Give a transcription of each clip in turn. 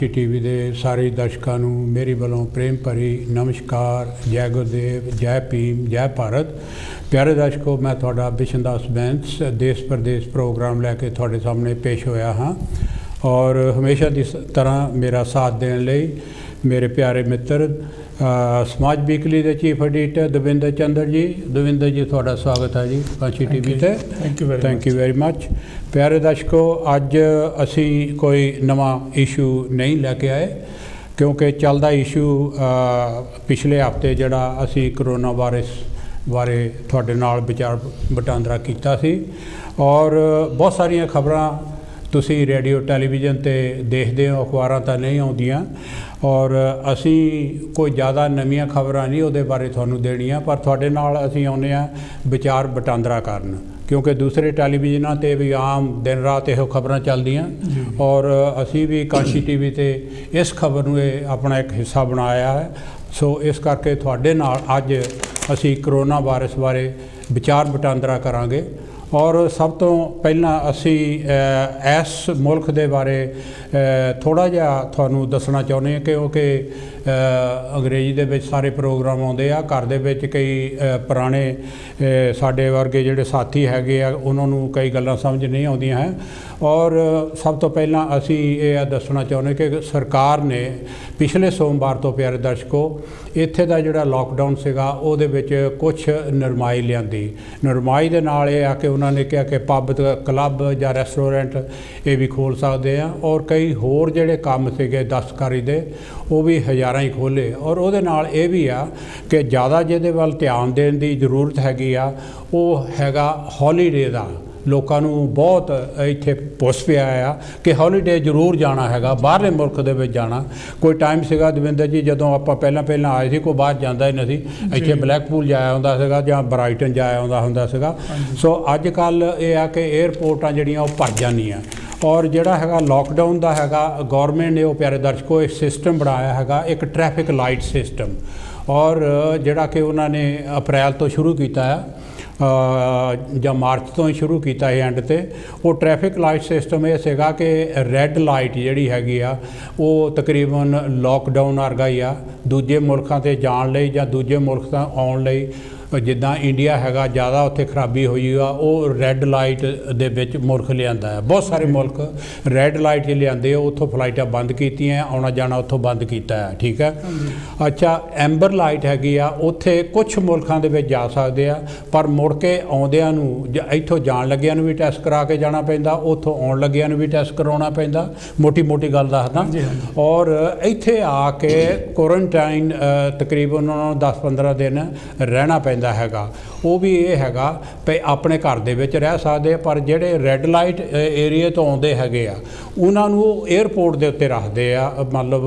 TV के सारे दर्शकों को मेरी वालों प्रेम भरी नमस्कार। जय गुरुदेव, जय भीम, जय भारत। प्यारे दर्शकों, मैं थोड़ा बिशन दास बैंस देश प्रदेश प्रोग्राम लैके थोड़े सामने पेश होया हाँ और हमेशा की तरह मेरा साथ देने लई मेरे प्यारे मित्र समाज वीकली के चीफ एडिटर दविंदर चंद्र जी। दविंदर जी, थोड़ा स्वागत है जी कांशी टीवी पे। Thank you very much. प्यारे दर्शकों, अज असी कोई नवा इशू नहीं लैके आए क्योंकि चलदा इशू पिछले हफ्ते जड़ा असी करोना वायरस बारे थोड़े नाल विचार वटांदरा कीता सी और बहुत सारिया खबरां तुसी रेडियो टैलीविजन ते देखते हो, अखबारां तां नहीं आउंदियां और असी कोई ज़्यादा नवीं खबरां नहीं उहदे बारे तुहानू देणियां, पर तुहाडे नाल असी आउंदे आ विचार वटांदरा करन क्योंकि दूसरे टैलीविजनां ते भी आम दिन रात इहो खबरां चलदियां और असी भी कांशी टीवी ते इस खबर नूं अपना एक हिस्सा बनाया है। सो इस करके तुहाडे नाल अज असी करोना वायरस बारे विचार वटांदरा करांगे और सब तो पहला असी इस मुल्क दे बारे थोड़ा जिहा तुहानू दसना चाहुंदे हां क्योंकि अंग्रेजी दे विच सारे प्रोग्राम आउंदे आ। घर दे विच कई पुराने साडे वर्गे जिहड़े साथी हैगे आ उन्हां नूं कई गल्लां समझ नहीं आउंदियां हैं और सब तो पहला असी ये दसना चाहुंदे कि सरकार ने पिछले सोमवार तो प्यारे दर्शकों इत्थे दा जिहड़ा लॉकडाउन सीगा उहदे विच कुछ नरमाई लिआंदी। नरमाई दे नाल ये आ कि उन्होंने कहा कि पब क्लब या रेस्टोरेंट ये भी खोल सकते हैं और कई होर जिहड़े काम सीगे दस्तकारी दे वो भी हज़ारां ही खोले और उहदे नाल ये भी आ कि ज़्यादा जिहदे वल ध्यान देण दी जरूरत हैगी आ वो हैगा हॉलीडे दा। लोगों को बहुत इत्थे पुस पिया आ कि हॉलीडे जरूर जाना हैगा, बाहरले मुल्क दे विच जाना। कोई टाइम सीगा दविंदर जी जदों आपां पहलां आए थे कोई बाहर जांदा ही नहीं सी, इत्थे ब्लैकपूल जाया हुंदा सीगा जां ब्राइटन जाया हुंदा सीगा। सो अजकल ये आ कि एयरपोर्टां जिहड़ियां ओह भर जांदियां और जिहड़ा हैगा लॉकडाउन दा हैगा गौरमेंट ने वो प्यारे दर्शकों एक सिस्टम बनाया हैगा, एक ट्रैफिक लाइट सिस्टम और जिहड़ा कि उन्होंने अप्रैल तो शुरू किया है ਜਾਂ मार्च तो ही शुरू किया है एंड ते वो ट्रैफिक लाइट सिस्टम ये सीगा कि रैड लाइट जिहड़ी हैगी आ वो तकरीबन लॉकडाउन वर्गा ही आ। दूजे मुल्कां ते जाण लई जां दूजे मुल्क तां आउण लई जिद्दां इंडिया हैगा ज़्यादा उत्थे खराबी हुई आ वो रैड लाइट दे विच मुल्क लिआंदा है। बहुत सारे मुल्क रैड लाइट च लिआंदे उत्थों फ्लाइटां बंद कीतियां, आउणा जाना उत्थों बंद कीता है। ठीक है, अच्छा एंबर लाइट हैगी आ उत्थे कुछ मुल्कां दे विच जा सकदे आ पर मुड़ के आउंदिआं नूं इत्थों जाण लग्गिआं नूं भी टैस्ट करा के जाना पैंदा, उत्थों आउण लग्गिआं नूं भी टैस्ट कराउणा पैंदा। मोटी मोटी गल दसदा और इत्थे आके क्वारंटाइन तकरीबन उन्हां नूं 10-15 दिन रहना पैंदा हैगा। वो भी ये हैगा भी अपने घर दे विच रह सकदे पर जिहड़े रैड लाइट एरिए तो आउंदे हैगे आ उन्हां नूं एयरपोर्ट दे उत्ते रखदे आ, मतलब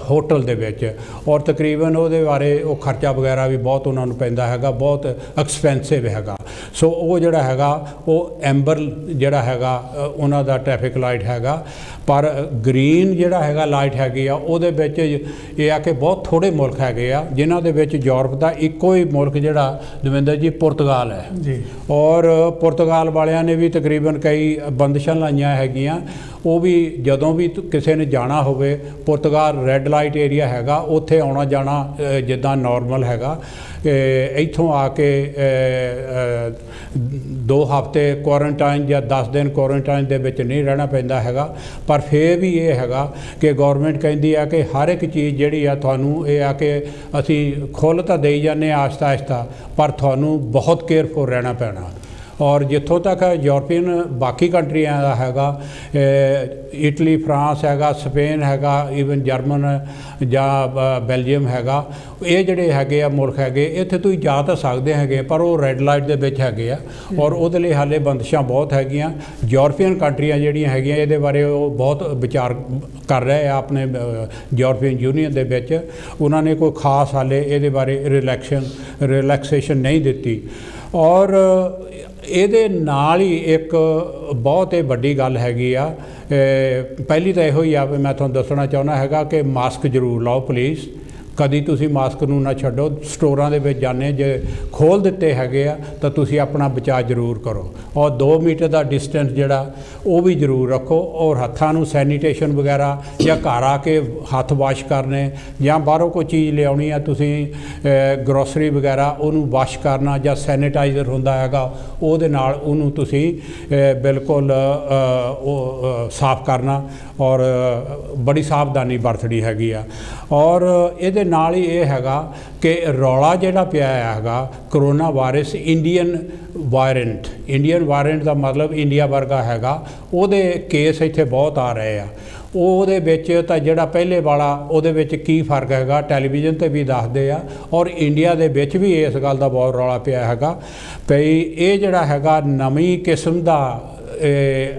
होटल दे विच और तकरीबन उहदे बारे वो खर्चा वगैरह भी बहुत उन्हां नूं पैंदा हैगा, बहुत एक्सपेंसिव हैगा। सो वो जिहड़ा हैगा वो एंबर जिहड़ा हैगा उन्हां दा ट्रैफिक लाइट हैगा पर ग्रीन जिहड़ा हैगा लाइट हैगी आ उहदे विच ये आ कि बहुत थोड़े मुल्क हैगे आ जिन्हां दे विच यूरोप दा इक्को ही मुल्क जिहड़ा दविंदर जी पुर्तगाल है जी और पुर्तगाल वालियां ने भी तकरीबन कई बंदिशां लाइयां हैगियां। वो भी जदों भी किसी ने जाना होवे पुर्तगाल रैड लाइट एरिया हैगा उत्थे आउणा जाना जिद्दां नॉर्मल हैगा। इत्थों आके 2 हफ्ते क्वारंटाइन या 10 दिन क्वारंटाइन दे विच नहीं रहना पैंदा हैगा पर फिर भी ये हैगा कि गौरमेंट कहती है कि हर एक चीज़ जिहड़ी आ तुहानूं ये आ कि असी खुल तां देई जाने आहिस्ता आहिस्ता पर तुहानूं बहुत केयरफुल रहना पैना। और जिथों तक यूरोपीयन बाकी कंट्रियां दा हैगा इटली फ्रांस हैगा स्पेन हैगा ईवन जर्मन जां बेल्जियम हैगा ये जिहड़े हैगे आ मुल्क हैगे इत्थे तुसीं जा तां सकदे हैगे पर वो रैड लाइट दे विच हैगे आ और उहदे लई हाले बंदिशां बहुत हैगियां। यूरोपीयन कंट्रियां जिहड़ियां हैगियां इहदे बारे वो बहुत विचार कर रहे आ अपने यूरोपीयन यूनीयन दे विच उन्हां ने कोई खास हाले इहदे बारे रिलैक्सेशन नहीं दित्ती और ਇਹਦੇ ਨਾਲ ही एक बहुत ही वड्डी गल हैगी आ। पहली तो इहो ही आ मैं तुहानूं दसना चाहुंदा हैगा कि मास्क जरूर लाओ प्लीज़, कदी तुसी मास्क नूं ना छड्डो। स्टोरां दे विच जाने जे खोल दित्ते हैगे आ तां तुसी अपना बचाव जरूर करो और 2 मीटर का डिस्टेंस जिहड़ा वो भी जरूर रखो और हत्थां नूं सैनीटेशन वगैरह या घर आके हत्थ वाश करने या बाहरों कोई चीज़ लियाउणी है तुसी ग्रोसरी वगैरह उहनूं वाश करना या सैनीटाइजर हुंदा हैगा उहदे नाल उहनूं तुसी बिल्कुल साफ करना और बड़ी सावधानी बरतनी हैगी आ। और इहदे नाल ही ये हैगा कि रौला जिहड़ा पिया हैगा करोना वायरस इंडियन वायरेंट का मतलब इंडिया वर्गा हैगा उहदे केस इत्थे बहुत आ रहे हैं। ਉਹਦੇ ਵਿੱਚ ਤਾਂ ਜਿਹੜਾ ਪਹਿਲੇ ਵਾਲਾ ਉਹਦੇ ਵਿੱਚ ਕੀ ਫਰਕ ਹੈਗਾ ਟੈਲੀਵਿਜ਼ਨ ਤੇ ਵੀ ਦੱਸਦੇ ਆ ਔਰ ਇੰਡੀਆ ਦੇ ਵਿੱਚ ਵੀ ਇਸ ਗੱਲ ਦਾ ਬਹੁਤ ਰੌਲਾ ਪਿਆ ਹੈਗਾ ਭਈ ਇਹ ਜਿਹੜਾ ਹੈਗਾ ਨਵੀਂ ਕਿਸਮ ਦਾ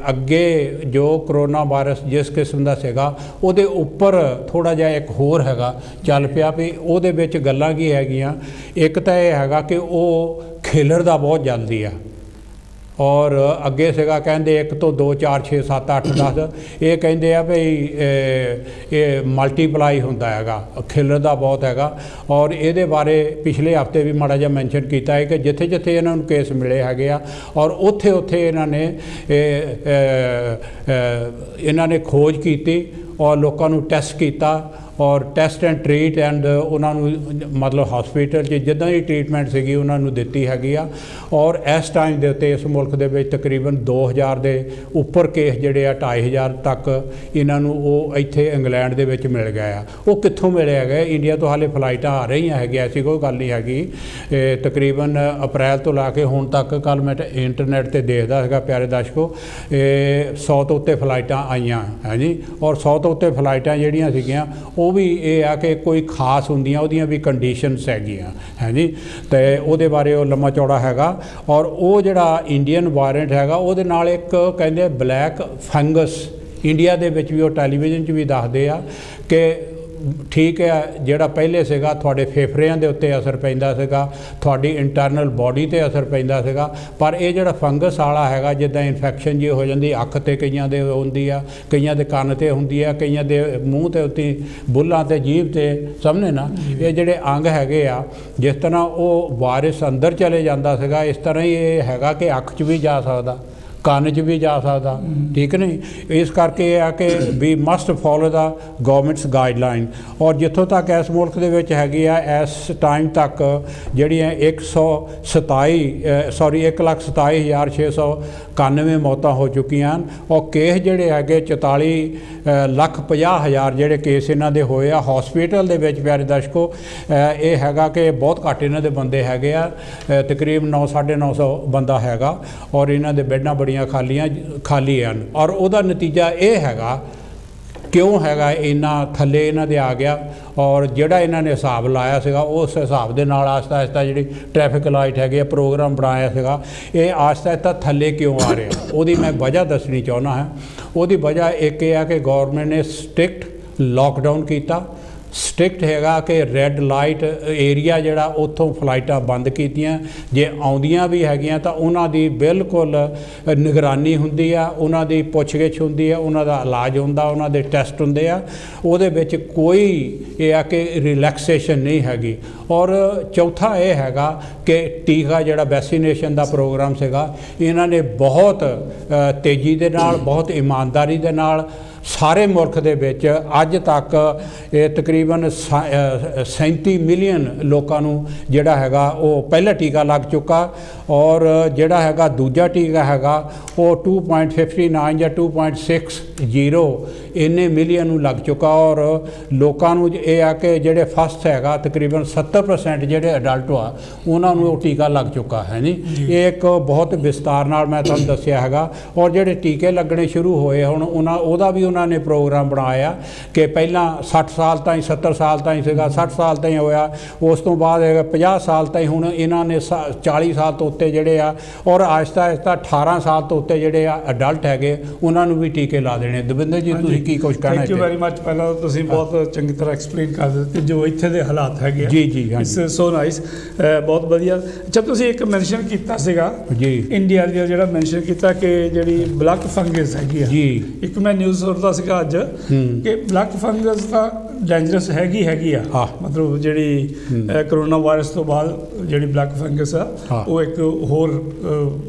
ਅੱਗੇ ਜੋ ਕਰੋਨਾ ਵਾਇਰਸ ਜਿਸ ਕਿਸਮ ਦਾ ਸੀਗਾ ਉਹਦੇ ਉੱਪਰ ਥੋੜ੍ਹਾ ਜਿਹਾ ਇੱਕ ਹੋਰ ਹੈਗਾ ਚੱਲ ਪਿਆ ਵੀ ਉਹਦੇ ਵਿੱਚ ਗੱਲਾਂ ਕੀ ਹੈਗੀਆਂ। ਇੱਕ ਤਾਂ ਇਹ ਹੈਗਾ ਕਿ ਉਹ ਖਿਲਰਦਾ ਬਹੁਤ ਜਲਦੀ ਆ और अगे सीगा कहते 1 तो 2 4 6 7 8 10 ये कहते हैं भाई ये मल्टीप्लाई होंदा हैगा खिलरदा बहुत हैगा। और ये बारे पिछले हफ्ते भी माड़ा जिहा मैंशन किया है कि जिथे जिथे इन्होंने केस मिले हैगे आ और उत्थे उत्थे इन्होंने खोज की और लोगों को टेस्ट किया और टेस्ट एंड ट्रीट एंड उन्होंने मतलब हॉस्पिटल जिदा ही ट्रीटमेंट सी उन्होंने दी हैगी आ। और इस टाइम के उत्ते इस मुल्क के तकरीबन 2000 के उपर केस जोड़े 2500 तक इन्हों इत्थे इंग्लैंड के मिल गए आ। वो कित्थों मिले है इंडिया तो हाले फ्लाइटां आ रही हैं ऐसी कोई गल नहीं हैगी। तकरीबन अप्रैल तो ला के हुण तक कल मैं इंटरनेट पर देखदा सीगा प्यारे दर्शकों 100 तो उत्ते फ्लाइटां आईयां है जी। और 100 तो उत्ते फ्लाइटां जिहड़ियां सीगियां वो भी ये आ कि कोई खास होंदियां उहदियां भी कंडीशनस हैगियां है जी। तो उहदे बारे वो लम्मा चौड़ा हैगा। और वो जिहड़ा इंडियन वायरेंट हैगा उहदे नाल एक कहंदे ब्लैक फंगस इंडिया दे विच भी वो टैलीविजन च भी दसदे आ कि ठीक है जिहड़ा पहले सीगा तुहाडे फेफड़िਆਂ ਦੇ ਉੱਤੇ असर पैंदा सीगा तुहाडी इंटरनल बॉडी ते असर पैंदा सीगा पर ये जिहड़ा फंगस वाला हैगा जिद्दां इन्फैक्शन जी हो जाती अख ते कईयां दे हुंदी आ कईयां दे कंन ते हुंदी आ कईयां दे मूँह ते उत्ते बुल्लां ते जीभ ते समझे ना ये जिहड़े अंग हैगे आ जिस तरह वो वायरस अंदर चले जांदा सीगा इस तरह ही ये हैगा कि अख च भी जा सकदा ਕੰਨ 'ਚ भी जा सकता ठीक नहीं। इस करके यह है कि we must follow the government's guideline. और जितों तक इस मुल्क के विच हैगी आ इस टाइम तक जिहड़ियां 1,27,691 मौतां हो चुकियां और केस जिहड़े हैगे 44,50,000 जिहड़े केस इन्हां दे होए आ हॉस्पिटल दे विच प्यारे दर्शकों ये हैगा कि बहुत घੱਟ इन्हां दे बंदे हैगे आ तकरीबन 900-950 बंदा हैगा और इन्हां दे बेडां खाली हैं। और उहदा नतीजा ये हैगा क्यों हैगा इन्ना थले इन्हां दे आ गया और जिहड़ा इन्हां ने हिसाब लाया सीगा उस हिसाब दे नाल आस्ता आस्ता जिहड़ी ट्रैफिक लाइट हैगी प्रोग्राम बनाया सीगा ये आस्ता आस्ता थले क्यों आ रहे हैं उहदी मैं वजह दसनी चाहुंदा है। उहदी वजह एक ये है कि गौरमेंट ने स्ट्रिक्ट लॉकडाउन किया स्ट्रिक्ट हैगा कि रैड लाइट एरिया जिहड़ा उत्थों फ्लाइटां बंद कीतियां जे आउंदियां भी हैगियां तां उन्हां दी बिल्कुल निगरानी हुंदी आ उन्हां दी पुੱਛ-ਗਿੱਛ हुंदी आ उन्हां दा इलाज हुंदा उन्हां दे टैसट हुंदे आ उहदे विच कोई ये आ कि रिलैक्सेशन नहीं हैगी। और चौथा ये हैगा कि टीका जिहड़ा वैक्सीनेशन दा प्रोग्राम सीगा इन्हां ने बहुत तेज़ी दे नाल बहुत ईमानदारी दे नाल सारे मुल्क दे विच अज तक तकरीबन 37 मिलियन लोगों नूं जिहड़ा हैगा वो पहला टीका लग चुका और जिहड़ा हैगा दूजा टीका हैगा वो 2.59 या 2.60 इन्ने मिलियन नूं लग चुका और लोगों नूं ये आ कि जिहड़े फस्ट हैगा तकरीबन 70% जिहड़े अडल्ट आ उन्हां नूं टीका लग चुका है नी। ये एक बहुत विस्तार नाल मैं तुहानूं दस्सिया हैगा। और जिहड़े टीके लगने शुरू होए हुण उहदा भी उन्होंने प्रोग्राम बनाया कि पहला 60 साल ताईं 70 साल ताईं सीगा 60 साल ताईं होया उस तो बाद 50 साल ताईं हुण इन्होंने 40 साल तो उत्ते जिहड़े आ और आहिस्ता आहिस्ता 18 साल तो उत्ते जिहड़े आ अडल्ट हैगे उन्होंने भी टीके ला देने। दविंदर जी तुसीं की कुछ कहना? Thank you very much. पहला तुसीं बहुत चंगी तरह एक्सप्लेन कर दित्ते जो इत्थे दे हालात हैगे जी जी इट्स सो नाइस बहुत वधिया। अच्छा तुसीं एक मैंशन कीता सीगा जी इंडिया दा जिहड़ा मैंशन कीता कि जिहड़ी ब्लैक फंगस हैगी जी एक मैं न्यूज़ सुणदा सीगा अज कि ब्लैक फंगस दा ਡੇਂਜਰਸ ਹੈਗੀ ਆ ਹਾਂ। ਮਤਲਬ ਜਿਹੜੀ ਕਰੋਨਾ ਵਾਇਰਸ ਤੋਂ ਬਾਅਦ ਜਿਹੜੀ ਬਲੈਕ ਫੰਗਸ ਆ ਹਾਂ। ਉਹ ਇੱਕ ਹੋਰ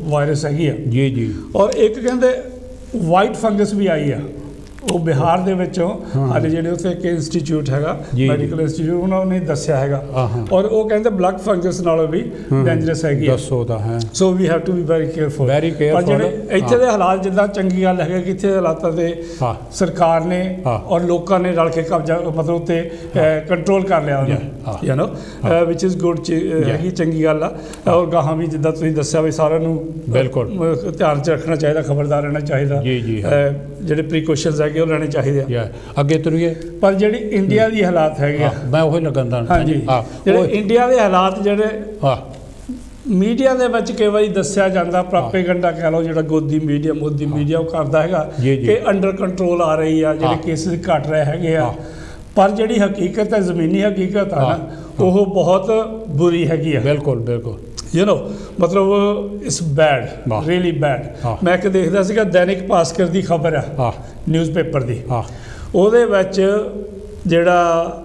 ਵਾਇਰਸ ਹੈਗੀ ਆ। ਜੀ ਜੀ ਔਰ ਇੱਕ ਕਹਿੰਦੇ ਵਾਈਟ ਫੰਗਸ ਵੀ ਆਈ ਆ, ਉਹ ਬਿਹਾਰ ਦੇ ਵਿੱਚੋਂ ਹਾਲੇ ਜਿਹੜੇ ਉੱਥੇ ਇੱਕ ਇੰਸਟੀਚਿਊਟ ਹੈਗਾ ਜੀ। ਮੈਡੀਕਲ ਇੰਸਟੀਚਿਊਟ, ਉਹਨਾਂ ਨੇ ਦੱਸਿਆ ਹੈਗਾ। ਹਾਂ। ਔਰ ਉਹ ਕਹਿੰਦੇ ਬਲੈਕ ਫੰਗਸ ਨਾਲੋਂ ਵੀ ਡੇਂਜਰਸ ਹੈਗੀ ਆ। ਦੱਸੋ ਤਾਂ ਹੈ so we have to be very careful. Very careful, ਪਰ ਜਿਹੜੇ ਇੱਥੇ ਦੇ ਹਾਲਾਤ ਜਿੱਦਾਂ ਚੰਗੀ ਗੱਲ ਹੈਗਾ ਕਿ ਇੱਥੇ ਦੇ ਹਾਲਾਤਾਂ ਤੇ ਹਾਂ। ਸਰਕਾਰ ਨੇ ਹਾਂ। ਔਰ ਲੋਕਾਂ ਨੇ ਰਲ ਕੇ ਕਬਜ਼ਾ ਮਤਲਬ ਉੱਤੇ ਕੰਟਰੋਲ ਕਰ ਲਿਆ ਹਾਂ। ਉਹਨੂੰ, you know which is good ਹੈਗੀ, ਚੰਗੀ ਗੱਲ ਆ। ਔਰ ਗਾਹਾਂ ਵੀ ਜਿੱਦਾਂ ਤੁਸੀਂ ਦੱਸਿਆ ਵੀ ਸਾਰਿਆਂ ਨੂੰ ਬਿਲਕੁਲ ਧਿਆਨ 'ਚ ਰੱਖਣਾ ਚਾਹੀਦਾ, ਖਬਰਦਾਰ ਰਹਿਣਾ ਚਾਹੀਦਾ। ਜੀ ਜੀ ਜਿਹੜੇ ਪ੍ਰੀਕਾਸ਼ਨਸ ਹੈਗੇ ਉਹ ਲੈਣੇ ਚਾਹੀਦੇ ਆ। ਅੱਗੇ ਤੁਰੀਏ। ਪਰ ਜਿਹੜੀ ਇੰਡੀਆ ਦੀ ਹਾਲਾਤ ਹੈਗੇ ਆ, ਮੈਂ ਉਹੀ ਲੱਗਦਾ ਹਾਂਜੀ, ਜਿਹੜੇ ਇੰਡੀਆ ਦੇ ਹਾਲਾਤ ਜਿਹੜੇ ਹਾਂ ਮੀਡੀਆ ਦੇ ਵਿੱਚ ਕਈ ਵਾਰੀ ਦੱਸਿਆ ਜਾਂਦਾ, ਪ੍ਰੋਪੇਗੈਂਡਾ ਕਹਿ ਲਓ, ਜਿਹੜਾ ਮੋਦੀ ਮੀਡੀਆ ਉਹ ਕਰਦਾ ਹੈਗਾ ਕਿ ਅੰਡਰ ਕੰਟਰੋਲ ਆ ਰਹੀ ਆ, ਜਿਹੜੇ ਕੇਸਿਸ ਘਟ ਰਹੇ ਹੈਗੇ ਆ। ਪਰ ਜਿਹੜੀ ਹਕੀਕਤ ਹੈ, ਜ਼ਮੀਨੀ ਹਕੀਕਤ ਆ ਨਾ, ਉਹ ਬਹੁਤ ਬੁਰੀ ਹੈਗੀ ਆ। ਬਿਲਕੁਲ ਯੂ ਨੋ ਮਤਲਬ ਇਟਸ ਬੈਡ, ਰੀਅਲੀ ਬੈਡ। ਮੈਂ ਇੱਕ ਦੇਖਦਾ ਸੀਗਾ ਦੈਨਿਕ ਭਾਸਕਰ ਦੀ ਖਬਰ ਆ, ਨਿਊਜ਼ਪੇਪਰ ਦੀ। ਉਹਦੇ ਵਿੱਚ ਜਿਹੜਾ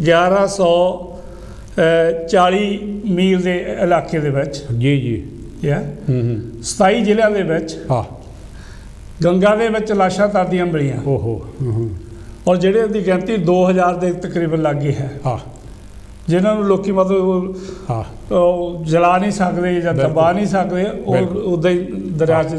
1140 ਮੀਲ ਦੇ ਇਲਾਕੇ ਦੇ ਵਿੱਚ ਜੀ ਜੀ 27 ਜ਼ਿਲ੍ਹਿਆਂ ਦੇ ਵਿੱਚ ਗੰਗਾ ਦੇ ਵਿੱਚ ਲਾਸ਼ਾਂ ਤਰਦੀਆਂ ਮਿਲੀਆਂ। ਓਹੋ। ਔਰ ਜਿਹੜੇ ਦੀ ਗਿਣਤੀ 2000 ਦੇ ਤਕਰੀਬਨ ਲਾਗੇ ਹੈ, ਜਿਨ੍ਹਾਂ ਨੂੰ ਲੋਕੀ ਮਤਲਬ ਜਲਾ ਨਹੀਂ ਸਕਦੇ ਜਾਂ ਦਬਾ ਨਹੀਂ ਸਕਦੇ, ਉਹ ਉੱਦਾਂ ਹੀ ਦਰਿਆ 'ਚ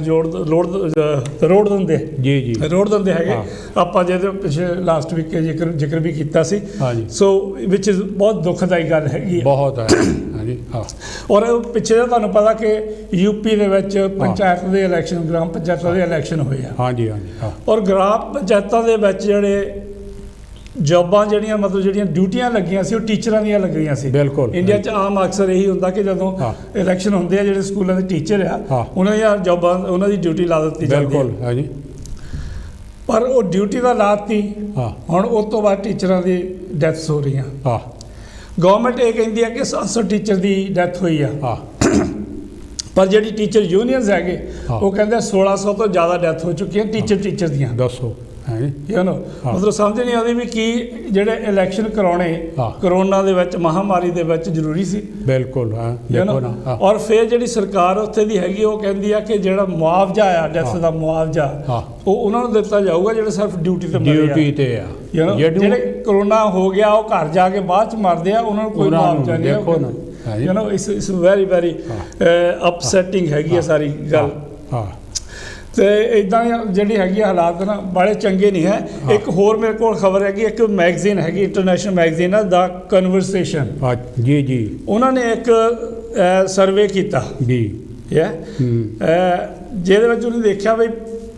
ਰੋੜ ਦਿੰਦੇ। ਜੀ ਜੀ ਰੋੜ ਦਿੰਦੇ ਹੈਗੇ। ਆਪਾਂ ਜਿਹਦੇ ਪਿੱਛੇ ਲਾਸਟ ਵੀਕ ਜ਼ਿਕਰ ਵੀ ਕੀਤਾ ਸੀ। ਸੋ ਵਿਚ ਬਹੁਤ ਦੁਖਦਾਈ ਗੱਲ ਹੈਗੀ, ਬਹੁਤ ਹੈ। ਹਾਂਜੀ। ਔਰ ਪਿੱਛੇ ਤੁਹਾਨੂੰ ਪਤਾ ਕਿ ਯੂਪੀ ਦੇ ਵਿੱਚ ਪੰਚਾਇਤ ਦੇ ਇਲੈਕਸ਼ਨ, ਗ੍ਰਾਮ ਪੰਚਾਇਤਾਂ ਦੇ ਇਲੈਕਸ਼ਨ ਹੋਏ ਆ। ਹਾਂਜੀ ਹਾਂਜੀ। ਔਰ ਗ੍ਰਾਮ ਪੰਚਾਇਤਾਂ ਦੇ ਵਿੱਚ ਜਿਹੜੇ ਜੋਬਾਂ ਜਿਹੜੀਆਂ ਮਤਲਬ ਜਿਹੜੀਆਂ ਡਿਊਟੀਆਂ ਲੱਗੀਆਂ ਸੀ, ਉਹ ਟੀਚਰਾਂ ਦੀਆਂ ਲੱਗੀਆਂ ਸੀ। ਬਿਲਕੁਲ। ਇੰਡੀਆ 'ਚ ਆਮ ਅਕਸਰ ਇਹੀ ਹੁੰਦਾ ਕਿ ਜਦੋਂ ਇਲੈਕਸ਼ਨ ਹੁੰਦੇ ਆ, ਜਿਹੜੇ ਸਕੂਲਾਂ ਦੇ ਟੀਚਰ ਆ, ਉਹਨਾਂ ਦੀਆਂ ਜੋਬਾਂ, ਉਹਨਾਂ ਦੀ ਡਿਊਟੀ ਲਾ ਦਿੱਤੀ ਜਾਂਦੀ ਹੈ। ਪਰ ਉਹ ਡਿਊਟੀ ਦਾ ਲਾਤੀ, ਹੁਣ ਉਸ ਤੋਂ ਬਾਅਦ ਟੀਚਰਾਂ ਦੀ ਡੈਥਸ ਹੋ ਰਹੀਆਂ। ਗਵਰਨਮੈਂਟ ਇਹ ਕਹਿੰਦੀ ਹੈ ਕਿ 700 ਟੀਚਰ ਦੀ ਡੈਥ ਹੋਈ ਆ। ਪਰ ਜਿਹੜੀ ਟੀਚਰ ਯੂਨੀਅਨਸ ਹੈਗੇ ਉਹ ਕਹਿੰਦੇ 1600 ਤੋਂ ਜ਼ਿਆਦਾ ਡੈਥ ਹੋ ਚੁੱਕੀਆਂ ਟੀਚਰ ਦੀਆਂ। ਦੱਸੋ ਯੂ ਨੋ ਮਤਲਬ ਸਮਝ ਨਹੀਂ ਆਉਂਦੀ ਵੀ ਕੀ ਜਿਹੜੇ ਇਲੈਕਸ਼ਨ ਕਰਾਉਣੇ ਕਰੋਨਾ ਦੇ ਵਿੱਚ, ਮਹਾਮਾਰੀ ਦੇ ਵਿੱਚ ਜ਼ਰੂਰੀ ਸੀ। ਬਿਲਕੁਲ। ਔਰ ਫਿਰ ਜਿਹੜੀ ਸਰਕਾਰ ਉੱਥੇ ਦੀ ਹੈਗੀ ਉਹ ਕਹਿੰਦੀ ਆ ਕਿ ਜਿਹੜਾ ਮੁਆਵਜ਼ਾ ਆ, ਡੈਥ ਦਾ ਮੁਆਵਜ਼ਾ, ਉਹ ਉਹਨਾਂ ਨੂੰ ਦਿੱਤਾ ਜਾਊਗਾ ਜਿਹੜੇ ਸਿਰਫ ਡਿਊਟੀ ਤੇ ਆ। ਜਿਹੜੇ ਕਰੋਨਾ ਹੋ ਗਿਆ ਉਹ ਘਰ ਜਾ ਕੇ ਬਾਅਦ 'ਚ ਮਰਦੇ ਆ, ਉਹਨਾਂ ਨੂੰ ਕੋਈ ਮੁਆਵਜ਼ਾ ਨਹੀਂ। You know it's very very upsetting ਹੈਗੀ ਆ ਸਾਰੀ ਗੱਲ। ਤੇ ਇੱਦਾਂ ਜਿਹੜੀ ਹੈਗੀ ਹਾਲਾਤ ਨਾ ਬੜੇ ਚੰਗੇ ਨਹੀਂ ਹੈ। ਇੱਕ ਹੋਰ ਮੇਰੇ ਕੋਲ ਖਬਰ ਹੈਗੀ, ਇੱਕ ਮੈਗਜ਼ੀਨ ਹੈਗੀ, ਇੰਟਰਨੈਸ਼ਨਲ ਮੈਗਜ਼ੀਨ ਆ, ਦਾ ਕਨਵਰਸੇਸ਼ਨ। ਜੀ ਜੀ। ਉਹਨਾਂ ਨੇ ਇੱਕ ਸਰਵੇ ਕੀਤਾ ਜੀ, ਜਿਹਦੇ ਵਿੱਚ ਉਹਨੇ ਦੇਖਿਆ ਵੀ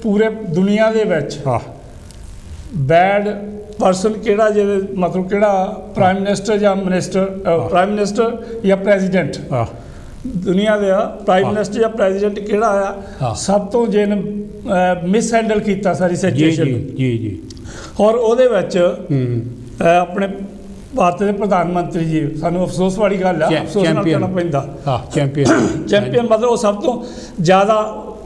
ਪੂਰੇ ਦੁਨੀਆ ਦੇ ਵਿੱਚ ਬੈਡ ਪਰਸਨ ਕਿਹੜਾ, ਜਿਹਦੇ ਮਤਲਬ ਕਿਹੜਾ ਪ੍ਰਾਈਮ ਮਿਨਿਸਟਰ ਜਾਂ ਪ੍ਰਾਈਮ ਮਿਨਿਸਟਰ ਜਾਂ ਪ੍ਰੈਜ਼ੀਡੈਂਟ ਦੁਨੀਆ ਦੇ ਆ, ਪ੍ਰਾਈਮ ਮਿਨਿਸਟਰ ਜਾਂ ਪ੍ਰੈਜ਼ੀਡੈਂਟ ਕਿਹੜਾ ਆ ਸਭ ਤੋਂ ਜਿਹਨੇ ਮਿਸ ਹੈਂਡਲ ਕੀਤਾ ਸਾਰੀ ਸਿਚੁਏਸ਼ਨ। ਜੀ ਜੀ। ਔਰ ਉਹਦੇ ਵਿੱਚ ਆਪਣੇ ਭਾਰਤ ਦੇ ਪ੍ਰਧਾਨ ਮੰਤਰੀ ਜੀ, ਸਾਨੂੰ ਅਫਸੋਸ ਵਾਲੀ ਗੱਲ ਆ, ਅਫਸੋਸ ਨਾਲ ਕਹਿਣਾ ਪੈਂਦਾ, ਚੈਂਪੀਅਨ ਮਤਲਬ ਉਹ ਸਭ ਤੋਂ ਜ਼ਿਆਦਾ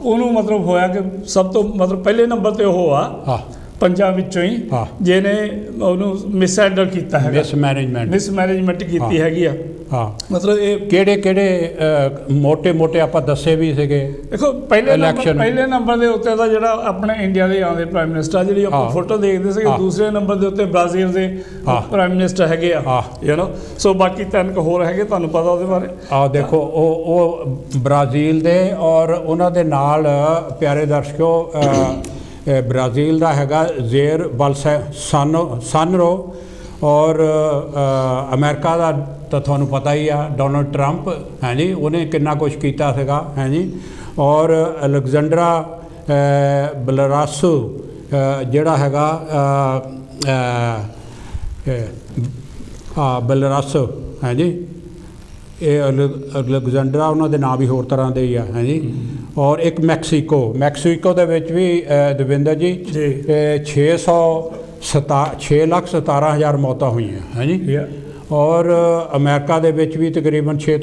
ਉਹਨੂੰ ਮਤਲਬ ਹੋਇਆ ਕਿ ਸਭ ਤੋਂ ਮਤਲਬ ਪਹਿਲੇ ਨੰਬਰ 'ਤੇ ਉਹ ਆ ਪੰਜਾਬ ਵਿੱਚੋਂ ਹੀ, ਜਿਹਨੇ ਉਹਨੂੰ ਮਿਸ ਹੈਂਡਲ ਕੀਤਾ ਹੈ, ਮਿਸ ਮੈਨੇਜਮੈਂਟ ਕੀਤੀ ਹੈਗੀ ਆ। ਮਤਲਬ ਇਹ ਕਿਹੜੇ ਮੋਟੇ ਆਪਾਂ ਦੱਸੇ ਵੀ ਸੀਗੇ। ਦੇਖੋ ਪਹਿਲੇ ਨੰਬਰ ਦੇ ਉੱਤੇ ਤਾਂ ਜਿਹੜਾ ਆਪਣੇ ਇੰਡੀਆ ਦੇ ਆਉਂਦੇ ਪ੍ਰਾਈਮ ਮਿਨਿਸਟਰ, ਜਿਹੜੀ ਆਪਾਂ ਫੋਟੋ ਦੇਖਦੇ ਸੀਗੇ, ਦੂਸਰੇ ਨੰਬਰ ਦੇ ਉੱਤੇ ਬ੍ਰਾਜ਼ੀਲ ਦੇ ਪ੍ਰਾਈਮ ਮਿਨਿਸਟਰ ਹੈਗੇ ਆ, ਯੂ ਨੋ। ਸੋ ਬਾਕੀ 3 ਹੋਰ ਹੈਗੇ, ਤੁਹਾਨੂੰ ਪਤਾ ਉਹਦੇ ਬਾਰੇ। ਦੇਖੋ ਉਹ ਬ੍ਰਾਜ਼ੀਲ ਦੇ, ਔਰ ਉਹਨਾਂ ਦੇ ਨਾਲ ਪਿਆਰੇ ਦਰਸ਼ਕੋ ਬ੍ਰਾਜ਼ੀਲ ਦਾ ਹੈਗਾ ਜ਼ੇਰ ਬੋਲਸੋਨਾਰੋ, ਔਰ ਅਮਰੀਕਾ ਦਾ ਤਾਂ ਤੁਹਾਨੂੰ ਪਤਾ ਹੀ ਆ, ਡੋਨਲਡ ਟਰੰਪ ਹੈ ਜੀ, ਉਹਨੇ ਕਿੰਨਾ ਕੁਛ ਕੀਤਾ ਸੀਗਾ ਹੈ ਜੀ। ਔਰ ਅਲੈਗਜ਼ੈਂਡਰਾ ਬੇਲਾਰੂਸ ਜਿਹੜਾ ਹੈਗਾ ਬੇਲਾਰੂਸ ਹੈ ਜੀ, ਇਹ ਅਲੈਗਜ਼ੈਂਡਰਾ, ਉਹਨਾਂ ਦੇ ਨਾਂ ਵੀ ਹੋਰ ਤਰ੍ਹਾਂ ਦੇ ਹੀ ਆ ਹੈ ਜੀ। ਔਰ ਇੱਕ ਮੈਕਸੀਕੋ ਦੇ ਵਿੱਚ ਵੀ ਦਵਿੰਦਰ ਜੀ 6,17,000 ਮੌਤਾਂ ਹੋਈਆਂ ਹੈ ਜੀ। ਔਰ ਅਮਰੀਕਾ ਦੇ ਵਿੱਚ ਵੀ ਤਕਰੀਬਨ 6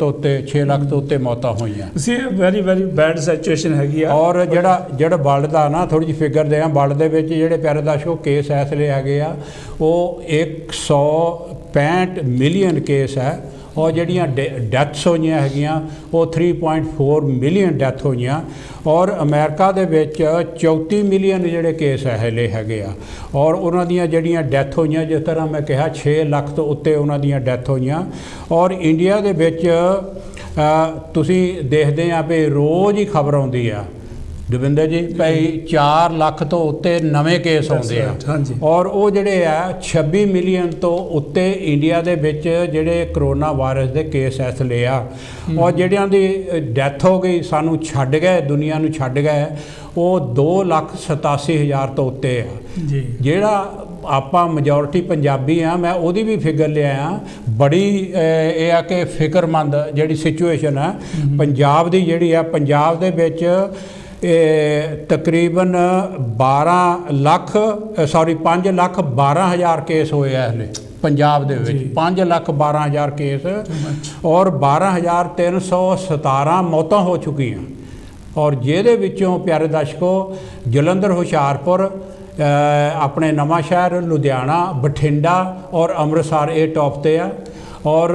ਲੱਖ ਤੋਂ ਉੱਤੇ ਮੌਤਾਂ ਹੋਈਆਂ ਸੀ। ਵੈਰੀ ਬੈਡ ਸਿਚੁਏਸ਼ਨ ਹੈਗੀ ਆ। ਔਰ ਜਿਹੜਾ ਵਰਲਡ ਦਾ ਨਾ ਥੋੜ੍ਹੀ ਜਿਹੀ ਫਿਗਰ ਦੇ ਆ, ਵਰਲਡ ਦੇ ਵਿੱਚ ਜਿਹੜੇ ਪਿਆਰੇ ਦਰਸ਼ਕੋ ਕੇਸ ਇਸ ਲਈ ਹੈਗੇ ਆ ਉਹ 165 ਮਿਲੀਅਨ ਕੇਸ ਹੈ, ਔਰ ਜਿਹੜੀਆਂ ਡੈਥਸ ਹੋਈਆਂ ਹੈਗੀਆਂ ਉਹ 3.4 ਮਿਲੀਅਨ ਡੈਥ ਹੋਈਆਂ। ਔਰ ਅਮਰੀਕਾ ਦੇ ਵਿੱਚ 34 ਮਿਲੀਅਨ ਜਿਹੜੇ ਕੇਸ ਹਲੇ ਹੈਗੇ ਆ, ਔਰ ਉਹਨਾਂ ਦੀਆਂ ਜਿਹੜੀਆਂ ਡੈਥ ਹੋਈਆਂ ਜਿਸ ਤਰ੍ਹਾਂ ਮੈਂ ਕਿਹਾ 6 ਲੱਖ ਤੋਂ ਉੱਤੇ ਉਹਨਾਂ ਦੀਆਂ ਡੈਥ ਹੋਈਆਂ। ਔਰ ਇੰਡੀਆ ਦੇ ਵਿੱਚ ਤੁਸੀਂ ਦੇਖਦੇ ਆ ਵੀ ਰੋਜ਼ ਹੀ ਖਬਰ ਆਉਂਦੀ ਆ ਦਵਿੰਦਰ ਜੀ ਭਾਈ 4 ਲੱਖ ਤੋਂ ਉੱਤੇ ਨਵੇਂ ਕੇਸ ਆਉਂਦੇ ਆ, ਔਰ ਉਹ ਜਿਹੜੇ ਆ 26 ਮਿਲੀਅਨ ਤੋਂ ਉੱਤੇ ਇੰਡੀਆ ਦੇ ਵਿੱਚ ਜਿਹੜੇ ਕਰੋਨਾ ਵਾਇਰਸ ਦੇ ਕੇਸ ਇਸ ਲਈ ਆ। ਔਰ ਜਿਹੜਿਆਂ ਦੀ ਡੈਥ ਹੋ ਗਈ ਸਾਨੂੰ ਛੱਡ ਗਏ, ਦੁਨੀਆ ਨੂੰ ਛੱਡ ਗਏ, ਉਹ 2,87,000 ਤੋਂ ਉੱਤੇ ਆ ਜੀ। ਜਿਹੜਾ ਆਪਾਂ ਮੈਜੋਰਟੀ ਪੰਜਾਬੀ ਆ, ਮੈਂ ਉਹਦੀ ਵੀ ਫਿਗਰ ਲਿਆ ਆ। ਬੜੀ ਇਹ ਆ ਕਿ ਫਿਕਰਮੰਦ ਜਿਹੜੀ ਸਿਚੁਏਸ਼ਨ ਆ ਪੰਜਾਬ ਦੀ ਜਿਹੜੀ ਆ, ਪੰਜਾਬ ਦੇ ਵਿੱਚ ਤਕਰੀਬਨ 5,12,000 ਕੇਸ ਹੋਏ ਆ ਹਲੇ ਪੰਜਾਬ ਦੇ ਵਿੱਚ, 5,12,000 ਕੇਸ, ਔਰ 12,317 ਮੌਤਾਂ ਹੋ ਚੁੱਕੀਆਂ। ਔਰ ਜਿਹਦੇ ਵਿੱਚੋਂ ਪਿਆਰੇ ਦਰਸ਼ਕੋ ਜਲੰਧਰ, ਹੁਸ਼ਿਆਰਪੁਰ, ਆਪਣੇ ਨਵਾਂ ਸ਼ਹਿਰ, ਲੁਧਿਆਣਾ, ਬਠਿੰਡਾ ਔਰ ਅੰਮ੍ਰਿਤਸਰ ਇਹ ਟੌਪ 'ਤੇ ਆ। ਔਰ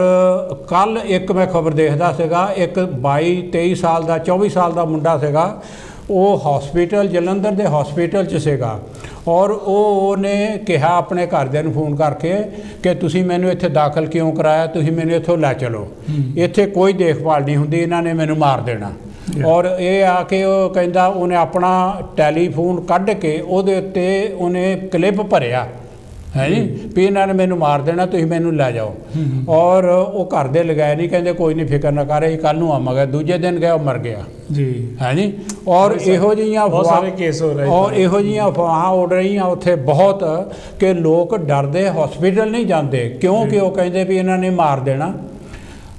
ਕੱਲ੍ਹ ਇੱਕ ਮੈਂ ਖਬਰ ਦੇਖਦਾ ਸੀਗਾ, ਇੱਕ 22-23 ਸਾਲ ਦਾ 24 ਸਾਲ ਦਾ ਮੁੰਡਾ ਸੀਗਾ, ਉਹ ਹਸਪੀਟਲ ਜਲੰਧਰ ਦੇ ਹਸਪੀਟਲ 'ਚ ਸੀਗਾ, ਔਰ ਉਹਨੇ ਕਿਹਾ ਆਪਣੇ ਘਰਦਿਆਂ ਨੂੰ ਫੋਨ ਕਰਕੇ ਕਿ ਤੁਸੀਂ ਮੈਨੂੰ ਇੱਥੇ ਦਾਖਲ ਕਿਉਂ ਕਰਾਇਆ, ਤੁਸੀਂ ਮੈਨੂੰ ਇੱਥੋਂ ਲੈ ਚਲੋ, ਇੱਥੇ ਕੋਈ ਦੇਖਭਾਲ ਨਹੀਂ ਹੁੰਦੀ, ਇਹਨਾਂ ਨੇ ਮੈਨੂੰ ਮਾਰ ਦੇਣਾ। ਔਰ ਇਹ ਆ ਕਿ ਉਹ ਕਹਿੰਦਾ ਉਹਨੇ ਆਪਣਾ ਟੈਲੀਫੋਨ ਕੱਢ ਕੇ ਉਹਦੇ ਉੱਤੇ ਉਹਨੇ ਕਲਿੱਪ ਭਰਿਆ ਹੈ ਜੀ ਵੀ ਇਹਨਾਂ ਨੇ ਮੈਨੂੰ ਮਾਰ ਦੇਣਾ, ਤੁਸੀਂ ਮੈਨੂੰ ਲੈ ਜਾਓ। ਔਰ ਉਹ ਘਰ ਦੇ ਲਗਾਏ ਨਹੀਂ, ਕਹਿੰਦੇ ਕੋਈ ਨਹੀਂ ਫਿਕਰ ਨਾ ਕਰ, ਅਸੀਂ ਕੱਲ੍ਹ ਨੂੰ ਆਵਾਂਗੇ। ਦੂਜੇ ਦਿਨ ਗਿਆ ਉਹ ਮਰ ਗਿਆ ਜੀ, ਹੈ ਜੀ। ਔਰ ਇਹੋ ਜਿਹੀਆਂ ਬਹੁਤ ਸਾਰੇ ਕੇਸ ਹੋ ਰਹੇ, ਔਰ ਇਹੋ ਜਿਹੀਆਂ ਅਫਵਾਹਾਂ ਉੱਡ ਰਹੀਆਂ ਉੱਥੇ ਬਹੁਤ ਕਿ ਲੋਕ ਡਰਦੇ ਹਸਪੀਟਲ ਨਹੀਂ ਜਾਂਦੇ, ਕਿਉਂਕਿ ਉਹ ਕਹਿੰਦੇ ਵੀ ਇਹਨਾਂ ਨੇ ਮਾਰ ਦੇਣਾ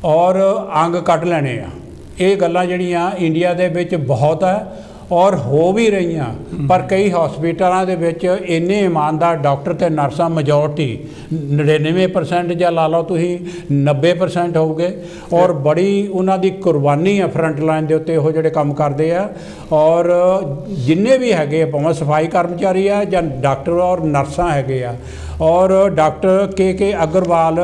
ਔਰ ਅੰਗ ਕੱਢ ਲੈਣੇ ਆ। ਇਹ ਗੱਲਾਂ ਜਿਹੜੀਆਂ ਇੰਡੀਆ ਦੇ ਵਿੱਚ ਬਹੁਤ ਹੈ ਔਰ ਹੋ ਵੀ ਰਹੀਆਂ, ਪਰ ਕਈ ਹਸਪੀਟਲਾਂ ਦੇ ਵਿੱਚ ਇੰਨੇ ਇਮਾਨਦਾਰ ਡਾਕਟਰ ਅਤੇ ਨਰਸਾਂ ਮੈਜੋਰਟੀ 99% ਜਾਂ ਲਾ ਲਓ ਤੁਸੀਂ 90% ਹੋਊਗੇ, ਔਰ ਬੜੀ ਉਹਨਾਂ ਦੀ ਕੁਰਬਾਨੀ ਆ ਫਰੰਟ ਲਾਈਨ ਦੇ ਉੱਤੇ ਇਹੋ ਜਿਹੜੇ ਕੰਮ ਕਰਦੇ ਆ। ਔਰ ਜਿੰਨੇ ਵੀ ਹੈਗੇ ਭਾਵੇਂ ਸਫਾਈ ਕਰਮਚਾਰੀ ਆ ਜਾਂ ਡਾਕਟਰ ਔਰ ਨਰਸਾਂ ਹੈਗੇ ਆ। ਔਰ ਡਾਕਟਰ ਕੇ ਅਗਰਵਾਲ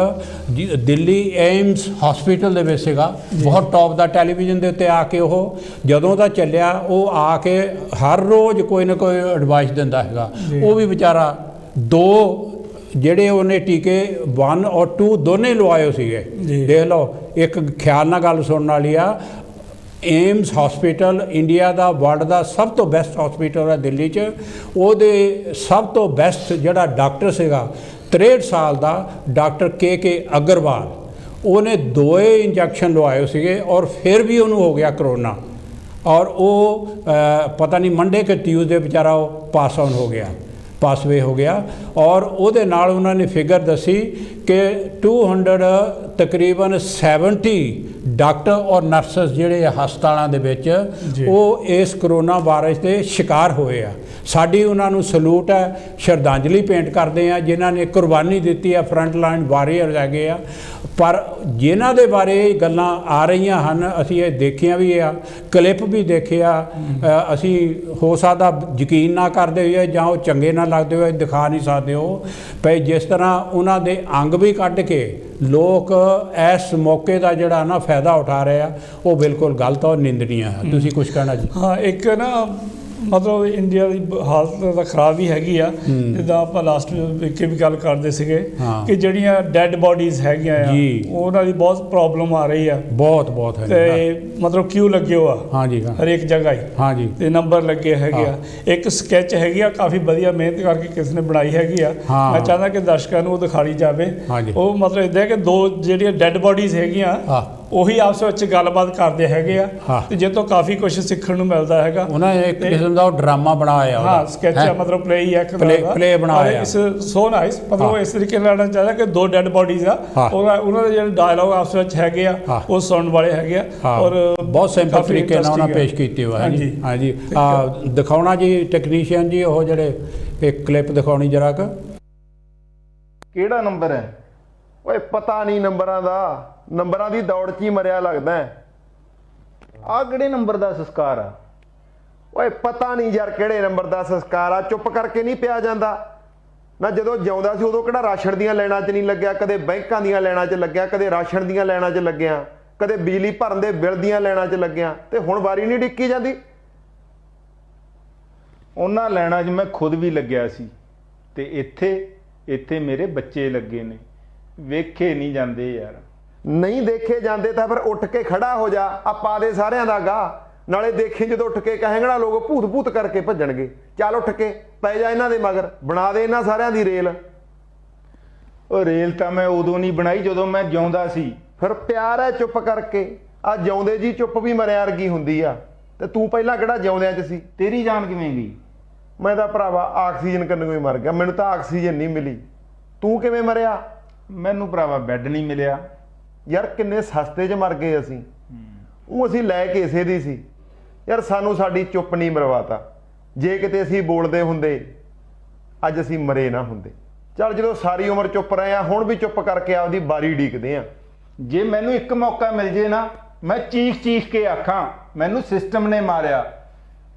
ਦਿੱਲੀ ਏਮਸ ਹਸਪੀਟਲ ਦੇ ਵਿੱਚ ਸੀਗਾ, ਬਹੁਤ ਟੌਪ ਦਾ, ਟੈਲੀਵਿਜ਼ਨ ਦੇ ਉੱਤੇ ਆ ਕੇ ਉਹ ਜਦੋਂ ਦਾ ਚੱਲਿਆ ਉਹ ਆ ਕੇ ਹਰ ਰੋਜ਼ ਕੋਈ ਨਾ ਕੋਈ ਐਡਵਾਈਸ ਦਿੰਦਾ ਹੈਗਾ। ਉਹ ਵੀ ਵਿਚਾਰਾ 2 ਜਿਹੜੇ ਉਹਨੇ ਟੀਕੇ 1 ਔਰ 2 ਦੋਨੇ ਲਵਾਏ ਸੀਗੇ। ਦੇਖ ਲਓ, ਇੱਕ ਖਿਆਲ ਨਾਲ ਗੱਲ ਸੁਣਨ ਵਾਲੀ ਆ, ਏਮਸ ਹਸਪੀਟਲ ਇੰਡੀਆ ਦਾ ਵਰਲਡ ਦਾ ਸਭ ਤੋਂ ਬੈਸਟ ਹਸਪੀਟਲ ਹੈ ਦਿੱਲੀ 'ਚ। ਉਹਦੇ ਸਭ ਤੋਂ ਬੈਸਟ ਜਿਹੜਾ ਡਾਕਟਰ ਸੀਗਾ 63 ਸਾਲ ਦਾ ਡਾਕਟਰ ਕੇ ਅਗਰਵਾਲ, ਉਹਨੇ 2 ਇੰਜੈਕਸ਼ਨ ਲਵਾਏ ਸੀਗੇ ਔਰ ਫਿਰ ਵੀ ਉਹਨੂੰ ਹੋ ਗਿਆ ਕਰੋਨਾ। ਔਰ ਉਹ ਪਤਾ ਨਹੀਂ ਮੰਡੇ ਕਿ ਟਿਊਜ਼ਡੇ ਵਿਚਾਰਾ ਉਹ ਪਾਸ ਆਨ ਹੋ ਗਿਆ, ਪਾਸਵੇ ਹੋ ਗਿਆ। ਔਰ ਉਹਦੇ ਨਾਲ ਉਹਨਾਂ ਨੇ ਫਿਗਰ ਦੱਸੀ ਕਿ 200 ਤਕਰੀਬਨ 70 ਡਾਕਟਰ ਔਰ ਨਰਸਸ ਜਿਹੜੇ ਹਸਪਤਾਲਾਂ ਦੇ ਵਿੱਚ ਉਹ ਇਸ ਕਰੋਨਾ ਵਾਇਰਸ ਦੇ ਸ਼ਿਕਾਰ ਹੋਏ ਆ। ਸਾਡੀ ਉਹਨਾਂ ਨੂੰ ਸਲੂਟ ਹੈ, ਸ਼ਰਧਾਂਜਲੀ ਭੇਂਟ ਕਰਦੇ ਆ ਜਿਨ੍ਹਾਂ ਨੇ ਕੁਰਬਾਨੀ ਦਿੱਤੀ ਆ, ਫਰੰਟ ਲਾਈਨ ਵਾਰੀਅਰ ਹੈਗੇ ਆ। ਪਰ ਜਿਨ੍ਹਾਂ ਦੇ ਬਾਰੇ ਗੱਲਾਂ ਆ ਰਹੀਆਂ ਹਨ, ਅਸੀਂ ਇਹ ਦੇਖੀਆਂ ਵੀ ਆ, ਕਲਿੱਪ ਵੀ ਦੇਖਿਆ, ਅਸੀਂ ਹੋ ਸਕਦਾ ਯਕੀਨ ਨਾ ਕਰਦੇ ਹੋਏ ਜਾਂ ਉਹ ਚੰਗੇ ਨਾ ਲੱਗਦੇ ਹੋਏ ਦਿਖਾ ਨਹੀਂ ਸਕਦੇ ਹੋ ਭਈ ਜਿਸ ਤਰ੍ਹਾਂ ਉਹਨਾਂ ਦੇ ਅੰਗ ਵੀ ਕੱਢ ਕੇ ਲੋਕ ਇਸ ਮੌਕੇ ਦਾ ਜਿਹੜਾ ਨਾ ਫਾਇਦਾ ਉਠਾ ਰਹੇ ਆ, ਉਹ ਬਿਲਕੁਲ ਗਲਤ ਔਰ ਨਿੰਦਨੀय ਹੈ। ਤੁਸੀਂ ਕੁਝ ਕਹਿਣਾ ਜੀ? ਹਾਂ, ਇੱਕ ਨਾ ਮਤਲਬ ਇੰਡੀਆ ਦੀ ਹਾਲਤ ਤਾਂ ਖਰਾਬ ਹੀ ਹੈਗੀ ਆ, ਜਿੱਦਾਂ ਆਪਾਂ ਲਾਸਟ ਵੀਕ ਵੀ ਗੱਲ ਕਰਦੇ ਸੀਗੇ ਕਿ ਜਿਹੜੀਆਂ ਡੈੱਡ ਬੋਡੀਜ਼ ਹੈਗੀਆਂ ਆ ਉਹਨਾਂ ਦੀ ਬਹੁਤ ਪ੍ਰੋਬਲਮ ਆ ਰਹੀ ਆ, ਬਹੁਤ ਹੈ ਤੇ ਮਤਲਬ ਕਿਉ ਲੱਗੇ ਹੋ ਆ ਹਰੇਕ ਜਗ੍ਹਾ ਹੀ, ਹਾਂਜੀ, ਤੇ ਨੰਬਰ ਲੱਗੇ ਹੈਗੇ ਆ। ਇੱਕ ਸਕੈਚ ਹੈਗੀ ਆ ਕਾਫੀ ਵਧੀਆ ਮਿਹਨਤ ਕਰਕੇ ਕਿਸੇ ਨੇ ਬਣਾਈ ਹੈਗੀ ਆ, ਮੈਂ ਚਾਹੁੰਦਾ ਕਿ ਦਰਸ਼ਕਾਂ ਨੂੰ ਉਹ ਦਿਖਾਈ ਜਾਵੇ। ਉਹ ਮਤਲਬ ਇੱਦਾਂ ਕਿ 2 ਜਿਹੜੀਆਂ ਡੈੱਡ ਬੋਡੀਜ਼ ਹੈਗੀਆਂ ਉਹੀ ਆਪਸ ਵਿੱਚ ਗੱਲਬਾਤ ਕਰਦੇ ਹੈਗੇ ਆ ਤੇ ਜੇ ਤੋਂ ਕਾਫੀ ਕੁਝ ਸਿੱਖਣ ਨੂੰ ਮਿਲਦਾ ਹੈਗਾ। ਉਹਨਾਂ ਨੇ ਇੱਕ ਕਿਸਮ ਦਾ ਡਰਾਮਾ ਬਣਾਇਆ, ਹਾਂ ਸਕੈਚ ਮਤਲਬ ਪਲੇ ਹੀ ਇੱਕ ਪਲੇ ਬਣਾਇਆ, ਇਸ ਸੋ ਨਾਈਸ। ਮਤਲਬ ਇਸ ਤਰੀਕੇ ਨਾਲ ਲੈਣਾ ਚਾਹੀਦਾ ਕਿ 2 ਡੈੱਡ ਬੋਡੀਜ਼ ਆ, ਉਹਨਾਂ ਦੇ ਜਿਹੜੇ ਡਾਇਲੌਗ ਆਪਸ ਵਿੱਚ ਹੈਗੇ ਆ ਉਹ ਸੁਣਨ ਵਾਲੇ ਹੈਗੇ ਆ ਔਰ ਬਹੁਤ ਸਿੰਪਲ ਤਰੀਕੇ ਨਾਲ ਉਹਨਾਂ ਪੇਸ਼ ਕੀਤੇ ਹੋਏ। ਹਾਂਜੀ ਹਾਂਜੀ, ਦਿਖਾਉਣਾ ਜੀ ਟੈਕਨੀਸ਼ੀਅਨ ਜੀ, ਉਹ ਜਿਹੜੇ ਇੱਕ ਕਲਿੱਪ ਦਿਖਾਉਣੀ ਜਰਾ। ਕਿਹੜਾ ਨੰਬਰ ਹੈ? ਓਏ ਪਤਾ ਨਹੀਂ ਨੰਬਰਾਂ ਦਾ, ਨੰਬਰਾਂ ਦੀ ਦੌੜ 'ਚ ਹੀ ਮਰਿਆ ਲੱਗਦਾ। ਆਹ ਕਿਹੜੇ ਨੰਬਰ ਦਾ ਸੰਸਕਾਰ ਆ? ਓਏ ਪਤਾ ਨਹੀਂ ਯਾਰ ਕਿਹੜੇ ਨੰਬਰ ਦਾ ਸੰਸਕਾਰ ਆ, ਚੁੱਪ ਕਰਕੇ ਨਹੀਂ ਪਿਆ ਜਾਂਦਾ ਨਾ। ਜਦੋਂ ਜਿਉਂਦਾ ਸੀ ਉਦੋਂ ਕਿਹੜਾ ਰਾਸ਼ਨ ਦੀਆਂ ਲੈਣਾਂ 'ਚ ਨਹੀਂ ਲੱਗਿਆ, ਕਦੇ ਬੈਂਕਾਂ ਦੀਆਂ ਲੈਣਾਂ 'ਚ ਲੱਗਿਆ, ਕਦੇ ਰਾਸ਼ਨ ਦੀਆਂ ਲੈਣਾਂ 'ਚ ਲੱਗਿਆ, ਕਦੇ ਬਿਜਲੀ ਭਰਨ ਦੇ ਬਿੱਲ ਦੀਆਂ ਲੈਣਾਂ 'ਚ ਲੱਗਿਆ, ਤੇ ਹੁਣ ਵਾਰੀ ਨਹੀਂ ਡਿੱਕੀ ਜਾਂਦੀ। ਉਹਨਾਂ ਲੈਣਾ 'ਚ ਮੈਂ ਖੁਦ ਵੀ ਲੱਗਿਆ ਸੀ, ਤੇ ਇੱਥੇ ਮੇਰੇ ਬੱਚੇ ਲੱਗੇ ਨੇ। ਵੇਖੇ ਨਹੀਂ ਜਾਂਦੇ ਯਾਰ। ਨਹੀਂ ਦੇਖੇ ਜਾਂਦੇ ਤਾਂ ਫਿਰ ਉੱਠ ਕੇ ਖੜਾ ਹੋ ਜਾ, ਆ ਪਾ ਦੇ ਸਾਰਿਆਂ ਦਾ ਗਾ। ਨਾਲੇ ਦੇਖੀ ਜਦੋਂ ਉੱਠ ਕੇ ਕਹੇਂਗਣਾ ਲੋਕ ਭੂਤ ਭੂਤ ਕਰਕੇ ਭੱਜਣਗੇ। ਚੱਲ ਉੱਠ ਕੇ ਪੈ ਜਾ ਇਹਨਾਂ ਦੇ ਮਗਰ, ਬਣਾ ਦੇ ਇਹਨਾਂ ਸਾਰਿਆਂ ਦੀ ਰੇਲ। ਉਹ ਰੇਲ ਤਾਂ ਮੈਂ ਉਦੋਂ ਨਹੀਂ ਬਣਾਈ ਜਦੋਂ ਮੈਂ ਜਿਉਂਦਾ ਸੀ। ਫਿਰ ਪਿਆਰ ਹੈ ਚੁੱਪ ਕਰਕੇ। ਆ ਜਿਉਂਦੇ ਜੀ ਚੁੱਪ ਵੀ ਮਰਿਆ ਵਰਗੀ ਹੁੰਦੀ ਆ, ਤੇ ਤੂੰ ਪਹਿਲਾਂ ਕਿਹੜਾ ਜਿਉਂਦਿਆਂ 'ਚ ਸੀ? ਤੇਰੀ ਜਾਨ ਕਿਵੇਂ ਗਈ? ਮੈਂ ਤਾਂ ਭਰਾਵਾ ਆਕਸੀਜਨ ਕੰਨੋਂ ਹੀ ਮਰ ਗਿਆ, ਮੈਨੂੰ ਤਾਂ ਆਕਸੀਜਨ ਨਹੀਂ ਮਿਲੀ। ਤੂੰ ਕਿਵੇਂ ਮਰਿਆ? ਮੈਨੂੰ ਭਰਾਵਾ ਬੈੱਡ ਨਹੀਂ ਮਿਲਿਆ। ਯਾਰ ਕਿੰਨੇ ਸਸਤੇ 'ਚ ਮਰ ਗਏ ਅਸੀਂ। ਉਹ ਅਸੀਂ ਲੈ ਕੇ ਇਸੇ ਦੀ ਸੀ ਯਾਰ, ਸਾਨੂੰ ਸਾਡੀ ਚੁੱਪ ਨਹੀਂ ਮਰਵਾਤਾ। ਜੇ ਕਿਤੇ ਅਸੀਂ ਬੋਲਦੇ ਹੁੰਦੇ ਅੱਜ ਅਸੀਂ ਮਰੇ ਨਾ ਹੁੰਦੇ। ਚੱਲ ਜਦੋਂ ਸਾਰੀ ਉਮਰ ਚੁੱਪ ਰਹੇ ਆ, ਹੁਣ ਵੀ ਚੁੱਪ ਕਰਕੇ ਆਪਦੀ ਬਾਰੀ ਉਡੀਕਦੇ ਆ। ਜੇ ਮੈਨੂੰ ਇੱਕ ਮੌਕਾ ਮਿਲ ਜੇ ਨਾ, ਮੈਂ ਚੀਖ ਕੇ ਆਖਾਂ ਮੈਨੂੰ ਸਿਸਟਮ ਨੇ ਮਾਰਿਆ।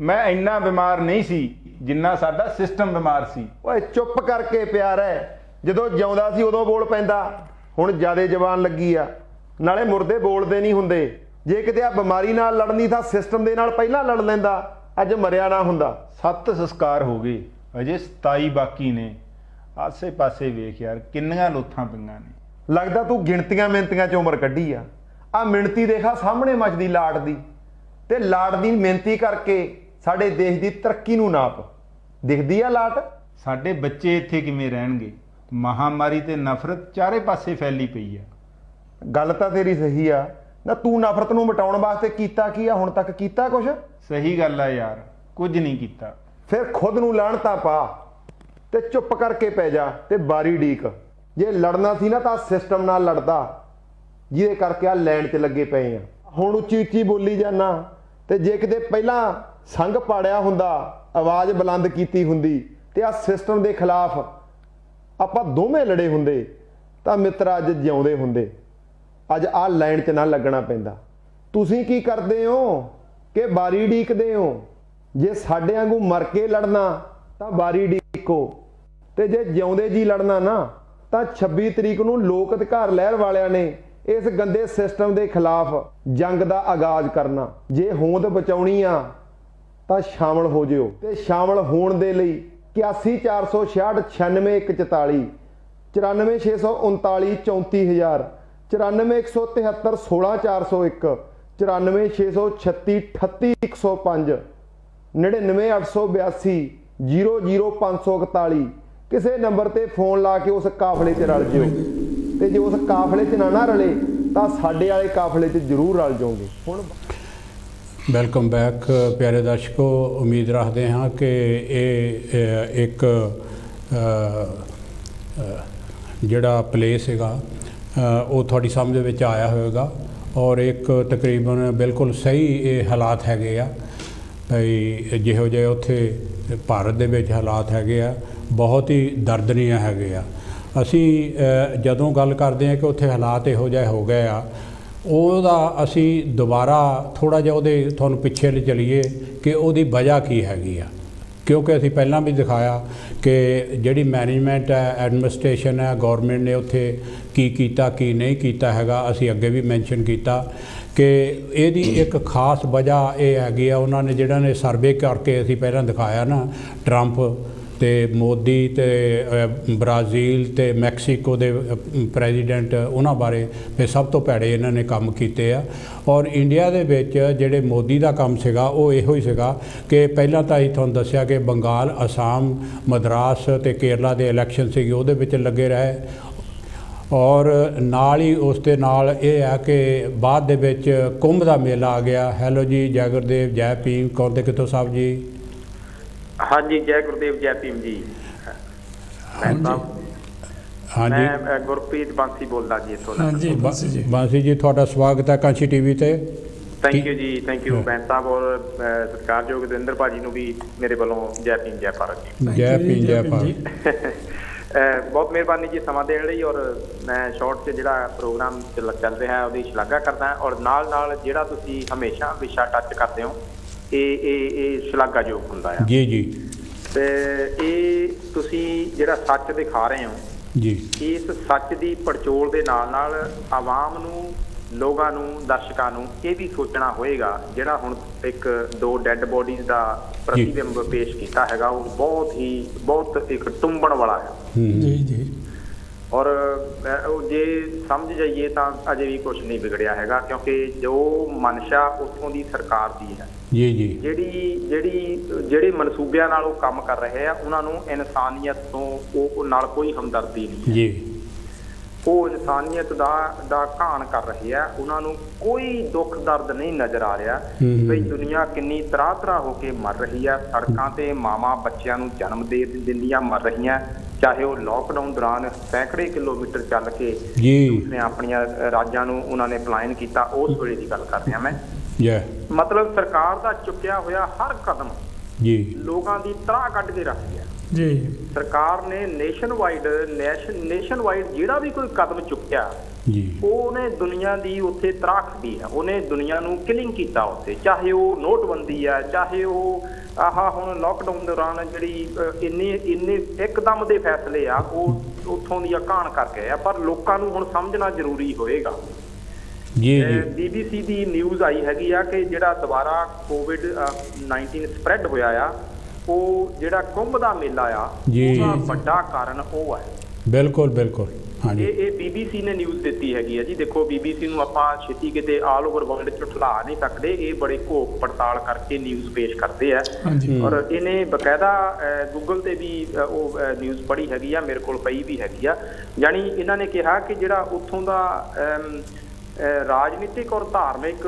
ਮੈਂ ਇੰਨਾ ਬਿਮਾਰ ਨਹੀਂ ਸੀ ਜਿੰਨਾ ਸਾਡਾ ਸਿਸਟਮ ਬਿਮਾਰ ਸੀ। ਓਏ ਚੁੱਪ ਕਰਕੇ ਪਿਆਰ ਹੈ, ਜਦੋਂ ਜਿਉਂਦਾ ਸੀ ਉਦੋਂ ਬੋਲ ਪੈਂਦਾ, ਹੁਣ ਜਿਆਦੇ ਜ਼ਬਾਨ ਲੱਗੀ ਆ। ਨਾਲੇ ਮੁਰਦੇ ਬੋਲਦੇ ਨਹੀਂ ਹੁੰਦੇ। ਜੇ ਕਿਤੇ ਆ ਬਿਮਾਰੀ ਨਾਲ ਲੜਨੀ ਤਾਂ ਸਿਸਟਮ ਦੇ ਨਾਲ ਪਹਿਲਾਂ ਲੜ ਲੈਂਦਾ, ਅੱਜ ਮਰਿਆ ਨਾ ਹੁੰਦਾ। 7 ਸੰਸਕਾਰ ਹੋ ਗਏ, ਅਜੇ 27 ਬਾਕੀ ਨੇ। ਆਸੇ ਪਾਸੇ ਵੇਖ ਯਾਰ, ਕਿੰਨੀਆਂ ਲੋਥਾਂ ਪਈਆਂ ਨੇ। ਲੱਗਦਾ ਤੂੰ ਗਿਣਤੀਆਂ ਮਿੰਤੀਆਂ 'ਚ ਉਮਰ ਕੱਢੀ ਆ। ਆ ਮਿਣਤੀ ਦੇਖਾ ਸਾਹਮਣੇ ਮੱਚਦੀ ਲਾਟ ਦੀ, ਤੇ ਲਾਟ ਦੀ ਮਿਹਨਤੀ ਕਰਕੇ ਸਾਡੇ ਦੇਸ਼ ਦੀ ਤਰੱਕੀ ਨੂੰ ਨਾਪ। ਦਿਖਦੀ ਆ ਲਾਟ? ਸਾਡੇ ਬੱਚੇ ਇੱਥੇ ਕਿਵੇਂ ਰਹਿਣਗੇ? ਮਹਾਮਾਰੀ ਤੇ ਨਫ਼ਰਤ ਚਾਰੇ ਪਾਸੇ ਫੈਲੀ ਪਈ ਆ। ਗੱਲ ਤਾਂ ਤੇਰੀ ਸਹੀ ਆ ਨਾ। ਤੂੰ ਨਫ਼ਰਤ ਨੂੰ ਮਿਟਾਉਣ ਵਾਸਤੇ ਕੀਤਾ ਕੀ ਆ? ਹੁਣ ਤੱਕ ਕੀਤਾ ਕੁਛ? ਸਹੀ ਗੱਲ ਆ ਯਾਰ, ਕੁਝ ਨਹੀਂ ਕੀਤਾ। ਫਿਰ ਖੁਦ ਨੂੰ ਲਾਹਣਤਾ ਪਾ ਤੇ ਚੁੱਪ ਕਰਕੇ ਪੈ ਜਾ ਤੇ ਬਾਰੀ ਡੀਕ। ਜੇ ਲੜਨਾ ਸੀ ਨਾ ਤਾਂ ਸਿਸਟਮ ਨਾਲ ਲੜਦਾ, ਜਿਹਦੇ ਕਰਕੇ ਆ ਲੈਣ 'ਚ ਲੱਗੇ ਪਏ ਆ। ਹੁਣ ਉੱਚੀ ਉੱਚੀ ਬੋਲੀ ਜਾਣਾ, ਤੇ ਜੇ ਕਿਤੇ ਪਹਿਲਾਂ ਸੰਗ ਪਾੜਿਆ ਹੁੰਦਾ, ਆਵਾਜ਼ ਬੁਲੰਦ ਕੀਤੀ ਹੁੰਦੀ, ਤੇ ਆ ਸਿਸਟਮ ਦੇ ਖਿਲਾਫ ਆਪਾਂ ਦੋਵੇਂ ਲੜੇ ਹੁੰਦੇ, ਤਾਂ ਮਿੱਤਰ ਅੱਜ ਜਿਉਂਦੇ ਹੁੰਦੇ। ਅੱਜ ਆ ਲਾਈਨ 'ਚ ਨਾ ਲੱਗਣਾ ਪੈਂਦਾ। ਤੁਸੀਂ ਕੀ ਕਰਦੇ ਹੋ ਕਿ ਬਾਰੀ ਡੀਕਦੇ ਹੋ? ਜੇ ਸਾਡੇ ਵਾਂਗੂ ਮਰ ਕੇ ਲੜਨਾ ਤਾਂ ਬਾਰੀ ਡੀਕੋ, ਤੇ ਜੇ ਜਿਉਂਦੇ ਜੀ ਲੜਨਾ ਨਾ ਤਾਂ 26 ਤਰੀਕ ਨੂੰ ਲੋਕ ਅਧਿਕਾਰ ਲਹਿਰ ਵਾਲਿਆਂ ਨੇ ਇਸ ਗੰਦੇ ਸਿਸਟਮ ਦੇ ਖਿਲਾਫ ਜੰਗ ਦਾ ਆਗਾਜ਼ ਕਰਨਾ। ਜੇ ਹੋਂਦ ਬਚਾਉਣੀ ਆ ਤਾਂ ਸ਼ਾਮਲ ਹੋ ਜਿਓ, ਤੇ ਸ਼ਾਮਲ ਹੋਣ ਦੇ ਲਈ 8146696144 94144 94639 34000 94173 16401 94636 38105 99882 00541। ਕਿਸੇ ਨੰਬਰ ਤੇ ਫੋਨ ਲਾ ਕੇ ਉਸ ਕਾਫਲੇ 'ਚ ਰਲ ਜਿਓ, ਤੇ ਜੇ ਉਸ ਕਾਫਲੇ 'ਚ ਨਾ ਰਲੇ ਤਾਂ ਸਾਡੇ ਵਾਲੇ ਕਾਫਲੇ 'ਚ ਜ਼ਰੂਰ ਰਲ ਜਾਓਗੇ। ਹੁਣ ਵੈਲਕਮ ਬੈਕ ਪਿਆਰੇ ਦਰਸ਼ਕੋ। ਉਮੀਦ ਰੱਖਦੇ ਹਾਂ ਕਿ ਇਹ ਇੱਕ ਜਿਹੜਾ ਪਲੇ ਸੀਗਾ ਉਹ ਤੁਹਾਡੀ ਸਮਝ ਵਿੱਚ ਆਇਆ ਹੋਵੇਗਾ, ਔਰ ਇੱਕ ਤਕਰੀਬਨ ਬਿਲਕੁਲ ਸਹੀ ਇਹ ਹਾਲਾਤ ਹੈਗੇ ਆ ਭਈ। ਜਿਹੋ ਜਿਹੇ ਉੱਥੇ ਭਾਰਤ ਦੇ ਵਿੱਚ ਹਾਲਾਤ ਹੈਗੇ ਆ, ਬਹੁਤ ਹੀ ਦਰਦਨੀय ਹੈਗੇ ਆ। ਅਸੀਂ ਜਦੋਂ ਗੱਲ ਕਰਦੇ ਹਾਂ ਕਿ ਉੱਥੇ ਹਾਲਾਤ ਇਹੋ ਜਿਹੇ ਹੋ ਗਏ ਆ, ਉਹਦਾ ਅਸੀਂ ਦੁਬਾਰਾ ਥੋੜ੍ਹਾ ਜਿਹਾ ਉਹਦੇ ਤੁਹਾਨੂੰ ਪਿੱਛੇ ਲੈ ਚਲੀਏ ਕਿ ਉਹਦੀ ਵਜ੍ਹਾ ਕੀ ਹੈਗੀ ਆ। ਕਿਉਂਕਿ ਅਸੀਂ ਪਹਿਲਾਂ ਵੀ ਦਿਖਾਇਆ ਕਿ ਜਿਹੜੀ ਮੈਨੇਜਮੈਂਟ ਹੈ, ਐਡਮਿਨਿਸਟ੍ਰੇਸ਼ਨ ਹੈ, ਗੌਰਮੈਂਟ ਨੇ ਉੱਥੇ ਕੀ ਕੀਤਾ ਕੀ ਨਹੀਂ ਕੀਤਾ ਹੈਗਾ। ਅਸੀਂ ਅੱਗੇ ਵੀ ਮੈਂਸ਼ਨ ਕੀਤਾ ਕਿ ਇਹਦੀ ਇੱਕ ਖਾਸ ਵਜ੍ਹਾ ਇਹ ਹੈਗੀ ਆ, ਉਹਨਾਂ ਨੇ ਜਿਹੜਾ ਨੇ ਸਰਵੇ ਕਰਕੇ ਅਸੀਂ ਪਹਿਲਾਂ ਦਿਖਾਇਆ ਨਾ, ਟਰੰਪ ਤੇ ਮੋਦੀ ਤੇ ਬ੍ਰਾਜ਼ੀਲ ਤੇ ਮੈਕਸੀਕੋ ਦੇ ਪ੍ਰੈਜ਼ੀਡੈਂਟ, ਉਹਨਾਂ ਬਾਰੇ ਫਿਰ ਸਭ ਤੋਂ ਭੈੜੇ ਇਹਨਾਂ ਨੇ ਕੰਮ ਕੀਤੇ ਆ। ਔਰ ਇੰਡੀਆ ਦੇ ਵਿੱਚ ਜਿਹੜੇ ਮੋਦੀ ਦਾ ਕੰਮ ਸੀਗਾ ਉਹ ਇਹੋ ਹੀ ਸੀਗਾ ਕਿ ਪਹਿਲਾਂ ਤਾਂ ਅਸੀਂ ਤੁਹਾਨੂੰ ਦੱਸਿਆ ਕਿ ਬੰਗਾਲ, ਅਸਾਮ, ਮਦਰਾਸ ਤੇ ਕੇਰਲਾ ਦੇ ਇਲੈਕਸ਼ਨ ਸੀਗੇ, ਉਹਦੇ ਵਿੱਚ ਲੱਗੇ ਰਹੇ। ਔਰ ਨਾਲ ਹੀ ਉਸ ਦੇ ਨਾਲ ਇਹ ਹੈ ਕਿ ਬਾਅਦ ਦੇ ਵਿੱਚ ਕੁੰਭ ਦਾ ਮੇਲਾ ਆ ਗਿਆ। ਹੈਲੋ ਜੀ, ਜੈ ਗੁਰਦੇਵ, ਜੈ ਭੀਮ। ਕੌਣ ਤੇ ਕਿੱਥੋਂ ਸਾਹਿਬ ਜੀ? ਹਾਂਜੀ, ਜੈ ਗੁਰਦੇਵ, ਜੈ ਭੀਮ ਜੀ। ਹਾਂਜੀ, ਮੈਂ ਗੁਰਪ੍ਰੀਤ ਬਾਂਸੀ ਬੋਲਦਾ ਜੀ ਇੱਥੋਂ। ਹਾਂਜੀ ਬਾਂਸੀ ਜੀ, ਤੁਹਾਡਾ ਸਵਾਗਤ ਹੈ ਕਾਂਚੀ ਟੀਵੀ ਤੇ। ਥੈਂਕ ਯੂ ਜੀ, ਥੈਂਕ ਯੂ ਬੈਂਸ ਸਾਹਿਬ, ਔਰ ਸਤਿਕਾਰਯੋਗ ਦਵਿੰਦਰ ਭਾਜੀ ਨੂੰ ਵੀ ਮੇਰੇ ਵੱਲੋਂ ਜੈ ਭੀਮ, ਜੈ ਭਾਰਤ ਜੀ। ਜੈ ਭੀਮ, ਜੈ ਭਾਰਤ। ਬਹੁਤ ਮਿਹਰਬਾਨੀ ਜੀ ਸਮਾਂ ਦੇਣ ਲਈ। ਔਰ ਮੈਂ ਸ਼ਾਰਟ 'ਚ ਜਿਹੜਾ ਪ੍ਰੋਗਰਾਮ ਚੱਲ ਰਿਹਾ ਉਹਦੀ ਸ਼ਲਾਘਾ ਕਰਦਾ ਔਰ ਨਾਲ ਜਿਹੜਾ ਤੁਸੀਂ ਹਮੇਸ਼ਾ ਵਿਸ਼ਾ ਟੱਚ ਕਰਦੇ ਹੋ ਇਹ ਸ਼ਲਾਘਾਯੋਗ ਹੁੰਦਾ ਆ ਜੀ ਜੀ। ਤੇ ਇਹ ਤੁਸੀਂ ਜਿਹੜਾ ਸੱਚ ਦਿਖਾ ਰਹੇ ਹੋ ਜੀ, ਇਸ ਸੱਚ ਦੀ ਪੜਚੋਲ ਦੇ ਨਾਲ ਆਵਾਮ ਨੂੰ, ਲੋਕਾਂ ਨੂੰ, ਦਰਸ਼ਕਾਂ ਨੂੰ ਇਹ ਵੀ ਸੋਚਣਾ ਹੋਏਗਾ ਜਿਹੜਾ ਹੁਣ ਇੱਕ 2 ਡੈੱਡ ਬੋਡੀਜ਼ ਦਾ ਪ੍ਰਤੀਬਿੰਬ ਪੇਸ਼ ਕੀਤਾ ਹੈਗਾ ਉਹ ਬਹੁਤ ਇੱਕ ਟੁੰਬਣ ਵਾਲਾ ਹੈ। ਜੀ ਜੀ। ਔਰ ਜੇ ਸਮਝ ਜਾਈਏ ਤਾਂ ਅਜੇ ਵੀ ਕੁਝ ਨਹੀਂ ਵਿਗੜਿਆ ਹੈਗਾ, ਕਿਉਂਕਿ ਜੋ ਮਨਸ਼ਾ ਉੱਥੋਂ ਦੀ ਸਰਕਾਰ ਦੀ ਹੈ ਜੀ ਜੀ, ਜਿਹੜੇ ਮਨਸੂਬਿਆਂ ਨਾਲ ਉਹ ਕੰਮ ਕਰ ਰਹੇ ਆ ਉਹਨਾਂ ਨੂੰ ਇਨਸਾਨੀਅਤ ਤੋਂ ਉਹ ਨਾਲ ਕੋਈ ਹਮਦਰਦੀ ਨਹੀਂ ਜੀ। ਉਹ ਇਨਸਾਨੀਅਤ ਦਾ ਘਾਣ ਕਰ ਰਹੇ ਆ, ਉਹਨਾਂ ਨੂੰ ਕੋਈ ਦੁੱਖ ਦਰਦ ਨਹੀਂ ਨਜ਼ਰ ਆ ਰਿਹਾ ਵੀ ਦੁਨੀਆ ਕਿੰਨੀ ਤਰ੍ਹਾਂ ਹੋ ਕੇ ਮਰ ਰਹੀ ਆ। ਸੜਕਾਂ ਤੇ ਮਾਵਾਂ ਬੱਚਿਆਂ ਨੂੰ ਜਨਮ ਦੇ ਦਿੰਦੀਆਂ ਮਰ ਰਹੀਆਂ, ਚਾਹੇ ਉਹ ਲੋਕਡਾਊਨ ਦੌਰਾਨ ਸੈਂਕੜੇ ਕਿਲੋਮੀਟਰ ਚੱਲ ਕੇ ਦੂਸਰੇ ਆਪਣੀਆਂ ਰਾਜਾਂ ਨੂੰ ਉਹਨਾਂ ਨੇ ਪਲਾਇਨ ਕੀਤਾ, ਉਸ ਵੇਲੇ ਦੀ ਗੱਲ ਕਰ ਰਿਹਾ ਮੈਂ। ਮਤਲਬ ਸਰਕਾਰ ਦਾ ਚੁੱਕਿਆ ਹੋਇਆ ਹਰ ਕਦਮ ਜੀ ਲੋਕਾਂ ਦੀ ਤਰਾਹ ਕੱਢ ਕੇ ਰੱਖ ਗਿਆ ਜੀ। ਸਰਕਾਰ ਨੇ ਨੇਸ਼ਨ ਵਾਈਡ ਜਿਹੜਾ ਵੀ ਕੋਈ ਕਦਮ ਚੁੱਕਿਆ ਜੀ ਉਹਨੇ ਦੁਨੀਆ ਦੀ ਉੱਥੇ ਤਰਾਹ ਕੱਢੀ ਹੈ, ਉਹਨੇ ਦੁਨੀਆ ਨੂੰ ਕਿਲਿੰਗ ਕੀਤਾ ਉੱਥੇ, ਚਾਹੇ ਉਹ ਨੋਟਬੰਦੀ ਆ, ਚਾਹੇ ਉਹ ਹੁਣ ਲਾਕਡਾਊਨ ਦੌਰਾਨ ਜਿਹੜੀ ਇੰਨੇ ਇੱਕਦਮ ਦੇ ਫੈਸਲੇ ਆ ਉਹ ਉੱਥੋਂ ਦੀਆਂ ਘਾਣ ਕਰਕੇ ਆ। ਪਰ ਲੋਕਾਂ ਨੂੰ ਹੁਣ ਸਮਝਣਾ ਜ਼ਰੂਰੀ ਹੋਏਗਾ। ਜੀ BBC ਦੀ ਨਿਊਜ਼ ਆਈ ਹੈਗੀ ਆ ਕਿ ਜਿਹੜਾ ਦੁਬਾਰਾ COVID-19 ਸਪਰੈਡ ਹੋਇਆ ਆ ਉਹ ਜਿਹੜਾ ਕੁੰਭ ਦਾ ਮੇਲਾ ਆ ਉਹਦਾ ਵੱਡਾ ਕਾਰਨ ਉਹ ਹੈ। ਬਿਲਕੁਲ ਬਿਲਕੁਲ, ਹਾਂਜੀ। ਇਹ BBC ਨੇ ਨਿਊਜ਼ ਦਿੱਤੀ ਹੈਗੀ ਆ ਜੀ। ਦੇਖੋ BBC ਨੂੰ ਆਪਾਂ ਛੇਤੀ ਕਿਤੇ ਆਲ ਓਵਰ ਵਰਲਡ ਚ ਠੁਲਾ ਨਹੀਂ ਸਕਦੇ, ਇਹ ਬੜੇ ਘੋਖ ਪੜਤਾਲ ਕਰਕੇ ਨਿਊਜ਼ ਪੇਸ਼ ਕਰਦੇ ਆ। ਔਰ ਇਹਨੇ ਬਕਾਇਦਾ ਗੂਗਲ ਤੇ ਵੀ ਉਹ ਨਿਊਜ਼ ਪੜ੍ਹੀ ਹੈਗੀ ਆ, ਮੇਰੇ ਕੋਲ ਪਈ ਵੀ ਹੈਗੀ ਆ। ਯਾਨੀ ਇਹਨਾਂ ਨੇ ਕਿਹਾ ਕਿ ਜਿਹੜਾ ਉੱਥੋਂ ਦਾ ਰਾਜਨੀਤਿਕ ਔਰ ਧਾਰਮਿਕ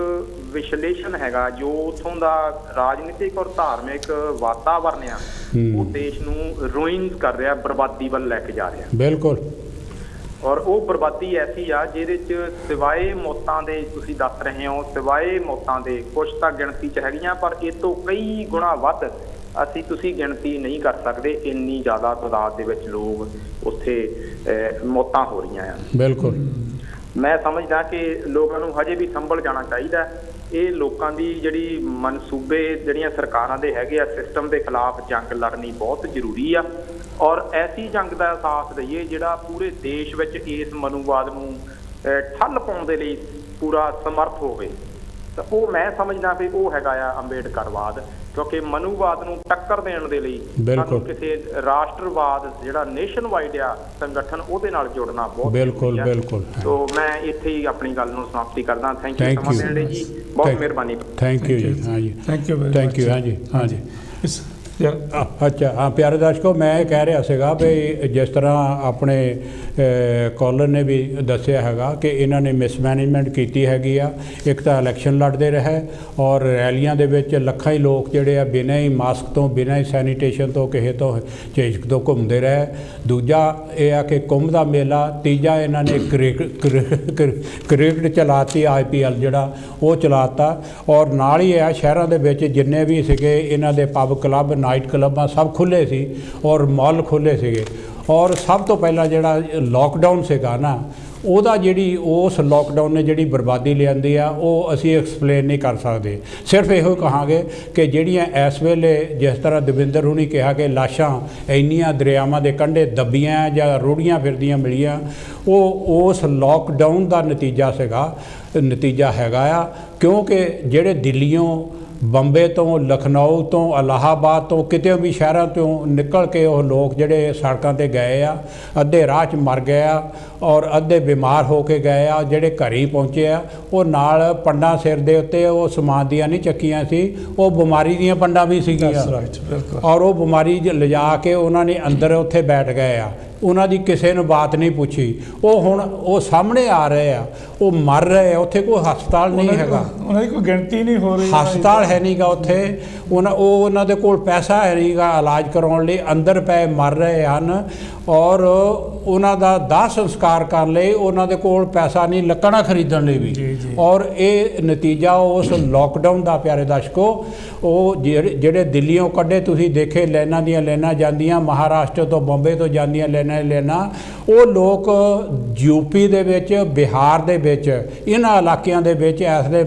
ਵਿਸ਼ਲੇਸ਼ਣ ਹੈਗਾ, ਜੋ ਉੱਥੋਂ ਦਾ ਰਾਜਨੀਤਿਕ ਔਰ ਧਾਰਮਿਕ ਵਾਤਾਵਰਨ ਆ ਉਹ ਦੇਸ਼ ਨੂੰ ਰੂਇਨ ਕਰ ਰਿਹਾ, ਬਰਬਾਦੀ ਵੱਲ ਲੈ ਕੇ ਜਾ ਰਿਹਾ। ਬਿਲਕੁਲ। ਔਰ ਉਹ ਬਰਬਾਦੀ ਐਸੀ ਆ ਜਿਹਦੇ 'ਚ ਸਿਵਾਏ ਮੌਤਾਂ ਦੇ, ਤੁਸੀਂ ਦੱਸ ਰਹੇ ਹੋ ਸਿਵਾਏ ਮੌਤਾਂ ਦੇ ਕੁਛ ਤਾਂ ਗਿਣਤੀ 'ਚ ਹੈਗੀਆਂ, ਪਰ ਇਹ ਤੋਂ ਕਈ ਗੁਣਾ ਵੱਧ ਤੁਸੀਂ ਗਿਣਤੀ ਨਹੀਂ ਕਰ ਸਕਦੇ, ਇੰਨੀ ਜ਼ਿਆਦਾ ਤਾਦਾਦ ਦੇ ਵਿੱਚ ਲੋਕ ਉੱਥੇ ਮੌਤਾਂ ਹੋ ਰਹੀਆਂ ਆ। ਬਿਲਕੁਲ। ਮੈਂ ਸਮਝਦਾ ਕਿ ਲੋਕਾਂ ਨੂੰ ਹਜੇ ਵੀ ਸੰਭਲ ਜਾਣਾ ਚਾਹੀਦਾ। ਇਹ ਲੋਕਾਂ ਦੀ ਜਿਹੜੀ ਮਨਸੂਬੇ ਜਿਹੜੀਆਂ ਸਰਕਾਰਾਂ ਦੇ ਹੈਗੇ ਆ ਸਿਸਟਮ ਦੇ ਖਿਲਾਫ ਜੰਗ ਲੜਨੀ ਬਹੁਤ ਜ਼ਰੂਰੀ ਆ, ਔਰ ਐਸੀ ਜੰਗ ਦਾ ਅਹਿਸਾਸ ਦਈਏ ਜਿਹੜਾ ਪੂਰੇ ਦੇਸ਼ ਵਿੱਚ ਇਸ ਮਨੂਵਾਦ ਨੂੰ ਠੱਲ ਪਾਉਣ ਦੇ ਲਈ ਪੂਰਾ ਸਮਰਥ ਹੋਵੇ। ਤਾਂ ਉਹ ਮੈਂ ਸਮਝਦਾ ਵੀ ਉਹ ਹੈਗਾ ਆ ਅੰਬੇਡਕਰਵਾਦ, ਕਿਉਂਕਿ ਮਨੂਵਾਦ ਨੂੰ ਟੱਕਰ ਦੇਣ ਦੇ ਲਈ ਸਾਨੂੰ ਕਿਸੇ ਰਾਸ਼ਟਰਵਾਦ ਜਿਹੜਾ ਨੇਸ਼ਨ ਵਾਈਡ ਆ ਸੰਗਠਨ ਉਹਦੇ ਨਾਲ ਜੁੜਨਾ ਬਹੁਤ ਬਿਲਕੁਲ ਬਿਲਕੁਲ। ਸੋ ਮੈਂ ਇੱਥੇ ਹੀ ਆਪਣੀ ਗੱਲ ਨੂੰ ਸਮਾਪਤੀ ਕਰਦਾ। ਥੈਂਕ ਯੂ ਸਮਾਂ ਦੇਣ ਲਈ ਜੀ, ਬਹੁਤ ਮਿਹਰਬਾਨੀ। ਥੈਂਕ ਯੂ ਜੀ। ਹਾਂਜੀ ਥੈਂਕ ਯੂ। ਹਾਂਜੀ ਹਾਂਜੀ। ਅੱਛਾ ਹਾਂ ਪਿਆਰੇ ਦਰਸ਼ਕੋ, ਮੈਂ ਇਹ ਕਹਿ ਰਿਹਾ ਸੀਗਾ ਵੀ ਜਿਸ ਤਰ੍ਹਾਂ ਆਪਣੇ ਕਾਲਰ ਨੇ ਵੀ ਦੱਸਿਆ ਹੈਗਾ ਕਿ ਇਹਨਾਂ ਨੇ ਮਿਸਮੈਨੇਜਮੈਂਟ ਕੀਤੀ ਹੈਗੀ ਆ। ਇੱਕ ਤਾਂ ਇਲੈਕਸ਼ਨ ਲੜਦੇ ਰਹੇ ਔਰ ਰੈਲੀਆਂ ਦੇ ਵਿੱਚ ਲੱਖਾਂ ਹੀ ਲੋਕ ਜਿਹੜੇ ਆ ਬਿਨਾਂ ਹੀ ਮਾਸਕ ਤੋਂ, ਬਿਨਾਂ ਹੀ ਸੈਨੀਟੇਸ਼ਨ ਤੋਂ, ਕਿਸੇ ਤੋਂ ਝਿਜਕ ਤੋਂ ਘੁੰਮਦੇ ਰਹੇ। ਦੂਜਾ ਇਹ ਆ ਕਿ ਕੁੰਭ ਦਾ ਮੇਲਾ। ਤੀਜਾ ਇਹਨਾਂ ਨੇ ਕ੍ਰਿਕਟ ਚਲਾਤੀ, IPL ਜਿਹੜਾ ਉਹ ਚਲਾਤਾ। ਔਰ ਨਾਲ ਹੀ ਆ ਸ਼ਹਿਰਾਂ ਦੇ ਵਿੱਚ ਜਿੰਨੇ ਵੀ ਸੀਗੇ ਇਹਨਾਂ ਦੇ ਪਬ ਕਲੱਬ, ਨਾਈਟ ਕਲੱਬਾਂ ਸਭ ਖੁੱਲ੍ਹੇ ਸੀ ਔਰ ਮਾਲ ਖੁੱਲ੍ਹੇ ਸੀਗੇ। ਔਰ ਸਭ ਤੋਂ ਪਹਿਲਾਂ ਜਿਹੜਾ ਲੋਕਡਾਊਨ ਸੀਗਾ ਨਾ, ਉਹਦਾ ਜਿਹੜੀ ਉਸ ਲੋਕਡਾਊਨ ਨੇ ਜਿਹੜੀ ਬਰਬਾਦੀ ਲਿਆਂਦੀ ਆ ਉਹ ਅਸੀਂ ਐਕਸਪਲੇਨ ਨਹੀਂ ਕਰ ਸਕਦੇ। ਸਿਰਫ ਇਹੋ ਕਹਾਂਗੇ ਕਿ ਜਿਹੜੀਆਂ ਇਸ ਵੇਲੇ ਜਿਸ ਤਰ੍ਹਾਂ ਦਵਿੰਦਰ ਹੁਣੀ ਕਿਹਾ ਕਿ ਲਾਸ਼ਾਂ ਇੰਨੀਆਂ ਦਰਿਆਵਾਂ ਦੇ ਕੰਢੇ ਦੱਬੀਆਂ ਜਾਂ ਰੁੜੀਆਂ ਫਿਰਦੀਆਂ ਮਿਲੀਆਂ, ਉਹ ਉਸ ਲੋਕਡਾਊਨ ਦਾ ਨਤੀਜਾ ਹੈਗਾ ਆ। ਕਿਉਂਕਿ ਜਿਹੜੇ ਦਿੱਲੀੋਂ, ਬੰਬੇ ਤੋਂ, ਲਖਨਊ ਤੋਂ, ਇਲਾਹਾਬਾਦ ਤੋਂ, ਕਿਤੇ ਵੀ ਸ਼ਹਿਰਾਂ ਤੋਂ ਨਿਕਲ ਕੇ ਉਹ ਲੋਕ ਜਿਹੜੇ ਸੜਕਾਂ 'ਤੇ ਗਏ ਆ, ਅੱਧੇ ਰਾਹ 'ਚ ਮਰ ਗਏ ਆ ਔਰ ਅੱਧੇ ਬਿਮਾਰ ਹੋ ਕੇ ਗਏ ਆ। ਜਿਹੜੇ ਘਰੇ ਪਹੁੰਚੇ ਆ ਉਹ ਨਾਲ ਪੰਡਾਂ ਸਿਰ ਦੇ ਉੱਤੇ ਉਹ ਸਮਾਨ ਦੀਆਂ ਨਹੀਂ ਚੱਕੀਆਂ ਸੀ, ਉਹ ਬਿਮਾਰੀ ਦੀਆਂ ਪੰਡਾਂ ਵੀ ਸੀਗੀਆਂ ਔਰ ਉਹ ਬਿਮਾਰੀ ਲਿਜਾ ਕੇ ਉਹਨਾਂ ਨੇ ਅੰਦਰ ਉੱਥੇ ਬੈਠ ਗਏ ਆ। ਉਹਨਾਂ ਦੀ ਕਿਸੇ ਨੂੰ ਬਾਤ ਨਹੀਂ ਪੁੱਛੀ। ਉਹ ਹੁਣ ਉਹ ਸਾਹਮਣੇ ਆ ਰਹੇ ਆ, ਉਹ ਮਰ ਰਹੇ ਆ। ਉੱਥੇ ਕੋਈ ਹਸਪਤਾਲ ਨਹੀਂ ਹੈਗਾ, ਉਹਨਾਂ ਦੀ ਕੋਈ ਗਿਣਤੀ ਨਹੀਂ ਹੋ ਰਹੀ, ਹਸਪਤਾਲ ਹੈ ਨਹੀਂਗਾ ਉੱਥੇ। ਉਹਨਾਂ ਦੇ ਕੋਲ ਪੈਸਾ ਹੈ ਨਹੀਂਗਾ ਇਲਾਜ ਕਰਾਉਣ ਲਈ, ਅੰਦਰ ਪਏ ਮਰ ਰਹੇ ਹਨ। ਔਰ ਉਹਨਾਂ ਦਾ ਦਾਹ ਸੰਸਕਾਰ ਕਰਨ ਲਈ ਉਹਨਾਂ ਦੇ ਕੋਲ ਪੈਸਾ ਨਹੀਂ, ਲੱਕੜਾਂ ਖਰੀਦਣ ਲਈ ਵੀ। ਔਰ ਇਹ ਨਤੀਜਾ ਉਸ ਲੋਕਡਾਊਨ ਦਾ ਪਿਆਰੇ ਦਰਸ਼ਕੋ, ਉਹ ਜਿਹੜੇ ਦਿੱਲੀੋਂ ਕੱਢੇ ਤੁਸੀਂ ਦੇਖੇ ਲਾਈਨਾਂ ਦੀਆਂ ਲਾਈਨਾਂ ਜਾਂਦੀਆਂ, ਮਹਾਰਾਸ਼ਟਰ ਤੋਂ ਬੰਬੇ ਤੋਂ ਜਾਂਦੀਆਂ ਲਾਈਨਾਂ ਨੇ ਲੈਣਾ। ਉਹ ਲੋਕ यूपी ਦੇ ਵਿੱਚ, ਬਿਹਾਰ ਦੇ ਵਿੱਚ, ਇਹਨਾਂ ਇਲਾਕਿਆਂ ਦੇ ਵਿੱਚ ਇਸ ਵੇਲੇ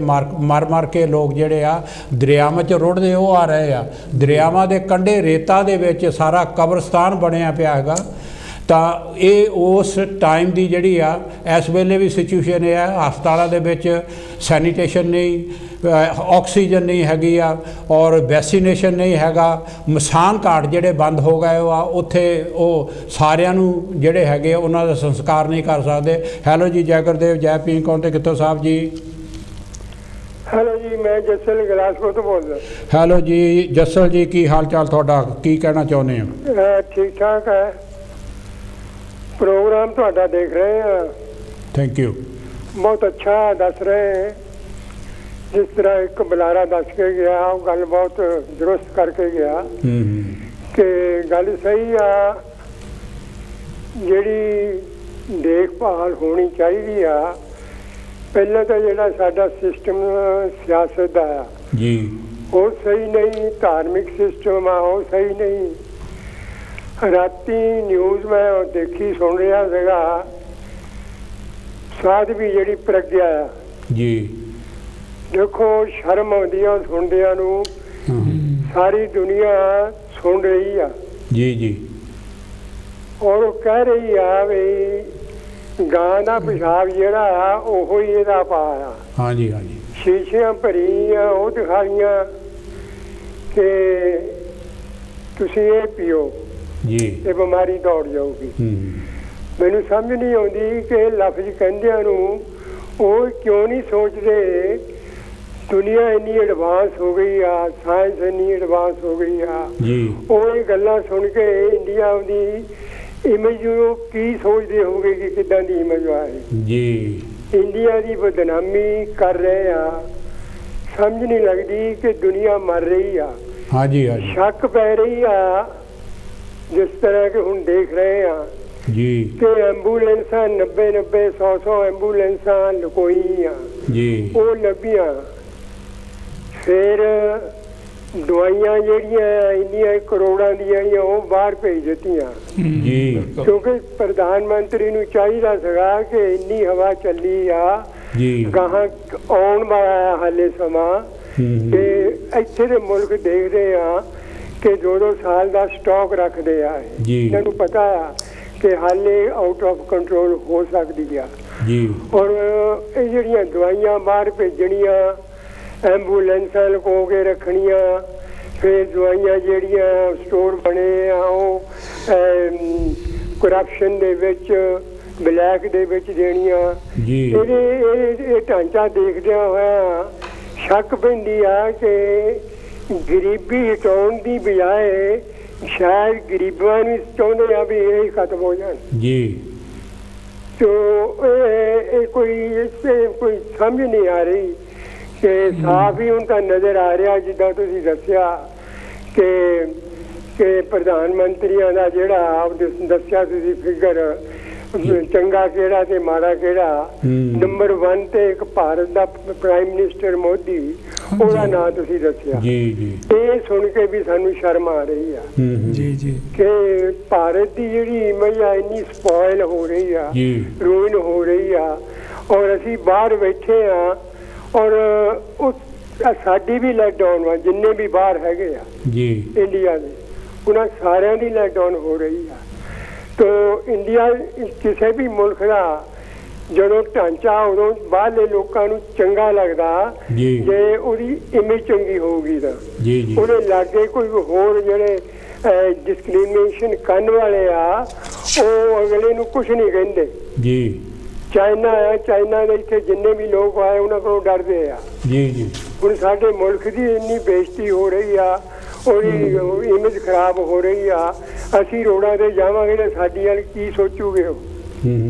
ਮਰ ਕੇ ਲੋਕ ਜਿਹੜੇ ਆ ਦਰਿਆਵਾਂ 'ਚ ਰੁੜਦੇ ਉਹ ਆ ਰਹੇ ਆ। ਦਰਿਆਵਾਂ ਦੇ ਕੰਢੇ ਰੇਤਾ ਦੇ ਵਿੱਚ ਸਾਰਾ ਕਬਰਸਤਾਨ ਬਣਿਆ ਪਿਆ ਹੈਗਾ। ਤਾਂ ਇਹ ਉਸ ਟਾਈਮ ਦੀ ਜਿਹੜੀ ਆ ਇਸ ਵੇਲੇ ਵੀ ਸਿਚੁਏਸ਼ਨ ਇਹ ਹੈ, ਹਸਪਤਾਲਾਂ ਦੇ ਵਿੱਚ ਸੈਨੀਟੇਸ਼ਨ ਨਹੀਂ, ਆਕਸੀਜਨ ਨਹੀਂ ਹੈਗੀ ਆ, ਔਰ ਵੈਕਸੀਨੇਸ਼ਨ ਨਹੀਂ ਹੈਗਾ। ਮਸਾਨ ਘਾਟ ਜਿਹੜੇ ਬੰਦ ਹੋ ਗਏ ਆ, ਉੱਥੇ ਉਹ ਸਾਰਿਆਂ ਨੂੰ ਜਿਹੜੇ ਹੈਗੇ ਉਹਨਾਂ ਦਾ ਸੰਸਕਾਰ ਨਹੀਂ ਕਰ ਸਕਦੇ। ਹੈਲੋ ਜੀ, ਜੈ ਗੁਰਦੇਵ, ਜੈ ਭੀਮ। ਕੌਣ ਤੇ ਕਿੱਥੋਂ ਸਾਹਿਬ ਜੀ? ਹੈਲੋ ਜੀ, ਮੈਂ ਜਸਲ ਗਲਾਸਪੁਰ ਤੋਂ ਬੋਲਦਾ। ਹੈਲੋ ਜੀ ਜਸਲ ਜੀ, ਕੀ ਹਾਲ ਚਾਲ ਤੁਹਾਡਾ? ਕੀ ਕਹਿਣਾ ਚਾਹੁੰਦੇ ਹੋ? ਠੀਕ ਠਾਕ ਹੈ। ਪ੍ਰੋਗਰਾਮ ਤੁਹਾਡਾ ਦੇਖ ਰਹੇ ਹਾਂ। Thank you. ਬਹੁਤ ਅੱਛਾ ਦੱਸ ਰਹੇ ਹੈ। ਜਿਸ ਤਰ੍ਹਾਂ ਇੱਕ ਬੁਲਾਰਾ ਦੱਸ ਕੇ ਗਿਆ, ਉਹ ਗੱਲ ਬਹੁਤ ਦਰੁਸਤ ਕਰਕੇ ਗਿਆ ਕਿ ਗੱਲ ਸਹੀ ਆ। ਜਿਹੜੀ ਦੇਖਭਾਲ ਹੋਣੀ ਚਾਹੀਦੀ ਆ, ਪਹਿਲਾਂ ਤਾਂ ਜਿਹੜਾ ਸਾਡਾ ਸਿਸਟਮ ਸਿਆਸਤ ਦਾ ਆ ਜੀ, ਉਹ ਸਹੀ ਨਹੀਂ। ਧਾਰਮਿਕ ਸਿਸਟਮ ਆ, ਉਹ ਸਹੀ ਨਹੀਂ। ਰਾਤੀ ਨਿਊਜ਼ ਮੈਂ ਦੇਖੀ, ਸੁਣ ਰਿਹਾ ਸੀਗਾ, ਸਾਧਵੀ ਜਿਹੜੀ ਪ੍ਰਗਿਆ ਆ ਜੀ, ਦੇਖੋ ਸ਼ਰਮ ਆਉਂਦੀ ਆ ਸੁਣਦਿਆਂ ਨੂੰ। ਸਾਰੀ ਦੁਨੀਆ ਸੁਣ ਰਹੀ ਆ ਜੀ ਜੀ, ਔਰ ਉਹ ਕਹਿ ਰਹੀ ਆ ਵੀ ਗਾਂ ਦਾ ਪਿਸ਼ਾਬ ਜਿਹੜਾ ਆ ਉਹੋ ਹੀ ਇਹਦਾ ਪਾ ਆ। ਹਾਂਜੀ ਹਾਂਜੀ, ਸ਼ੀਸ਼ੀਆਂ ਭਰੀਆਂ ਉਹ ਦਿਖਾਈਆਂ ਕਿ ਤੁਸੀਂ ਇਹ ਪੀਓ, ਜੀ, ਇਹ ਬਿਮਾਰੀ ਦੌੜ ਜਾਊਗੀ। ਮੈਨੂੰ ਸਮਝ ਨਹੀਂ ਆਉਂਦੀ ਕਿ ਲਫ਼ਜ਼ ਕਹਿੰਦਿਆਂ ਨੂੰ ਉਹ ਕਿਉਂ ਨਹੀਂ ਸੋਚਦੇ ਦੁਨੀਆ ਇੰਨੀ ਐਡਵਾਂਸ ਹੋ ਗਈ ਆ, ਸਾਇੰਸ ਇੰਨੀ ਐਡਵਾਂਸ ਹੋ ਗਈ ਆ। ਉਹ ਇਹ ਗੱਲਾਂ ਸੁਣ ਕੇ ਇੰਡੀਆ ਦੀ ਇਮੇਜ ਨੂੰ ਕੀ ਸੋਚਦੇ ਹੋਗੇ ਕਿ ਕਿੱਦਾਂ ਦੀ ਇਮੇਜ ਆਏ ਜੀ। ਇੰਡੀਆ ਦੀ ਬਦਨਾਮੀ ਕਰ ਰਹੇ ਆ। ਸਮਝ ਨਹੀਂ ਲੱਗਦੀ ਕਿ ਦੁਨੀਆ ਮਰ ਰਹੀ ਆ। ਹਾਂਜੀ ਹਾਂਜੀ, ਸ਼ੱਕ ਪੈ ਰਹੀ ਆ, ਜਿਸ ਤਰ੍ਹਾਂ ਕਿ ਹੁਣ ਦੇਖ ਰਹੇ ਆ ਜੀ ਕਿ ਐਂਬੂਲੈਂਸਾਂ 90-90, 100-100 ਐਂਬੂਲੈਂਸਾਂ ਲੁਕੋਈਆਂ ਜੀ, ਉਹ ਲੱਭੀਆਂ। ਫਿਰ ਦਵਾਈਆਂ ਜਿਹੜੀਆਂ ਇੰਨੀਆਂ ਕਰੋੜਾਂ ਦੀਆਂ ਉਹ ਬਾਹਰ ਭੇਜ ਦਿੱਤੀਆਂ ਜੀ, ਕਿਉਂਕਿ ਪ੍ਰਧਾਨ ਮੰਤਰੀ ਨੂੰ ਚਾਹੀਦਾ ਸੀਗਾ ਕਿ ਇੰਨੀ ਹਵਾ ਚੱਲੀ ਆ ਜੀ, ਗਾਹਾਂ ਆਉਣ ਵਾਲਾ ਹਾਲੇ ਸਮਾਂ ਕਿ ਇੱਥੇ ਦੇ ਮੁਲਕ ਦੇਖਦੇ ਆ ਕਿ 2-2 ਸਾਲ ਦਾ ਸਟਾਕ ਰੱਖਦੇ ਆ। ਇਹਨਾਂ ਨੂੰ ਪਤਾ ਆ ਕਿ ਹਾਲੇ ਆਊਟ ਆਫ ਕੰਟਰੋਲ ਹੋ ਸਕਦੀ ਆ ਜੀ। ਔਰ ਇਹ ਜਿਹੜੀਆਂ ਦਵਾਈਆਂ ਬਾਹਰ ਭੇਜਣੀਆਂ, ਐਂਬੂਲੈਂਸਾਂ ਲੁਕੋ ਕੇ ਰੱਖਣੀਆਂ, ਫਿਰ ਦਵਾਈਆਂ ਜਿਹੜੀਆਂ ਸਟੋਰ ਬਣੇ ਆ ਉਹ ਕਰਪਸ਼ਨ ਦੇ ਵਿੱਚ, ਬਲੈਕ ਦੇ ਵਿੱਚ ਦੇਣੀਆਂ। ਇਹ ਢਾਂਚਾ ਦੇਖਦਿਆਂ ਹੋਇਆ ਸ਼ੱਕ ਪੈਂਦੀ ਆ ਕਿ ਗਰੀਬੀ ਹਟਾਉਣ ਦੀ ਬਜਾਏ ਸ਼ਾਇਦ ਗਰੀਬਾਂ ਨੂੰ ਚਾਹੁੰਦੇ ਆ ਵੀ ਇਹ ਖਤਮ ਹੋ ਜਾਣ ਜੀ। ਤੋ ਇਹ ਕੋਈ ਸਮਝ ਨਹੀਂ ਆ ਰਹੀ ਕਿ ਸਾਫ ਹੀ ਹੁਣ ਤਾਂ ਨਜ਼ਰ ਆ ਰਿਹਾ, ਜਿੱਦਾਂ ਤੁਸੀਂ ਦੱਸਿਆ ਕਿ ਪ੍ਰਧਾਨ ਮੰਤਰੀਆਂ ਦਾ ਜਿਹੜਾ ਦੱਸਿਆ ਤੁਸੀਂ ਫਿਗਰ, ਚੰਗਾ ਕਿਹੜਾ ਤੇ ਮਾੜਾ ਕਿਹੜਾ। ਨੰਬਰ 1 ਤੇ ਇੱਕ ਭਾਰਤ ਦਾ ਪ੍ਰਾਈਮ ਮਿਨਿਸਟਰ ਮੋਦੀ, ਉਹਦਾ ਨਾਂ ਤੁਸੀਂ ਦੱਸਿਆ ਜੀ ਜੀ। ਇਹ ਸੁਣ ਕੇ ਵੀ ਸਾਨੂੰ ਸ਼ਰਮ ਆ ਰਹੀ ਆ ਜੀ ਜੀ ਕਿ ਭਾਰਤ ਦੀ ਜਿਹੜੀ ਇਮੇਜ ਆ ਇੰਨੀ ਸਪੋਇਲ ਹੋ ਰਹੀ ਆ, ਰੂਇਨ ਹੋ ਰਹੀ ਆ, ਔਰ ਅਸੀਂ ਬਾਹਰ ਬੈਠੇ ਆ ਔਰ ਸਾਡੀ ਵੀ ਲੈਕਡਾਊਨ ਵਾ। ਜਿੰਨੇ ਵੀ ਬਾਹਰ ਹੈਗੇ ਆ ਜੀ ਇੰਡੀਆ ਦੇ, ਉਹਨਾਂ ਸਾਰਿਆਂ ਦੀ ਲੈਕਡਾਊਨ ਹੋ ਰਹੀ ਆ। ਤੋ ਇੰਡੀਆ ਕਿਸੇ ਵੀ ਮੁਲਕ ਦਾ ਜਦੋਂ ਢਾਂਚਾ ਉਦੋਂ ਬਾਹਰਲੇ ਲੋਕਾਂ ਨੂੰ ਚੰਗਾ ਲੱਗਦਾ ਜੇ ਉਹਦੀ ਇਮੇਜ ਚੰਗੀ ਹੋਊਗੀ ਤਾਂ ਉਹਦੇ ਲਾਗੇ ਕੋਈ ਹੋਰ ਜਿਹੜੇ ਡਿਸਕ੍ਰਿਮੀਨੇਸ਼ਨ ਕਰਨ ਵਾਲੇ ਆ ਉਹ ਅਗਲੇ ਨੂੰ ਕੁਝ ਨਹੀਂ ਕਹਿੰਦੇ ਜੀ। ਚਾਈਨਾ ਆ, ਚਾਈਨਾ ਦੇ ਇੱਥੇ ਜਿੰਨੇ ਵੀ ਲੋਕ ਆਏ ਉਹਨਾਂ ਕੋਲੋਂ ਡਰਦੇ ਆ ਜੀ ਜੀ। ਹੁਣ ਸਾਡੇ ਮੁਲਕ ਦੀ ਇੰਨੀ ਬੇਇੱਜ਼ਤੀ ਹੋ ਰਹੀ ਆ, ਉਹਦੀ ਇਮੇਜ ਖਰਾਬ ਹੋ ਰਹੀ ਆ। ਅਸੀਂ ਰੋਡਾਂ ਤੇ ਜਾਵਾਂਗੇ ਤਾਂ ਸਾਡੀ ਵੱਲ ਕੀ ਸੋਚੂਗੇ ਉਹ।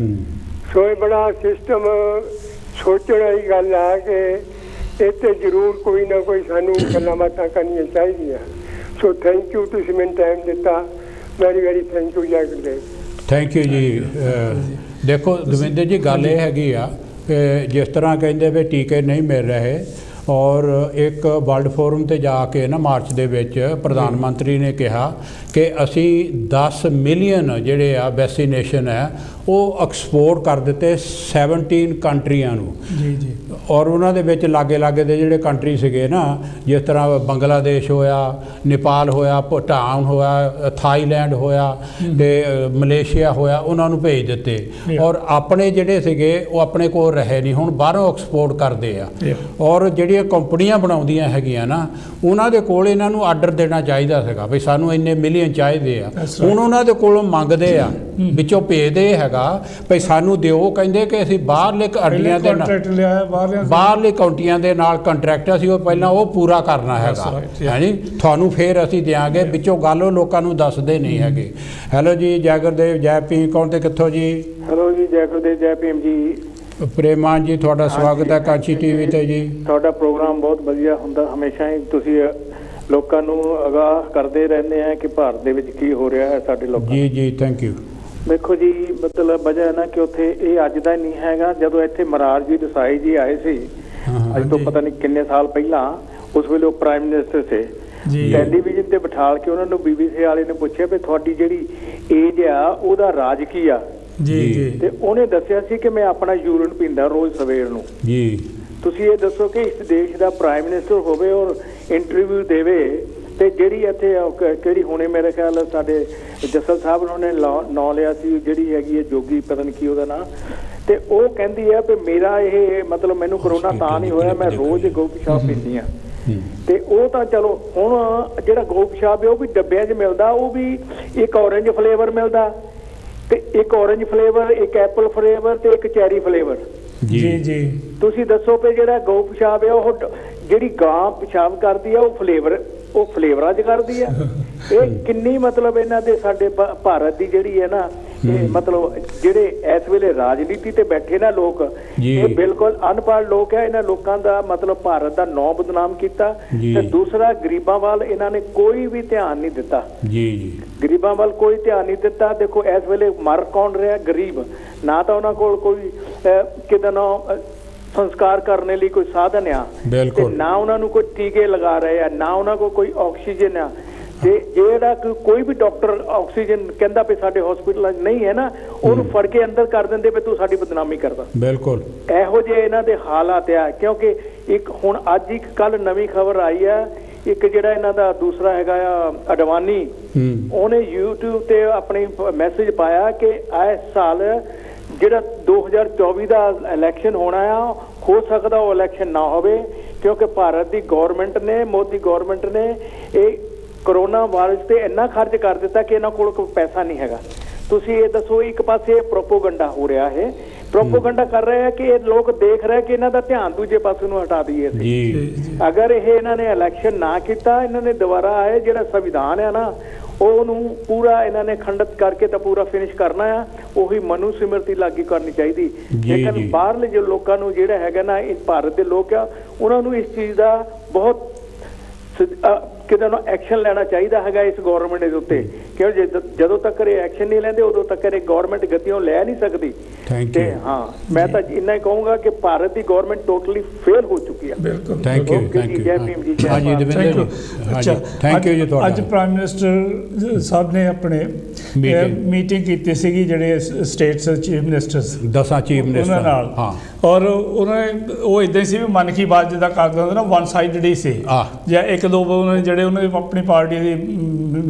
ਸੋ ਇਹ ਬੜਾ ਸਿਸਟਮ ਸੋਚਣ ਵਾਲੀ ਗੱਲ ਆ ਕਿ ਇੱਥੇ ਜ਼ਰੂਰ ਕੋਈ ਨਾ ਕੋਈ ਸਾਨੂੰ ਗੱਲਾਂ ਬਾਤਾਂ ਕਰਨੀਆਂ ਚਾਹੀਦੀਆਂ। ਸੋ ਥੈਂਕ ਯੂ, ਤੁਸੀਂ ਮੈਨੂੰ ਟਾਈਮ ਦਿੱਤਾ। Very very thank you. ਜੈ ਗੁਰਦੇਵ। ਥੈਂਕ ਯੂ ਜੀ। ਦੇਖੋ ਦਵਿੰਦਰ ਜੀ, ਗੱਲ ਇਹ ਹੈਗੀ ਆ ਕਿ ਜਿਸ ਤਰ੍ਹਾਂ ਕਹਿੰਦੇ ਵੀ ਟੀਕੇ ਨਹੀਂ ਮਿਲ ਰਹੇ, ਔਰ ਇੱਕ ਵਰਲਡ ਫੋਰਮ ਤੇ ਜਾ ਕੇ ਨਾ ਮਾਰਚ ਦੇ ਵਿੱਚ ਪ੍ਰਧਾਨ ਮੰਤਰੀ ਨੇ ਕਿਹਾ ਕਿ ਅਸੀਂ 10 ਮਿਲੀਅਨ ਜਿਹੜੇ ਆ ਵੈਕਸੀਨੇਸ਼ਨ ਹੈ ਉਹ ਐਕਸਪੋਰਟ ਕਰ ਦਿੱਤੇ 17 ਕੰਟਰੀਆਂ ਨੂੰ। ਜੀ ਜੀ। ਔਰ ਉਹਨਾਂ ਦੇ ਵਿੱਚ ਲਾਗੇ ਲਾਗੇ ਦੇ ਜਿਹੜੇ ਕੰਟਰੀ ਸੀਗੇ ਨਾ, ਜਿਸ ਤਰ੍ਹਾਂ ਬੰਗਲਾਦੇਸ਼ ਹੋਇਆ, ਨੇਪਾਲ ਹੋਇਆ, ਭੂਟਾਨ ਹੋਇਆ, ਥਾਈਲੈਂਡ ਹੋਇਆ ਤੇ ਮਲੇਸ਼ੀਆ ਹੋਇਆ, ਉਹਨਾਂ ਨੂੰ ਭੇਜ ਦਿੱਤੇ। ਔਰ ਆਪਣੇ ਜਿਹੜੇ ਸੀਗੇ ਉਹ ਆਪਣੇ ਕੋਲ ਰਹੇ ਨਹੀਂ, ਹੁਣ ਬਾਹਰੋਂ ਐਕਸਪੋਰਟ ਕਰਦੇ ਆ। ਔਰ ਜਿਹੜੀਆਂ ਕੰਪਨੀਆਂ ਬਣਾਉਂਦੀਆਂ ਹੈਗੀਆਂ ਨਾ, ਉਹਨਾਂ ਦੇ ਕੋਲ ਇਹਨਾਂ ਨੂੰ ਆਰਡਰ ਦੇਣਾ ਚਾਹੀਦਾ ਸੀਗਾ ਵੀ ਸਾਨੂੰ ਇੰਨੇ ਮਿਲੀਅਨ ਚਾਹੀਦੇ ਆ। ਹੁਣ ਉਹਨਾਂ ਦੇ ਕੋਲੋਂ ਮੰਗਦੇ ਆ, ਵਿੱਚੋਂ ਭੇਜਦੇ ਹੈਗਾ ਵੀ ਸਾਨੂੰ ਦਿਓ। ਕਹਿੰਦੇ ਕਿ ਅਸੀਂ ਬਾਹਰਲੇ ਕੰਟਰੀਆਂ ਦੇ ਨਾਲ, ਬਾਹਰਲੇ ਕੰਟਰੀਆਂ ਦੇ ਨਾਲ ਕੰਟਰੈਕਟ ਅਸੀਂ ਉਹ ਪਹਿਲਾਂ ਉਹ ਪੂਰਾ ਕਰਨਾ ਹੈਗਾ, ਹੈ ਨੀ, ਤੁਹਾਨੂੰ ਫਿਰ ਅਸੀਂ ਦਿਆਂਗੇ। ਵਿੱਚੋਂ ਗੱਲ ਉਹ ਲੋਕਾਂ ਨੂੰ ਦੱਸਦੇ ਨਹੀਂ ਹੈਗੇ। ਹੈਲੋ ਜੀ, ਜੈ ਗੁਰਦੇਵ, ਜੈ ਭੀਮ। ਕੌਣ ਤੇ ਕਿੱਥੋਂ ਜੀ? ਹੈਲੋ ਜੀ, ਜੈ ਗੁਰਦੇਵ, ਜੈ ਭੀਮ ਜੀ। ਪ੍ਰੇਮਾਨ ਜੀ, ਤੁਹਾਡਾ ਸਵਾਗਤ ਹੈ ਕਾਂਚੀ ਟੀਵੀ ਤੇ ਜੀ। ਤੁਹਾਡਾ ਪ੍ਰੋਗਰਾਮ ਬਹੁਤ ਵਧੀਆ ਹੁੰਦਾ, ਹਮੇਸ਼ਾ ਹੀ ਤੁਸੀਂ ਲੋਕਾਂ ਨੂੰ ਅਗਾਹ ਕਰਦੇ ਰਹਿੰਦੇ ਆ ਕਿ ਭਾਰਤ ਦੇ ਵਿੱਚ ਕੀ ਹੋ ਰਿਹਾ ਹੈ ਸਾਡੇ ਲੋਕਾਂ। ਜੀ ਜੀ, ਥੈਂਕ ਯੂ। ਦੇਖੋ ਜੀ, ਮਤਲਬ ਵਜ੍ਹਾ ਹੈ ਨਾ ਕਿ ਉੱਥੇ ਇਹ ਅੱਜ ਦਾ ਨਹੀਂ ਹੈਗਾ। ਜਦੋਂ ਇੱਥੇ ਮਰਾਰਜੀ ਦੇਸਾਈ ਜੀ ਆਏ ਸੀ ਅੱਜ ਤੋਂ ਪਤਾ ਨਹੀਂ ਕਿੰਨੇ ਸਾਲ ਪਹਿਲਾਂ, ਉਸ ਵੇਲੇ ਉਹ ਪ੍ਰਾਈਮ ਮਿਨਿਸਟਰ ਸੀ। ਟੈਲੀਵਿਜ਼ਨ ਤੇ ਬਿਠਾਲ ਕੇ ਉਹਨਾਂ ਨੂੰ BBC ਵਾਲੇ ਨੇ ਪੁੱਛਿਆ ਵੀ ਤੁਹਾਡੀ ਜਿਹੜੀ ਏਜ ਆ ਉਹਦਾ ਰਾਜ ਕੀ ਆ। ਜੀ ਜੀ। ਤੇ ਉਹਨੇ ਦੱਸਿਆ ਸੀ ਕਿ ਮੈਂ ਆਪਣਾ ਯੂਰਿਨ ਪੀਂਦਾ ਰੋਜ਼ ਸਵੇਰ ਨੂੰ। ਜੀ। ਤੁਸੀਂ ਇਹ ਦੱਸੋ ਕਿ ਇਸ ਦੇਸ਼ ਦਾ ਪ੍ਰਾਈਮ ਮਿਨਿਸਟਰ ਹੋਵੇ ਔਰ ਇੰਟਰਵਿਊ ਦੇਵੇ ਤੇ ਜਿਹੜੀ ਇੱਥੇ ਕਿਹੜੀ ਹੁਣੇ ਮੇਰੇ ਖਿਆਲ ਸਾਡੇ ਜੱਸਲ ਸਾਹਿਬ ਨੇ ਨਾਂ ਲਿਆ ਸੀ, ਜਿਹੜੀ ਹੈਗੀ ਹੈ ਜੋਗੀ, ਪਤਾ ਨਹੀਂ ਕੀ ਉਹਦਾ ਨਾਂ, ਤੇ ਉਹ ਕਹਿੰਦੀ ਹੈ ਵੀ ਮੇਰਾ ਇਹ ਮਤਲਬ ਮੈਨੂੰ ਕਰੋਨਾ ਤਾਂ ਨਹੀਂ ਹੋਇਆ, ਮੈਂ ਰੋਜ਼ ਗਊ ਪਿਸ਼ਾਬ ਪੀਂਦੀ ਹਾਂ। ਤੇ ਉਹ ਤਾਂ ਚਲੋ ਹੁਣ ਜਿਹੜਾ ਗਊ ਪਿਸ਼ਾਬ ਹੈ ਉਹ ਵੀ ਡੱਬਿਆਂ 'ਚ ਮਿਲਦਾ, ਉਹ ਵੀ ਇੱਕ ਔਰੰਜ ਫਲੇਵਰ ਮਿਲਦਾ ਤੇ ਇੱਕ ਔਰੰਜ ਫਲੇਵਰ, ਇੱਕ ਐਪਲ ਫਲੇਵਰ ਤੇ ਇੱਕ ਚੈਰੀ ਫਲੇਵਰ। ਜੀ ਜੀ। ਤੁਸੀਂ ਦੱਸੋ ਕਿ ਜਿਹੜਾ ਗਊ ਪਿਸ਼ਾਬ ਹੈ ਉਹ ਜਿਹੜੀ ਗਾਂ ਪਿਸ਼ਾਬ ਕਰਦੀ ਆ ਉਹ ਫਲੇਵਰਾਂ 'ਚ ਕਰਦੀ ਆ। ਇਹ ਕਿੰਨੀ ਮਤਲਬ ਇਹਨਾਂ ਦੇ ਸਾਡੇ ਭਾਰਤ ਦੀ ਜਿਹੜੀ ਹੈ ਨਾ, ਇਹ ਮਤਲਬ ਜਿਹੜੇ ਇਸ ਵੇਲੇ ਰਾਜਨੀਤੀ ਤੇ ਬੈਠੇ ਨਾ ਲੋਕ, ਇਹ ਬਿਲਕੁਲ ਅਨਪੜ੍ਹ ਲੋਕ ਹੈ। ਇਹਨਾਂ ਲੋਕਾਂ ਦਾ ਮਤਲਬ ਭਾਰਤ ਦਾ ਨਾਂ ਬਦਨਾਮ ਕੀਤਾ ਤੇ ਦੂਸਰਾ ਗਰੀਬਾਂ ਵੱਲ ਇਹਨਾਂ ਨੇ ਕੋਈ ਵੀ ਧਿਆਨ ਨਹੀਂ ਦਿੱਤਾ। ਜੀ ਜੀ। ਗਰੀਬਾਂ ਵੱਲ ਕੋਈ ਧਿਆਨ ਨਹੀਂ ਦਿੱਤਾ। ਦੇਖੋ ਇਸ ਵੇਲੇ ਮਰ ਕੌਣ ਰਿਹਾ? ਗਰੀਬ। ਨਾ ਤਾਂ ਉਹਨਾਂ ਕੋਲ ਕੋਈ ਕਿਤੇ ਨਾ ਸੰਸਕਾਰ ਕਰਨੇ ਲਈ ਕੋਈ ਸਾਧਨ ਆ, ਤੇ ਨਾ ਉਹਨਾਂ ਨੂੰ ਕੋਈ ਟੀਕੇ ਲਗਾ ਰਹੇ ਆ, ਨਾ ਉਹਨਾਂ ਕੋਲ ਕੋਈ ਆਕਸੀਜਨ ਆ। ਤੇ ਜਿਹੜਾ ਕੋਈ ਵੀ ਡਾਕਟਰ ਆਕਸੀਜਨ ਕਹਿੰਦਾ ਵੀ ਸਾਡੇ ਹਸਪੀਟਲਾਂ 'ਚ ਨਹੀਂ ਹੈ ਨਾ, ਉਹਨੂੰ ਫੜ ਕੇ ਅੰਦਰ ਕਰ ਦਿੰਦੇ ਵੀ ਤੂੰ ਸਾਡੀ ਬਦਨਾਮੀ ਕਰਦਾ। ਬਿਲਕੁਲ ਇਹੋ ਜਿਹੇ ਇਹਨਾਂ ਦੇ ਹਾਲਾਤ ਆ। ਕਿਉਂਕਿ ਇੱਕ ਹੁਣ ਅੱਜ ਇੱਕ ਕੱਲ ਨਵੀਂ ਖਬਰ ਆਈ ਆ, ਇੱਕ ਜਿਹੜਾ ਇਹਨਾਂ ਦਾ ਦੂਸਰਾ ਹੈਗਾ ਆ ਅਡਵਾਨੀ, ਉਹਨੇ YouTube ਤੇ ਆਪਣੀ ਮੈਸੇਜ ਪਾਇਆ ਕਿ ਇਸ ਸਾਲ ਜਿਹੜਾ 2024 ਦਾ ਇਲੈਕਸ਼ਨ ਹੋਣਾ ਆ, ਹੋ ਸਕਦਾ ਉਹ ਇਲੈਕਸ਼ਨ ਨਾ ਹੋਵੇ ਕਿਉਂਕਿ ਭਾਰਤ ਦੀ ਗੌਰਮੈਂਟ ਨੇ, ਮੋਦੀ ਗੌਰਮੈਂਟ ਨੇ ਇਹ ਕਰੋਨਾ ਵਾਇਰਸ ਤੇ ਇੰਨਾ ਖਰਚ ਕਰ ਦਿੱਤਾ ਕਿ ਇਹਨਾਂ ਕੋਲ ਕੋਈ ਪੈਸਾ ਨਹੀਂ ਹੈਗਾ। ਤੁਸੀਂ ਇਹ ਦੱਸੋ, ਇੱਕ ਪਾਸੇ ਪ੍ਰੋਪੋਗੰਡਾ ਹੋ ਰਿਹਾ ਹੈ, ਪ੍ਰੋਪੋਗੰਡਾ ਕਰ ਰਹੇ ਆ ਕਿ ਇਹ ਲੋਕ ਦੇਖ ਰਹੇ ਕਿ ਇਹਨਾਂ ਦਾ ਧਿਆਨ ਦੂਜੇ ਪਾਸੇ ਨੂੰ ਹਟਾ ਦਈਏ ਅਸੀਂ। ਅਗਰ ਇਹਨਾਂ ਨੇ ਇਲੈਕਸ਼ਨ ਨਾ ਕੀਤਾ, ਇਹਨਾਂ ਨੇ ਦੁਬਾਰਾ ਆਏ ਜਿਹੜਾ ਸੰਵਿਧਾਨ ਹੈ ਨਾ ਉਹਨੂੰ ਪੂਰਾ ਇਹਨਾਂ ਨੇ ਖੰਡਿਤ ਕਰਕੇ ਤਾਂ ਪੂਰਾ ਫਿਨਿਸ਼ ਕਰਨਾ ਆ। ਉਹੀ ਮਨੂ ਸਿਮਰਤੀ ਲਾਗੂ ਕਰਨੀ ਚਾਹੀਦੀ। ਲੇਕਿਨ ਬਾਹਰਲੇ ਜੋ ਲੋਕਾਂ ਨੂੰ ਜਿਹੜਾ ਹੈਗਾ ਨਾ, ਇਹ ਭਾਰਤ ਦੇ ਲੋਕ ਆ, ਉਹਨਾਂ ਨੂੰ ਇਸ ਚੀਜ਼ ਦਾ ਬਹੁਤ ਕਿਤੇ ਨਾ ਐਕਸ਼ਨ ਲੈਣਾ ਚਾਹੀਦਾ ਹੈਗਾ ਇਸ ਗੌਰਮੈਂਟ ਦੇ ਉੱਤੇ, ਕਿਉਂਕਿ ਜਦੋਂ ਤੱਕ ਇਹ ਐਕਸ਼ਨ ਨਹੀਂ ਲੈਂਦੇ ਉਦੋਂ ਤੱਕ ਇਹ ਗੌਰਮੈਂਟ ਗਤੀਆਂ ਲੈ ਨਹੀਂ ਸਕਦੀ। ਤੇ ਹਾਂ, ਮੈਂ ਤਾਂ ਇੰਨਾ ਹੀ ਕਹੂੰਗਾ ਕਿ ਭਾਰਤ ਦੀ ਗੌਰਮੈਂਟ ਟੋਟਲੀ ਫੇਲ ਹੋ ਚੁੱਕੀ ਹੈ। ਬਿਲਕੁਲ। Thank you. ਜੈ ਭੀਮ ਜੀ। ਹਾਂਜੀ ਦਵਿੰਦਰ ਜੀ। ਅੱਛਾ, ਥੈਂਕ ਯੂ ਜੀ ਤੁਹਾਡਾ। ਅੱਜ ਪ੍ਰਾਈਮ ਮਿਨਿਸਟਰ ਸਾਹਿਬ ਨੇ ਆਪਣੇ ਮੀਟਿੰਗ ਕੀਤੀ ਸੀਗੀ ਜਿਹੜੇ states chief ministers, 10 chief minister ਉਹਨਾਂ ਨਾਲ। ਹਾਂ। ਔਰ ਉਹ ਇਦਾਂ ਸੀ ਵੀ ਮਨ ਕੀ ਬਾਤ ਜਿੱਦਾਂ ਕਰਦੇ ਹੁੰਦੇ ਨਾ, ਵਨ ਸਾਈਡਡ ਹੀ ਸੀ। ਜਾਂ ਇੱਕ ਦੋ ਉਹਨਾਂ ਨੇ ਜਿਹੜੇ ਉਹਨਾਂ ਦੀ ਆਪਣੀ ਪਾਰਟੀ ਦੇ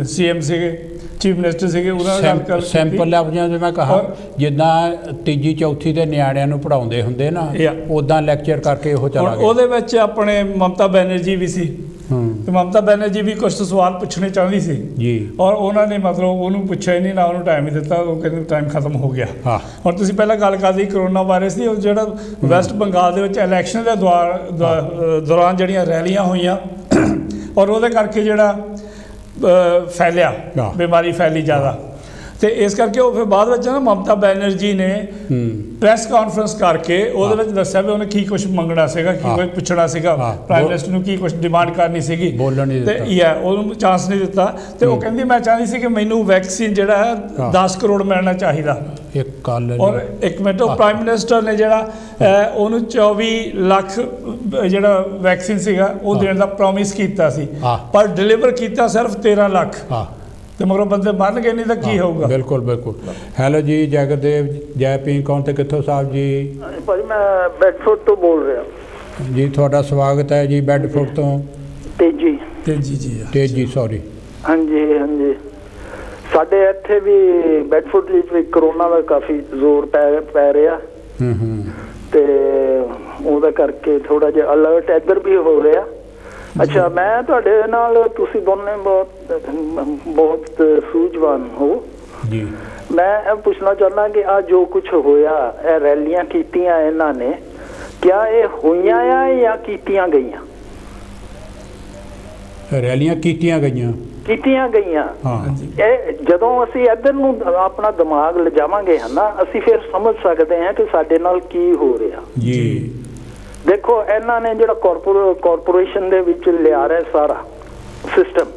CM ਸੀਗੇ, ਚੀਫ ਮਿਨਿਸਟਰ ਸੀਗੇ, ਉਹਨਾਂ ਨਾਲ ਗੱਲ ਸੈਂਪਲ ਲਫ਼ਜ਼ਾਂ 'ਚ ਮੈਂ ਕਹਾ, ਜਿੱਦਾਂ ਤੀਜੀ ਚੌਥੀ ਦੇ ਨਿਆਣਿਆਂ ਨੂੰ ਪੜ੍ਹਾਉਂਦੇ ਹੁੰਦੇ ਨਾ, ਉੱਦਾਂ ਲੈਕਚਰ ਕਰਕੇ ਉਹ ਚਲਾ ਗਿਆ। ਉਹਦੇ ਵਿੱਚ ਆਪਣੇ ਮਮਤਾ ਬੈਨਰਜੀ ਵੀ ਸੀ ਤੇ ਮਮਤਾ ਬੈਨਰਜੀ ਵੀ ਕੁਝ ਸਵਾਲ ਪੁੱਛਣੇ ਚਾਹੁੰਦੀ ਸੀ ਜੀ, ਔਰ ਉਹਨਾਂ ਨੇ ਮਤਲਬ ਉਹਨੂੰ ਪੁੱਛਿਆ ਹੀ ਨਹੀਂ, ਨਾ ਉਹਨੂੰ ਟਾਈਮ ਹੀ ਦਿੱਤਾ। ਉਹ ਕਹਿੰਦੇ ਟਾਈਮ ਖਤਮ ਹੋ ਗਿਆ। ਹੁਣ ਤੁਸੀਂ ਪਹਿਲਾਂ ਗੱਲ ਕਰਦੇ ਕਰੋਨਾ ਵਾਇਰਸ ਦੀ, ਜਿਹੜਾ ਵੈਸਟ ਬੰਗਾਲ ਦੇ ਵਿੱਚ ਇਲੈਕਸ਼ਨ ਦੇ ਦੌਰਾਨ ਜਿਹੜੀਆਂ ਰੈਲੀਆਂ ਹੋਈਆਂ ਔਰ ਉਹਦੇ ਕਰਕੇ ਜਿਹੜਾ ਫੈਲਿਆ, ਬਿਮਾਰੀ ਫੈਲੀ ਜ਼ਿਆਦਾ। ਤੇ ਇਸ ਕਰਕੇ ਉਹ ਫਿਰ ਬਾਅਦ ਵਿੱਚ ਨਾ ਮਮਤਾ ਬੈਨਰਜੀ ਨੇ ਪ੍ਰੈਸ ਕਾਨਫਰੰਸ ਕਰਕੇ ਉਹਦੇ ਵਿੱਚ ਦੱਸਿਆ ਵੀ ਉਹਨੇ ਕੀ ਕੁਝ ਮੰਗਣਾ ਸੀਗਾ, ਕੀ ਕੁਝ ਪੁੱਛਣਾ ਸੀਗਾ, ਪ੍ਰਾਈਮ ਮਿਨਿਸਟਰ ਨੂੰ ਕੀ ਕੁਝ ਡਿਮਾਂਡ ਕਰਨੀ ਸੀਗੀ, ਬੋਲਣ ਨਹੀਂ ਤੇ ਉਹਨੂੰ ਚਾਂਸ ਨਹੀਂ ਦਿੱਤਾ। ਤੇ ਉਹ ਕਹਿੰਦੀ ਮੈਂ ਚਾਹੁੰਦੀ ਸੀ ਕਿ ਮੈਨੂੰ ਵੈਕਸੀਨ ਜਿਹੜਾ ਹੈ 10 ਕਰੋੜ ਮਿਲਣਾ ਚਾਹੀਦਾ। ਇੱਕ ਗੱਲ ਔਰ ਇੱਕ ਮਿੰਟ, ਉਹ ਪ੍ਰਾਈਮ ਮਿਨਿਸਟਰ ਨੇ ਜਿਹੜਾ ਉਹਨੂੰ 24 ਲੱਖ ਜਿਹੜਾ ਵੈਕਸੀਨ ਸੀਗਾ ਉਹ ਦੇਣ ਦਾ ਪ੍ਰੋਮਿਸ ਕੀਤਾ ਸੀ, ਪਰ ਡਿਲੀਵਰ ਕੀਤਾ ਸਿਰਫ 13 ਲੱਖ। ਤੇ ਮਗਰੋਂ ਬੰਦੇ ਮਰ ਗਏ, ਨਹੀਂ ਤਾਂ ਕੀ ਹੋਊਗਾ। ਬਿਲਕੁਲ ਬਿਲਕੁਲ। ਹੈਲੋ ਜੀ, ਜੈ ਗੁਰਦੇਵ ਜੈ ਭੀਮ, ਕੌਣ ਤੇ ਕਿੱਥੋਂ ਸਾਹਿਬ ਜੀ? ਭਾਜੀ ਮੈਂ ਬੈਡਫੋਰਡ ਤੋਂ ਬੋਲ ਰਿਹਾ ਜੀ, ਤੁਹਾਡਾ ਸਵਾਗਤ ਹੈ ਜੀ। ਬੈਡਫੋਰਡ ਤੋਂ ਤੇਜੀ ਸੌਰੀ। ਹਾਂਜੀ ਹਾਂਜੀ, ਸਾਡੇ ਇੱਥੇ ਵੀ ਬੈਡਫੋਰਡ ਵਿੱਚ ਵੀ ਕਰੋਨਾ ਦਾ ਕਾਫੀ ਜ਼ੋਰ ਪੈ ਰਿਹਾ ਤੇ ਉਹਦਾ ਕਰਕੇ ਥੋੜਾ ਜਿਹਾ ਅਲਰਟ ਇੱਧਰ ਵੀ ਹੋ ਰਿਹਾ। ਅੱਛਾ, ਮੈਂ ਤੁਹਾਡੇ ਨਾਲ, ਤੁਸੀਂ ਦੋਨੇ ਬਹੁਤ ਸੂਝਵਾਨ ਹੋ ਜੀ। ਮੈਂ ਇਹ ਪੁੱਛਣਾ ਚਾਹੁੰਦਾ ਕਿ ਆ ਜੋ ਕੁਝ ਹੋਇਆ, ਇਹ ਰੈਲੀਆਂ ਕੀਤੀਆਂ ਇਹਨਾਂ ਨੇ, ਕਿਆ ਇਹ ਹੋਈਆਂ ਆ ਜਾਂ ਕੀਤੀਆਂ ਗਈਆਂ? ਰੈਲੀਆਂ ਕੀਤੀਆਂ ਗਈਆਂ। ਇਹ ਜਦੋਂ ਅਸੀਂ ਇੱਧਰ ਨੂੰ ਆਪਣਾ ਦਿਮਾਗ ਲਿਜਾਵਾਂਗੇ ਨਾ, ਅਸੀਂ ਫਿਰ ਸਮਝ ਸਕਦੇ ਹਾਂ ਕਿ ਸਾਡੇ ਨਾਲ ਕੀ ਹੋ ਰਿਹਾ ਜੀ। ਦੇਖੋ, ਇਹਨਾਂ ਨੇ ਜਿਹੜਾ ਕਾਰਪੋਰੇਸ਼ਨ ਦੇ ਵਿੱਚ ਲਿਆ ਰਿਹਾ ਸਾਰਾ ਸਿਸਟਮ,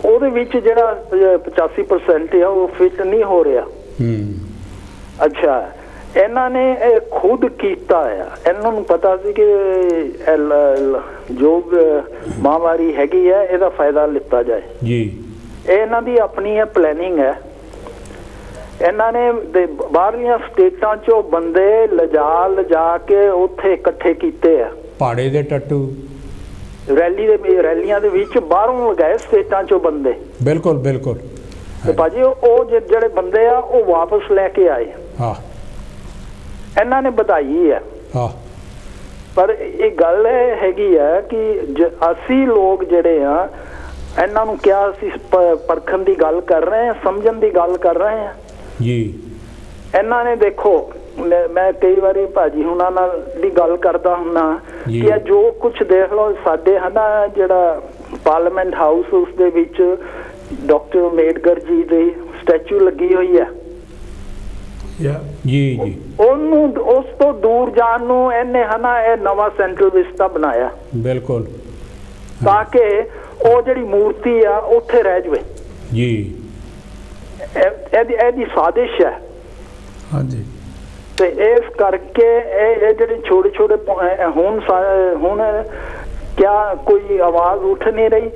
ਉਹਦੇ ਵਿੱਚ ਜਿਹੜਾ 85% ਆ ਉਹ ਫਿੱਟ ਨਹੀਂ ਹੋ ਰਿਹਾ। ਅੱਛਾ, ਇਹਨਾਂ ਨੇ ਇਹ ਖੁਦ ਕੀਤਾ ਆ। ਇਹਨਾਂ ਨੂੰ ਪਤਾ ਸੀ ਕਿ ਜੋ ਮਹਾਮਾਰੀ ਹੈਗੀ ਹੈ ਇਹਦਾ ਫਾਇਦਾ ਲਿੱਤਾ ਜਾਏ ਜੀ। ਇਹ ਇਹਨਾਂ ਦੀ ਆਪਣੀ ਹੈ ਪਲੈਨਿੰਗ ਹੈ। ਇਹਨਾਂ ਨੇ ਬਾਹਰਲੀਆਂ ਸਟੇਟਾਂ ਚੋਂ ਬੰਦੇ ਲਿਜਾ ਕੇ ਉੱਥੇ ਇਕੱਠੇ ਕੀਤੇ ਆ, ਪਹਾੜੇ ਦੇ ਟੱਟੂ ਰੈਲੀਆਂ ਦੇ ਵਿੱਚ ਬਾਹਰੋਂ ਲਗਾਏ ਸਟੇਟਾਂ ਚੋਂ ਬੰਦੇ। ਬਿਲਕੁਲ ਬਿਲਕੁਲ। ਤੇ ਭਾਜੀ ਉਹ ਜਿਹੜੇ ਬੰਦੇ ਆ ਉਹ ਵਾਪਸ ਲੈ ਕੇ ਆਏ। ਇਹਨਾਂ ਨੇ ਵਧਾਈ ਹੈ। ਪਰ ਇਹ ਗੱਲ ਹੈਗੀ ਆ ਕਿ ਅਸੀਂ ਲੋਕ ਜਿਹੜੇ ਆ, ਇਹਨਾਂ ਨੂੰ ਕਿਹਾ ਅਸੀਂ ਪਰਖਣ ਦੀ ਗੱਲ ਕਰ ਰਹੇ ਹਾਂ, ਸਮਝਣ ਦੀ ਗੱਲ ਕਰ ਰਹੇ ਹਾਂ ਜੀ। ਇਹਨਾਂ ਨੇ ਦੇਖੋ, ਮੈਂ ਕਈ ਵਾਰੀ ਭਾਜੀ ਹੁਣਾਂ ਨਾਲ ਦੀ ਗੱਲ ਕਰਦਾ ਹੁੰਨਾ ਕਿ ਜੋ ਕੁਝ ਦੇਖ ਲਓ ਸਾਡੇ ਹਨਾ, ਜਿਹੜਾ ਪਾਰਲੀਮੈਂਟ ਹਾਊਸ, ਉਸ ਦੇ ਵਿੱਚ ਡਾਕਟਰ ਅੰਬੇਡਕਰ ਜੀ ਦੀ ਸਟੈਚੂ ਲੱਗੀ ਹੋਈ ਹੈ ਜੀ ਜੀ। ਉਹਨੂੰ ਉਸ ਤੋਂ ਦੂਰ ਜਾਣ ਨੂੰ ਇਹਨੇ ਹਨਾ ਇਹ ਨਵਾਂ ਸੈਂਟਰਲ ਵਿਸਟਾ ਬਣਾਇਆ। ਬਿਲਕੁਲ, ਤਾਂ ਕਿ ਉਹ ਜਿਹੜੀ ਮੂਰਤੀ ਆ ਉੱਥੇ ਰਹਿ ਜਾਵੇ ਜੀ। ਇਹਦੀ ਸਾਜ਼ਿਸ਼ ਹੈ। ਹਾਂਜੀ। ਤੇ ਇਸ ਕਰਕੇ ਇਹ ਜਿਹੜੇ ਛੋਟੇ ਹੁਣ ਕਿਆ ਕੋਈ ਆਵਾਜ਼ ਉੱਠ ਨਹੀਂ ਰਹੀ,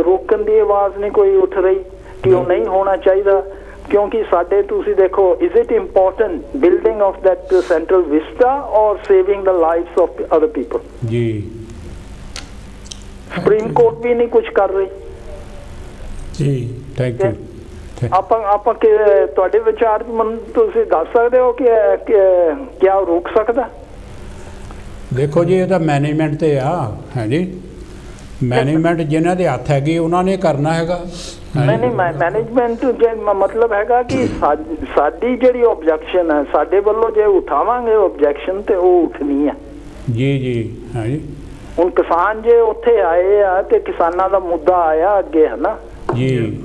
ਰੋਕਣ ਦੀ ਆਵਾਜ਼ ਨਹੀਂ ਕੋਈ ਉੱਠ ਰਹੀ ਕਿ ਉਹ ਨਹੀਂ ਹੋਣਾ ਚਾਹੀਦਾ। ਕਿਉਂਕਿ ਸਾਡੇ, ਤੁਸੀਂ ਦੇਖੋ, is it important building of that Central Vista or saving the lives of other people? ਜੀ। ਸੁਪਰੀਮ ਕੋਰਟ ਵੀ ਨਹੀਂ ਕੁਝ ਕਰ ਰਹੀ ਜੀ। Thank you. ਆਪਾਂ ਤੁਹਾਡੇ ਵਿਚਾਰ ਤੁਸੀਂ ਦੱਸ ਸਕਦੇ ਹੋ ਕਿ ਕਿਆ ਰੋਕ ਸਕਦਾ? ਦੇਖੋ ਜੀ, ਇਹ ਤਾਂ ਮੈਨੇਜਮੈਂਟ ਤੇ ਆ, ਹੈ ਜੀ। ਮੈਨੇਜਮੈਂਟ ਜਿਨ੍ਹਾਂ ਦੇ ਹੱਥ ਹੈਗੀ ਉਹਨਾਂ ਨੇ ਕਰਨਾ ਹੈਗਾ। ਨਹੀਂ, ਮੈਨੇਜਮੈਂਟ ਮਤਲਬ ਹੈਗਾ ਕਿ ਸਾਡੀ ਜਿਹੜੀ ਓਬਜੈਕਸ਼ਨ ਹੈ, ਸਾਡੇ ਵੱਲੋਂ ਜੇ ਉਠਾਵਾਂਗੇ ਓਬਜੈਕਸ਼ਨ ਤੇ ਉਹ ਉੱਠਣੀ ਹੈ ਜੀ ਜੀ। ਹਾਂ ਜੀ। ਹੁਣ ਕਿਸਾਨ ਜੇ ਉੱਥੇ ਆਏ ਆ ਤੇ ਕਿਸਾਨਾਂ ਦਾ ਮੁੱਦਾ ਆਇਆ ਅੱਗੇ, ਹੈ ਨਾ ਜੀ।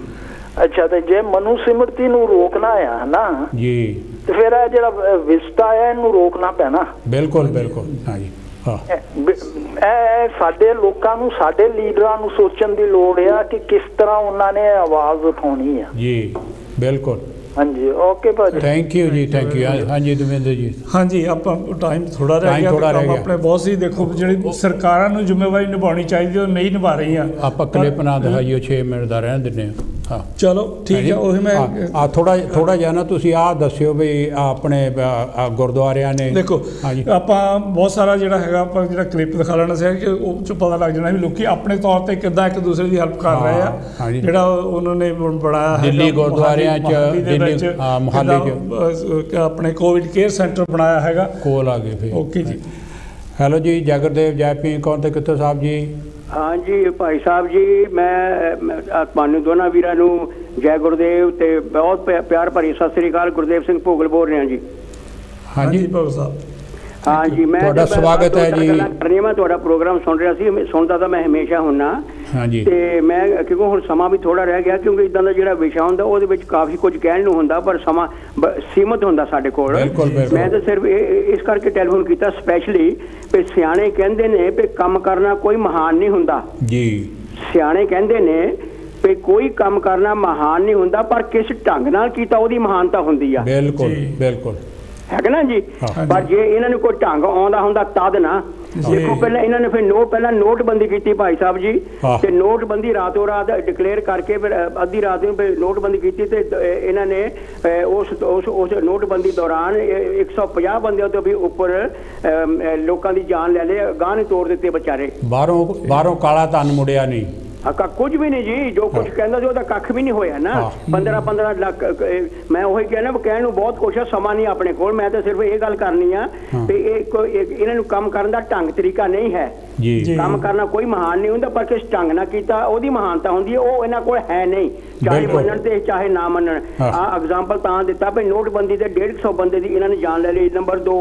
ਅੱਛਾ, ਤੇ ਜੇ ਮਨੂ ਸਿਮਰਤੀ ਨੂੰ ਰੋਕਣਾ ਆ ਨਾ ਜੀ, ਤੇ ਫਿਰ ਇਹ ਜਿਹੜਾ ਵਿਸਟਾ ਆ ਇਹਨੂੰ ਰੋਕਣਾ ਪੈਣਾ। ਬਿਲਕੁਲ ਬਿਲਕੁਲ। ਹਾਂ ਜੀ। ਇਹ ਸਾਡੇ ਲੋਕਾਂ ਨੂੰ, ਸਾਡੇ ਲੀਡਰਾਂ ਨੂੰ ਸੋਚਣ ਦੀ ਲੋੜ ਆ ਕਿ ਕਿਸ ਤਰ੍ਹਾਂ ਉਹਨਾਂ ਨੇ ਆਵਾਜ਼ ਉਠਾਉਣੀ ਆ ਜੀ। ਬਿਲਕੁਲ। ਹਾਂਜੀ, ਓਕੇ ਭਾਜੀ, ਥੈਂਕ ਯੂ ਜੀ, ਥੈਂਕ ਯੂ। ਹਾਂਜੀ ਦਵਿੰਦਰ ਜੀ। ਹਾਂਜੀ, ਆਪਾਂ ਟਾਈਮ ਥੋੜਾ ਰਹਿ ਗਿਆ, ਆਪਣੇ ਬਹੁਤ ਸੀ। ਦੇਖੋ, ਜਿਹੜੀ ਸਰਕਾਰਾਂ ਨੂੰ ਜ਼ਿੰਮੇਵਾਰੀ ਨਿਭਾਉਣੀ ਚਾਹੀਦੀ ਉਹ ਨਹੀਂ ਨਿਭਾ ਰਹੀਆਂ। ਆਪਾਂ ਕਲਿੱਪ ਨਾ ਦਿਖਾਈਓ, 6 ਮਿੰਟ ਦਾ ਰਹਿਣ ਦਿੰਦੇ ਹਾਂ। ਹਾਂ, ਚਲੋ ਠੀਕ ਹੈ। ਉਹੀ ਮੈਂ ਥੋੜਾ ਜਿਹਾ ਨਾ ਤੁਸੀਂ ਆਹ ਦੱਸਿਓ ਵੀ ਆਪਣੇ ਗੁਰਦੁਆਰਿਆਂ ਨੇ। ਦੇਖੋ, ਆਪਾਂ ਬਹੁਤ ਸਾਰਾ ਜਿਹੜਾ ਹੈਗਾ, ਆਪਾਂ ਜਿਹੜਾ ਕਲਿੱਪ ਦਿਖਾ ਲੈਣਾ ਸੀ ਕਿ ਉਹ 'ਚ ਪਤਾ ਲੱਗ ਜਾਣਾ ਵੀ ਲੋਕੀ ਆਪਣੇ ਤੌਰ ਤੇ ਕਿੱਦਾਂ ਇੱਕ ਦੂਸਰੇ ਦੀ ਹੈਲਪ ਕਰ ਰਹੇ ਆ। ਜਿਹੜਾ ਉਹਨਾਂ ਨੇ ਬਣਾਇਆ ਦਿੱਲੀ ਗੁਰਦੁਆਰਿਆਂ 'ਚ, ਮੁਹਾਲੀ 'ਚ ਆਪਣੇ ਕੋਵਿਡ ਕੇਅਰ ਸੈਂਟਰ ਬਣਾਇਆ ਹੈਗਾ, ਕੋਲ ਆ ਗਏ ਫਿਰ। ਓਕੇ ਜੀ। ਹੈਲੋ ਜੀ, ਜੈ ਗੁਰਦੇਵ ਜੈ ਭੀਮ, ਕੌਣ ਤੇ ਕਿੱਥੋਂ ਸਾਹਿਬ ਜੀ? ਹਾਂਜੀ ਭਾਈ ਸਾਹਿਬ ਜੀ, ਮੈਂ ਤੁਹਾਨੂੰ ਦੋਨਾਂ ਵੀਰਾਂ ਨੂੰ ਜੈ ਗੁਰਦੇਵ ਤੇ ਬਹੁਤ ਪਿਆਰ ਭਰੀ ਸਤਿ ਸ੍ਰੀ ਅਕਾਲ। ਗੁਰਦੇਵ ਸਿੰਘ ਭੋਗਲ ਬੋਲ ਰਿਹਾ ਜੀ। ਹਾਂਜੀ ਭੋਗਲ ਸਾਹਿਬ। हाँ जी, मैं ਤੁਹਾਡਾ ਸਵਾਗਤ ਹੈ ਜੀ। ਕਰਨੀ ਮੈਂ ਤੁਹਾਡਾ ਪ੍ਰੋਗਰਾਮ ਸੁਣ ਰਿਹਾ ਸੀ, ਸੁਣਦਾ ਤਾਂ ਮੈਂ ਹਮੇਸ਼ਾ ਹੁੰਨਾ। ਹਾਂਜੀ। ਤੇ ਮੈਂ ਕਿਉਂਕਿ ਹੁਣ ਸਮਾਂ ਵੀ ਥੋੜਾ ਰਹਿ ਗਿਆ, ਕਿਉਂਕਿ ਇਦਾਂ ਦਾ ਜਿਹੜਾ ਵਿਸ਼ਾ ਹੁੰਦਾ ਉਹਦੇ ਵਿੱਚ ਕਾਫੀ ਕੁਝ ਕਹਿਣ ਨੂੰ ਹੁੰਦਾ, ਪਰ ਸਮਾਂ ਸੀਮਤ ਹੁੰਦਾ ਸਾਡੇ ਕੋਲ। ਮੈਂ ਤਾਂ ਸਿਰਫ ਇਸ ਕਰਕੇ ਟੈਲੀਫੋਨ ਕੀਤਾ ਸਪੈਸ਼ਲੀ ਵੀ ਸਿਆਣੇ ਕਹਿੰਦੇ ਨੇ ਵੀ ਕੰਮ ਕਰਨਾ ਕੋਈ ਮਹਾਨ ਨਹੀਂ ਹੁੰਦਾ ਜੀ। ਸਿਆਣੇ ਕਹਿੰਦੇ ਨੇ ਵੀ ਕੋਈ ਕੰਮ ਕਰਨਾ ਮਹਾਨ ਨਹੀਂ ਹੁੰਦਾ, ਪਰ ਕਿਸ ਢੰਗ ਨਾਲ ਕੀਤਾ ਉਹਦੀ ਮਹਾਨਤਾ ਹੁੰਦੀ ਆ। ਬਿਲਕੁਲ ਬਿਲਕੁਲ ਹੈ ਕਿ ਨਾ ਜੀ। ਪਰ ਜੇ ਇਹਨਾਂ ਨੂੰ ਕੋਈ ਢੰਗ ਆਉਂਦਾ ਹੁੰਦਾ ਤਦ ਨਾ ਦੇਖੋ, ਪਹਿਲਾਂ ਇਹਨਾਂ ਨੇ ਫਿਰ ਪਹਿਲਾਂ ਨੋਟਬੰਦੀ ਕੀਤੀ ਭਾਈ ਸਾਹਿਬ ਜੀ, ਤੇ ਨੋਟਬੰਦੀ ਰਾਤੋਂ ਰਾਤ ਡਿਕਲੇਅਰ ਕਰਕੇ ਫਿਰ ਅੱਧੀ ਰਾਤ ਨੂੰ ਨੋਟਬੰਦੀ ਕੀਤੀ, ਤੇ ਇਹਨਾਂ ਨੇ ਉਸ ਨੋਟਬੰਦੀ ਦੌਰਾਨ 150 ਬੰਦਿਆਂ ਤੋਂ ਵੀ ਉੱਪਰ ਲੋਕਾਂ ਦੀ ਜਾਨ ਲੈ ਲਈ, ਗਾਹ ਨਹੀਂ ਤੋੜ ਦਿੱਤੇ ਵਿਚਾਰੇ। ਬਾਹਰੋਂ ਕਾਲਾ ਧਨ ਮੁੜਿਆ ਨਹੀਂ, ਕੁਝ ਵੀ ਨਹੀਂ ਜੀ। ਜੋ ਕੁਝ ਕਹਿੰਦਾ ਸੀ ਉਹਦਾ ਕੱਖ ਵੀ ਨਹੀਂ ਹੋਇਆ ਨਾ। 15 ਲੱਖ ਮੈਂ ਉਹੀ ਕਹਿਣਾ, ਕਹਿਣ ਨੂੰ ਬਹੁਤ ਕੁਛ ਆ, ਸਮਾਂ ਨਹੀਂ ਆਪਣੇ ਕੋਲ। ਮੈਂ ਤਾਂ ਸਿਰਫ ਇਹ ਗੱਲ ਕਰਨੀ ਆ ਵੀ ਇਹਨਾਂ ਨੂੰ ਕੰਮ ਕਰਨ ਦਾ ਢੰਗ ਤਰੀਕਾ ਨਹੀਂ ਹੈ। ਕੰਮ ਕਰਨਾ ਕੋਈ ਮਹਾਨ ਨਹੀਂ ਹੁੰਦਾ, ਪਰ ਕਿਸ ਢੰਗ ਨਾਲ ਕੀਤਾ ਉਹਦੀ ਮਹਾਨਤਾ ਹੁੰਦੀ ਹੈ। ਉਹ ਇਹਨਾਂ ਕੋਲ ਹੈ ਨਹੀਂ, ਚਾਹੇ ਮੰਨਣ ਤੇ ਚਾਹੇ ਨਾ ਮੰਨਣ। ਐਗਜ਼ਾਮਪਲ ਤਾਂ ਦਿੱਤਾ ਵੀ ਨੋਟਬੰਦੀ ਤੇ 150 ਬੰਦੇ ਦੀ ਇਹਨਾਂ ਨੇ ਜਾਨ ਲੈ ਲਈ। ਨੰਬਰ 2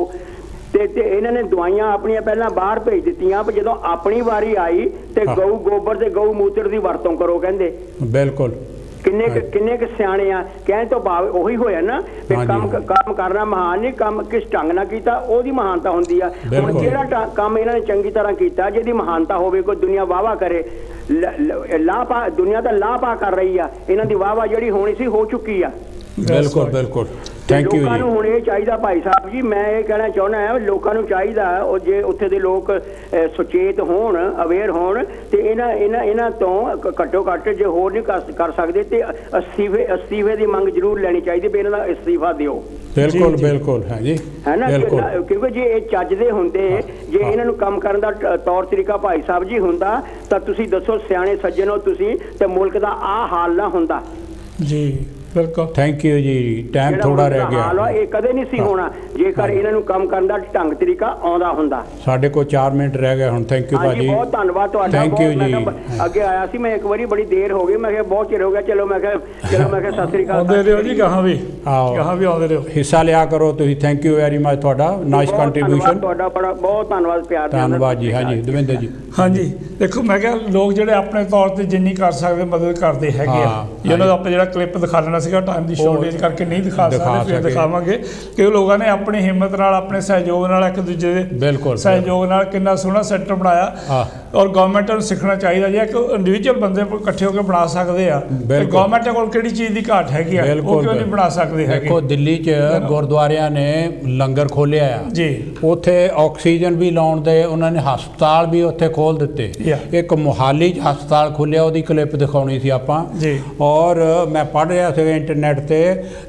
ਤੇ ਇਹਨਾਂ ਨੇ ਦਵਾਈਆਂ ਆਪਣੀਆਂ ਪਹਿਲਾਂ ਬਾਹਰ ਭੇਜ ਦਿੱਤੀਆਂ, ਪਰ ਜਦੋਂ ਆਪਣੀ ਵਾਰੀ ਆਈ ਤੇ ਗਊ ਗੋਬਰ ਤੇ ਗਊ ਮੂਤਰ ਦੀ ਵਰਤੋਂ ਕਰੋ ਕਹਿੰਦੇ। ਬਿਲਕੁਲ। ਕਿੰਨੇ ਕੁ ਸਿਆਣੇ ਆ, ਕਹਿਣ ਤੋਂ ਭਾਵ ਉਹੀ ਹੋਇਆ ਨਾ ਵੀ ਕੰਮ ਕਰਨਾ ਮਹਾਨ ਨਹੀਂ, ਕੰਮ ਕਿਸ ਢੰਗ ਨਾਲ ਕੀਤਾ ਉਹਦੀ ਮਹਾਨਤਾ ਹੁੰਦੀ ਆ। ਹੁਣ ਜਿਹੜਾ ਕੰਮ ਇਹਨਾਂ ਨੇ ਚੰਗੀ ਤਰ੍ਹਾਂ ਕੀਤਾ, ਜਿਹਦੀ ਮਹਾਨਤਾ ਹੋਵੇ, ਕੋਈ ਦੁਨੀਆ ਵਾਹਵਾ ਕਰੇ, ਦੁਨੀਆ ਤਾਂ ਲਾਪਾ ਕਰ ਰਹੀ ਆ, ਇਹਨਾਂ ਦੀ ਵਾਹਵਾ ਜਿਹੜੀ ਹੋਣੀ ਸੀ ਹੋ ਚੁੱਕੀ ਆ। ਬਿਲਕੁਲ ਬਿਲकुल। ਥੈਂਕ ਯੂ ਜੀ। ਲੋਕਾਂ ਨੂੰ ਹੁਣ ਇਹ ਚਾਹੀਦਾ ਭਾਈ ਸਾਹਿਬ ਜੀ, ਮੈਂ ਇਹ ਕਹਿਣਾ ਚਾਹੁੰਦਾ ਹਾਂ, ਲੋਕਾਂ ਨੂੰ ਚਾਹੀਦਾ ਉਹ ਜੇ ਉੱਥੇ ਦੇ ਲੋਕ ਸੁਚੇਤ ਹੋਣ, ਅਵੇਅਰ ਹੋਣ, ਤੇ ਇਹਨਾਂ ਤੋਂ ਘੱਟੋ ਘੱਟ ਜੇ ਹੋਰ ਨਹੀਂ ਕਰ ਸਕਦੇ ਤੇ ਅਸਤੀਫੇ ਦੀ ਮੰਗ ਜ਼ਰੂਰ ਲੈਣੀ ਚਾਹੀਦੀ ਵੀ ਇਹਨਾਂ ਦਾ ਅਸਤੀਫਾ ਦਿਓ। ਬਿਲਕੁਲ ਬਿਲकुल ਹੈ ਜੀ, ਹੈ ਨਾ। ਕਿਉਂਕਿ ਜੇ ਇਹ ਚੱਜਦੇ ਹੁੰਦੇ, ਜੇ ਇਹਨਾਂ ਨੂੰ ਕੰਮ ਕਰਨ ਦਾ ਤੌਰ ਤਰੀਕਾ ਭਾਈ ਸਾਹਿਬ ਜੀ ਹੁੰਦਾ, ਤਾਂ ਤੁਸੀਂ ਦੱਸੋ ਸਿਆਣੇ ਸੱਜਣ ਹੋ ਤੁਸੀਂ, ਤੇ ਮੁਲਕ ਦਾ ਆਹ ਹਾਲ ਨਾ ਹੁੰਦਾ ਜੀ। ਬਿਲਕੁਲ। ਥੈਂਕ ਯੂ ਜੀ। ਟਾਈਮ ਥੋੜਾ ਰਹਿ ਗਿਆ। ਇਹ ਕਦੇ ਨਹੀਂ ਸੀ ਹੋਣਾ ਜੇਕਰ ਇਹਨਾਂ ਨੂੰ ਕੰਮ ਕਰਨ ਦਾ ਢੰਗ ਤਰੀਕਾ ਆਉਂਦਾ ਹੁੰਦਾ। ਸਾਡੇ ਕੋਲ 4 ਮਿੰਟ ਰਹਿ ਗਏ ਹੁਣ। ਥੈਂਕ ਯੂ ਭਾਜੀ, ਬਹੁਤ ਧੰਨਵਾਦ ਤੁਹਾਡਾ। ਥੈਂਕ ਯੂ ਜੀ। ਅੱਗੇ ਆਇਆ ਸੀ ਮੈਂ ਇੱਕ ਵਾਰੀ, ਬੜੀ ਦੇਰ ਹੋ ਗਈ, ਮੈਂ ਕਿਹਾ ਬਹੁਤ ਚਿਰ ਹੋ ਗਿਆ, ਚਲੋ ਮੈਂ ਕਿਹਾ ਸਤਿ ਸ੍ਰੀ ਅਕਾਲ। ਆਉਂਦੇ ਰਹੋ ਜੀ, ਕਹਾਂ ਵੀ ਆਉਂਦੇ ਰਹੋ, ਹਿੱਸਾ ਲਿਆ ਕਰੋ ਤੁਸੀਂ। ਥੈਂਕ ਯੂ ਵੈਰੀ ਮਚ, ਤੁਹਾਡਾ ਨਾਈਸ ਕੰਟਰੀਬਿਊਸ਼ਨ। ਤੁਹਾਡਾ ਬੜਾ ਬਹੁਤ ਧੰਨਵਾਦ, ਪਿਆਰ ਧੰਨਵਾਦ ਜੀ। ਹਾਂਜੀ ਦਵਿੰਦਰ ਜੀ। ਹਾਂਜੀ ਦੇਖੋ, ਮੈਂ ਕਿਹਾ ਲੋਕ ਜਿਹੜੇ ਆਪਣੇ ਤੌਰ ਤੇ ਜਿੰਨੀ ਕਰ ਸਕਦੇ ਮਦਦ ਕਰਦੇ ਹੈਗੇ ਆ। ਇਹਨਾਂ ਦਾ ਆਪਾਂ ਜਿਹੜਾ ਕਲਿੱਪ ਦਿਖਾ ਲੈਣਾ ਸੀਗਾ, ਟਾਈਮ ਦੀ ਸ਼ੋਰਟੇਜ ਕਰਕੇ ਨਹੀਂ ਦਿਖਾ ਸਕਦੇ, ਫਿਰ ਦਿਖਾਵਾਂਗੇ ਕਿ ਲੋਕਾਂ ਨੇ ਆਪਣੀ ਹਿੰਮਤ ਨਾਲ, ਆਪਣੇ ਸਹਿਯੋਗ ਨਾਲ, ਇੱਕ ਦੂਜੇ ਦੇ ਸਹਿਯੋਗ ਨਾਲ ਕਿੰਨਾ ਸੋਹਣਾ ਸੈਂਟਰ ਬਣਾਇਆ। ਔਰ ਗਵਰਨਮੈਂਟ ਨੂੰ ਸਿੱਖਣਾ ਚਾਹੀਦਾ ਜੇ ਇੱਕ ਇੰਡੀਵਿਜੂਅਲ ਬੰਦੇ ਇਕੱਠੇ ਹੋ ਕੇ ਬਣਾ ਸਕਦੇ ਆ, ਗਵਰਨਮੈਂਟ ਕੋਲ ਕਿਹੜੀ ਚੀਜ਼ ਦੀ ਘਾਟ ਹੈਗੀ ਆ, ਉਹ ਕਿਉਂ ਨਹੀਂ ਬਣਾ ਸਕਦੇ ਹੈਗੇ। ਦੇਖੋ ਦਿੱਲੀ 'ਚ ਗੁਰਦੁਆਰਿਆਂ ਨੇ ਲੰਗਰ ਖੋਲ੍ਹਿਆ ਆ ਜੀ, ਉੱਥੇ ਆਕਸੀਜਨ ਵੀ ਲਾਉਣ ਦੇ ਉਹਨਾਂ ਨੇ ਹਸਪਤਾਲ ਵੀ ਉੱਥੇ ਖੋਲ੍ਹ ਦਿੱਤੇ। ਇੱਕ ਮੁਹਾਲੀ 'ਚ ਹਸਪਤਾਲ ਖੁੱਲ੍ਹਿਆ, ਉਹਦੀ ਕਲਿੱਪ ਦਿਖਾਉਣੀ ਸੀ ਆਪਾਂ। ਔਰ ਮੈਂ ਪੜ੍ਹ ਰਿਹਾ ਸੀ ਇੰਟਰਨੈਟ ਤੇ,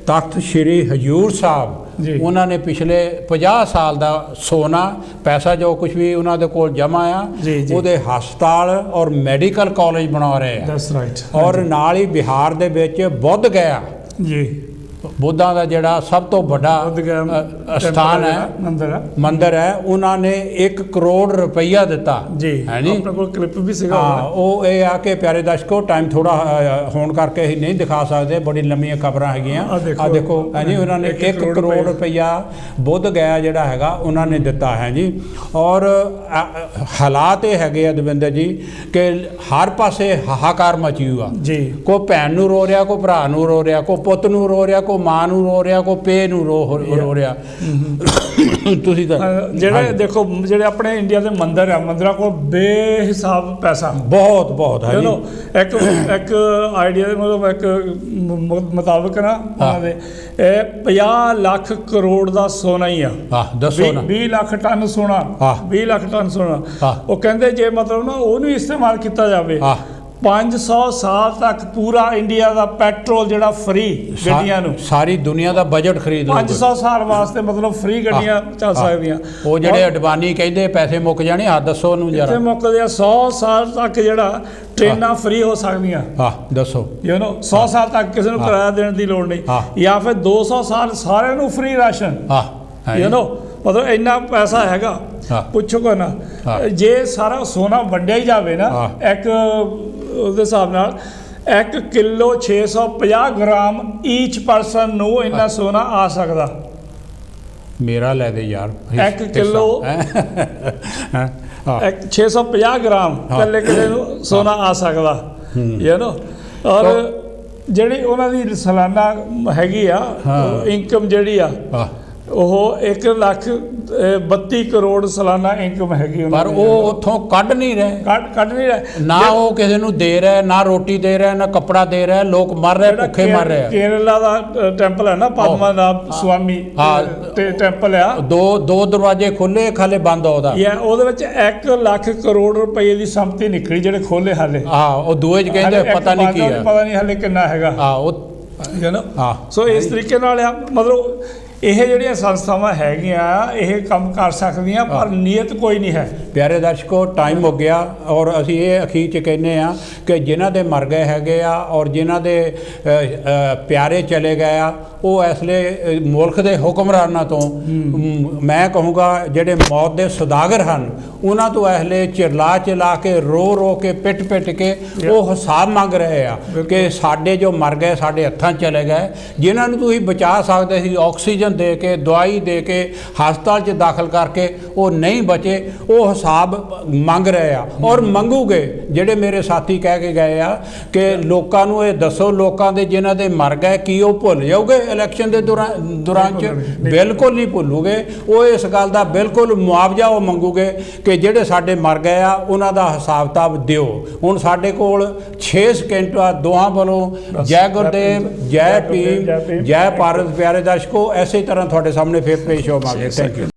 ਤਖਤ ਸ਼੍ਰੀ ਹਜ਼ੂਰ ਸਾਹਿਬ ਉਹਨਾਂ ਨੇ ਪਿਛਲੇ 50 ਸਾਲ ਦਾ ਸੋਨਾ ਪੈਸਾ ਜੋ ਕੁਝ ਵੀ ਉਹਨਾਂ ਦੇ ਕੋਲ ਜਮ੍ਹਾਂ ਆ, ਉਹਦੇ ਹਸਪਤਾਲ ਔਰ ਮੈਡੀਕਲ ਕਾਲਜ ਬਣਾ ਰਹੇ ਆ। ਔਰ ਨਾਲ ਹੀ ਬਿਹਾਰ ਦੇ ਵਿੱਚ ਬੁੱਧ ਗਿਆ ਜੀ, ਬੁੱਧਾਂ ਦਾ ਜਿਹੜਾ ਸਭ ਤੋਂ ਵੱਡਾ ਸਥਾਨ ਹੈ, ਮੰਦਿਰ ਹੈ, ਉਹਨਾਂ ਨੇ 1 ਕਰੋੜ ਰੁਪਈਆ ਦਿੱਤਾ ਜੀ। ਹੈ ਜੀ, ਆਪਣੇ ਕੋਲ ਕਲਿੱਪ ਵੀ ਸੀਗਾ। ਉਹ ਇਹ ਆ ਕਿ ਪਿਆਰੇ ਦਰਸ਼ਕੋ, ਟਾਈਮ ਥੋੜਾ ਹੋਣ ਕਰਕੇ ਅਸੀਂ ਨਹੀਂ ਦਿਖਾ ਸਕਦੇ, ਬੜੀ ਲੰਮੀਆਂ ਖਬਰਾਂ ਹੈਗੀਆਂ। ਆ ਦੇਖੋ ਹੈ ਜੀ, ਉਹਨਾਂ ਨੇ 1 ਕਰੋੜ ਰੁਪਈਆ ਬੁੱਧ ਗਿਆ ਜਿਹੜਾ ਹੈਗਾ ਉਹਨਾਂ ਨੇ ਦਿੱਤਾ ਹੈ ਜੀ। ਔਰ ਹਾਲਾਤ ਇਹ ਹੈਗੇ ਆ ਦਵਿੰਦਰ ਜੀ ਕਿ ਹਰ ਪਾਸੇ ਹਾਹਾਕਾਰ ਮਚੀ ਹੋਆ ਜੀ। ਕੋਈ ਭੈਣ ਨੂੰ ਰੋ ਰਿਹਾ, ਕੋਈ ਭਰਾ ਨੂੰ ਰੋ ਰਿਹਾ, ਕੋਈ ਪੁੱਤ ਨੂੰ ਰੋ ਰਿਹਾ, ਕੋਈ ਮਾਂ ਨੂੰ ਰੋ ਰਿਹਾ, ਕੋਈ ਪੇ ਨੂੰ ਰੋ ਰਿਹਾ। ਤੁਸੀਂ ਤਾਂ ਜਿਹੜੇ ਦੇਖੋ, ਜਿਹੜੇ ਆਪਣੇ ਇੰਡੀਆ ਦੇ ਮੰਦਿਰ ਆ, ਮੰਦਿਰਾਂ ਕੋਲ ਬੇਹਿਸਾਬ ਪੈਸਾ ਬਹੁਤ ਹੈ ਜੀ। ਇੱਕ ਆਈਡੀਆ ਦੇ ਮਤਲਬ ਇੱਕ ਮੁਤਾਬਕ ਨਾ ਉਹਨਾਂ ਦੇ 50 ਲੱਖ ਕਰੋੜ ਦਾ ਸੋਨਾ ਹੀ ਆ। ਦੱਸੋ ਨਾ, 20 ਲੱਖ ਟਨ ਸੋਨਾ, 20 ਲੱਖ ਟਨ ਸੋਨਾ। ਉਹ ਕਹਿੰਦੇ ਜੇ ਮਤਲਬ ਨਾ ਉਹਨੂੰ ਇਸਤੇਮਾਲ ਕੀਤਾ ਜਾਵੇ, 500 ਸਾਲ ਤੱਕ ਪੂਰਾ ਇੰਡੀਆ ਦਾ ਪੈਟਰੋਲ ਜਿਹੜਾ ਫ੍ਰੀ ਗੱਡੀਆਂ ਨੂੰ, ਸਾਰੀ ਦੁਨੀਆ ਦਾ ਬਜਟ ਖਰੀਦ ਲਓ। 500 ਸਾਲ ਵਾਸਤੇ ਮਤਲਬ ਫ੍ਰੀ ਗੱਡੀਆਂ ਚੱਲ ਸਕਦੀਆਂ। ਉਹ ਜਿਹੜੇ ਅਡਵਾਨੀ ਕਹਿੰਦੇ ਪੈਸੇ ਮੁੱਕ ਜਾਣੇ, ਦੱਸੋ ਉਹਨੂੰ ਜਰਾ। ਇੱਥੇ ਮੁੱਕਦੇ ਆ 100 ਸਾਲ ਤੱਕ ਜਿਹੜਾ ਟ੍ਰੇਨਾਂ ਫ੍ਰੀ ਹੋ ਸਕਦੀਆਂ। ਦੱਸੋ 100 ਸਾਲ ਤੱਕ ਕਿਸੇ ਨੂੰ ਕਿਰਾਇਆ ਦੇਣ ਦੀ ਲੋੜ ਨਹੀਂ, ਜਾਂ ਫਿਰ 200 ਸਾਲ ਸਾਰਿਆਂ ਨੂੰ ਫ੍ਰੀ ਰਾਸ਼ਨ। ਮਤਲਬ ਇੰਨਾ ਪੈਸਾ ਹੈਗਾ, ਪੁੱਛੋ ਕੋ ਨਾ। ਜੇ ਸਾਰਾ ਸੋਨਾ ਵੰਡਿਆ ਹੀ ਜਾਵੇ ਨਾ, ਇੱਕ ਉਹਦੇ ਹਿਸਾਬ ਨਾਲ 1 ਕਿਲੋ 650 ਗ੍ਰਾਮ ਈਚ ਪਰਸਨ ਨੂੰ ਇੰਨਾ ਸੋਨਾ ਆ ਸਕਦਾ। ਮੇਰਾ ਲੈ ਦੇ ਯਾਰ 1 ਕਿਲੋ 650 ਗ੍ਰਾਮ ਇਕੱਲੇ ਕਿਲੇ ਨੂੰ ਸੋਨਾ ਆ ਸਕਦਾ ਔਰ ਜਿਹੜੀ ਉਹਨਾਂ ਦੀ ਸਾਲਾਨਾ ਹੈਗੀ ਆ ਇਨਕਮ ਜਿਹੜੀ ਆ ਉਹ 1,32 ਕਰੋੜ ਸਾਲਾਨਾ ਇਨਕਮ ਹੈਗੀ ਪਰ ਉਹ ਉੱਥੋਂ ਕੱਢ ਨਹੀਂ ਰਹੇ ਨਾ ਉਹ ਕਿਸੇ ਨੂੰ ਦੇ ਰਿਹਾ, ਨਾ ਰੋਟੀ ਦੇ ਰਿਹਾ, ਨਾ ਕੱਪੜਾ ਦੇ ਰਿਹਾ, ਲੋਕ ਮਰ ਰਹੇ, ਭੁੱਖੇ ਮਰ ਰਹੇ। ਕੇਰਲਾ ਦਾ ਟੈਂਪਲ ਹੈ ਨਾ ਪਦਮਨਾਭ ਸਵਾਮੀ ਟੈਂਪਲ ਆ, ਦੋ ਦਰਵਾਜ਼ੇ ਖੁੱਲੇ ਖਾਲੇ ਬੰਦ ਉਹਦਾ ਉਹਦੇ ਵਿੱਚ 1 ਲੱਖ ਕਰੋੜ ਰੁਪਏ ਦੀ ਸੰਪਤੀ ਨਿਕਲੀ ਜਿਹੜੇ ਖੋਲੇ ਹਾਲੇ। ਉਹ ਦੂਏ ਚ ਕਹਿੰਦੇ ਪਤਾ ਨਹੀਂ ਕੀ ਹੈ, ਪਤਾ ਨਹੀਂ ਹਾਲੇ ਕਿੰਨਾ ਹੈਗਾ। ਸੋ ਇਸ ਤਰੀਕੇ ਨਾਲ ਆ ਮਤਲਬ ਇਹ ਜਿਹੜੀਆਂ ਸੰਸਥਾਵਾਂ ਹੈਗੀਆਂ ਇਹ ਕੰਮ ਕਰ ਸਕਦੀਆਂ ਪਰ ਨੀਅਤ ਕੋਈ ਨਹੀਂ ਹੈ। ਪਿਆਰੇ ਦਰਸ਼ਕੋ, ਟਾਈਮ ਹੋ ਗਿਆ ਔਰ ਅਸੀਂ ਇਹ ਅਖੀਰ 'ਚ ਕਹਿੰਦੇ ਆ ਕਿ ਜਿਨ੍ਹਾਂ ਦੇ ਮਰ ਗਏ ਹੈਗੇ ਆ ਔਰ ਜਿਨ੍ਹਾਂ ਦੇ ਪਿਆਰੇ ਚਲੇ ਗਏ ਆ ਉਹ ਇਸ ਲਈ ਮੁਲਕ ਦੇ ਹੁਕਮਰਾਨਾਂ ਤੋਂ ਮੈਂ ਕਹੂੰਗਾ ਜਿਹੜੇ ਮੌਤ ਦੇ ਸੁਦਾਗਰ ਹਨ ਉਹਨਾਂ ਤੋਂ ਇਸ ਲਈ ਚਿਲਾ ਕੇ ਰੋ ਕੇ ਪਿੱਟ ਕੇ ਉਹ ਹਿਸਾਬ ਮੰਗ ਰਹੇ ਆ ਕਿ ਸਾਡੇ ਜੋ ਮਰ ਗਏ ਸਾਡੇ ਹੱਥਾਂ ਚਲੇ ਗਏ, ਜਿਨ੍ਹਾਂ ਨੂੰ ਤੁਸੀਂ ਬਚਾ ਸਕਦੇ ਸੀ ਆਕਸੀਜਨ ਦੇ ਕੇ ਦਵਾਈ ਦੇ ਕੇ ਹਸਪਤਾਲ 'ਚ ਦਾਖਲ ਕਰਕੇ ਉਹ ਨਹੀਂ ਬਚੇ, ਉਹ ਹਿਸਾਬ ਮੰਗ ਰਹੇ ਆ ਔਰ ਮੰਗੂਗੇ। ਜਿਹੜੇ ਮੇਰੇ ਸਾਥੀ ਕਹਿ ਕੇ ਗਏ ਆ ਕਿ ਲੋਕਾਂ ਨੂੰ ਇਹ ਦੱਸੋ ਲੋਕਾਂ ਦੇ ਜਿਨ੍ਹਾਂ ਦੇ ਮਰ ਗਏ ਕੀ ਉਹ ਭੁੱਲ ਜਾਓਗੇ ਇਲੈਕਸ਼ਨ ਦੇ ਦੌਰਾਨ 'ਚ? ਬਿਲਕੁਲ ਨਹੀਂ ਭੁੱਲੂਗੇ। ਉਹ ਇਸ ਗੱਲ ਦਾ ਬਿਲਕੁਲ ਮੁਆਵਜ਼ਾ ਉਹ ਮੰਗੂਗੇ ਕਿ ਜਿਹੜੇ ਸਾਡੇ ਮਰ ਗਏ ਆ ਉਹਨਾਂ ਦਾ ਹਿਸਾਬ ਕਿਤਾਬ ਦਿਓ। ਹੁਣ ਸਾਡੇ ਕੋਲ 6 ਸਕਿੰਟ ਆ ਦੋਹਾਂ ਵੱਲੋਂ ਜੈ ਗੁਰਦੇਵ, ਜੈ ਭੀਮ, ਜੈ ਭਾਰਤ। ਪਿਆਰੇ ਦਰਸ਼ਕੋ, ਇਸੇ ਤਰ੍ਹਾਂ ਤੁਹਾਡੇ ਸਾਹਮਣੇ ਫਿਰ ਪੇਸ਼ ਹੋਵਾਂਗੇ। Thank you.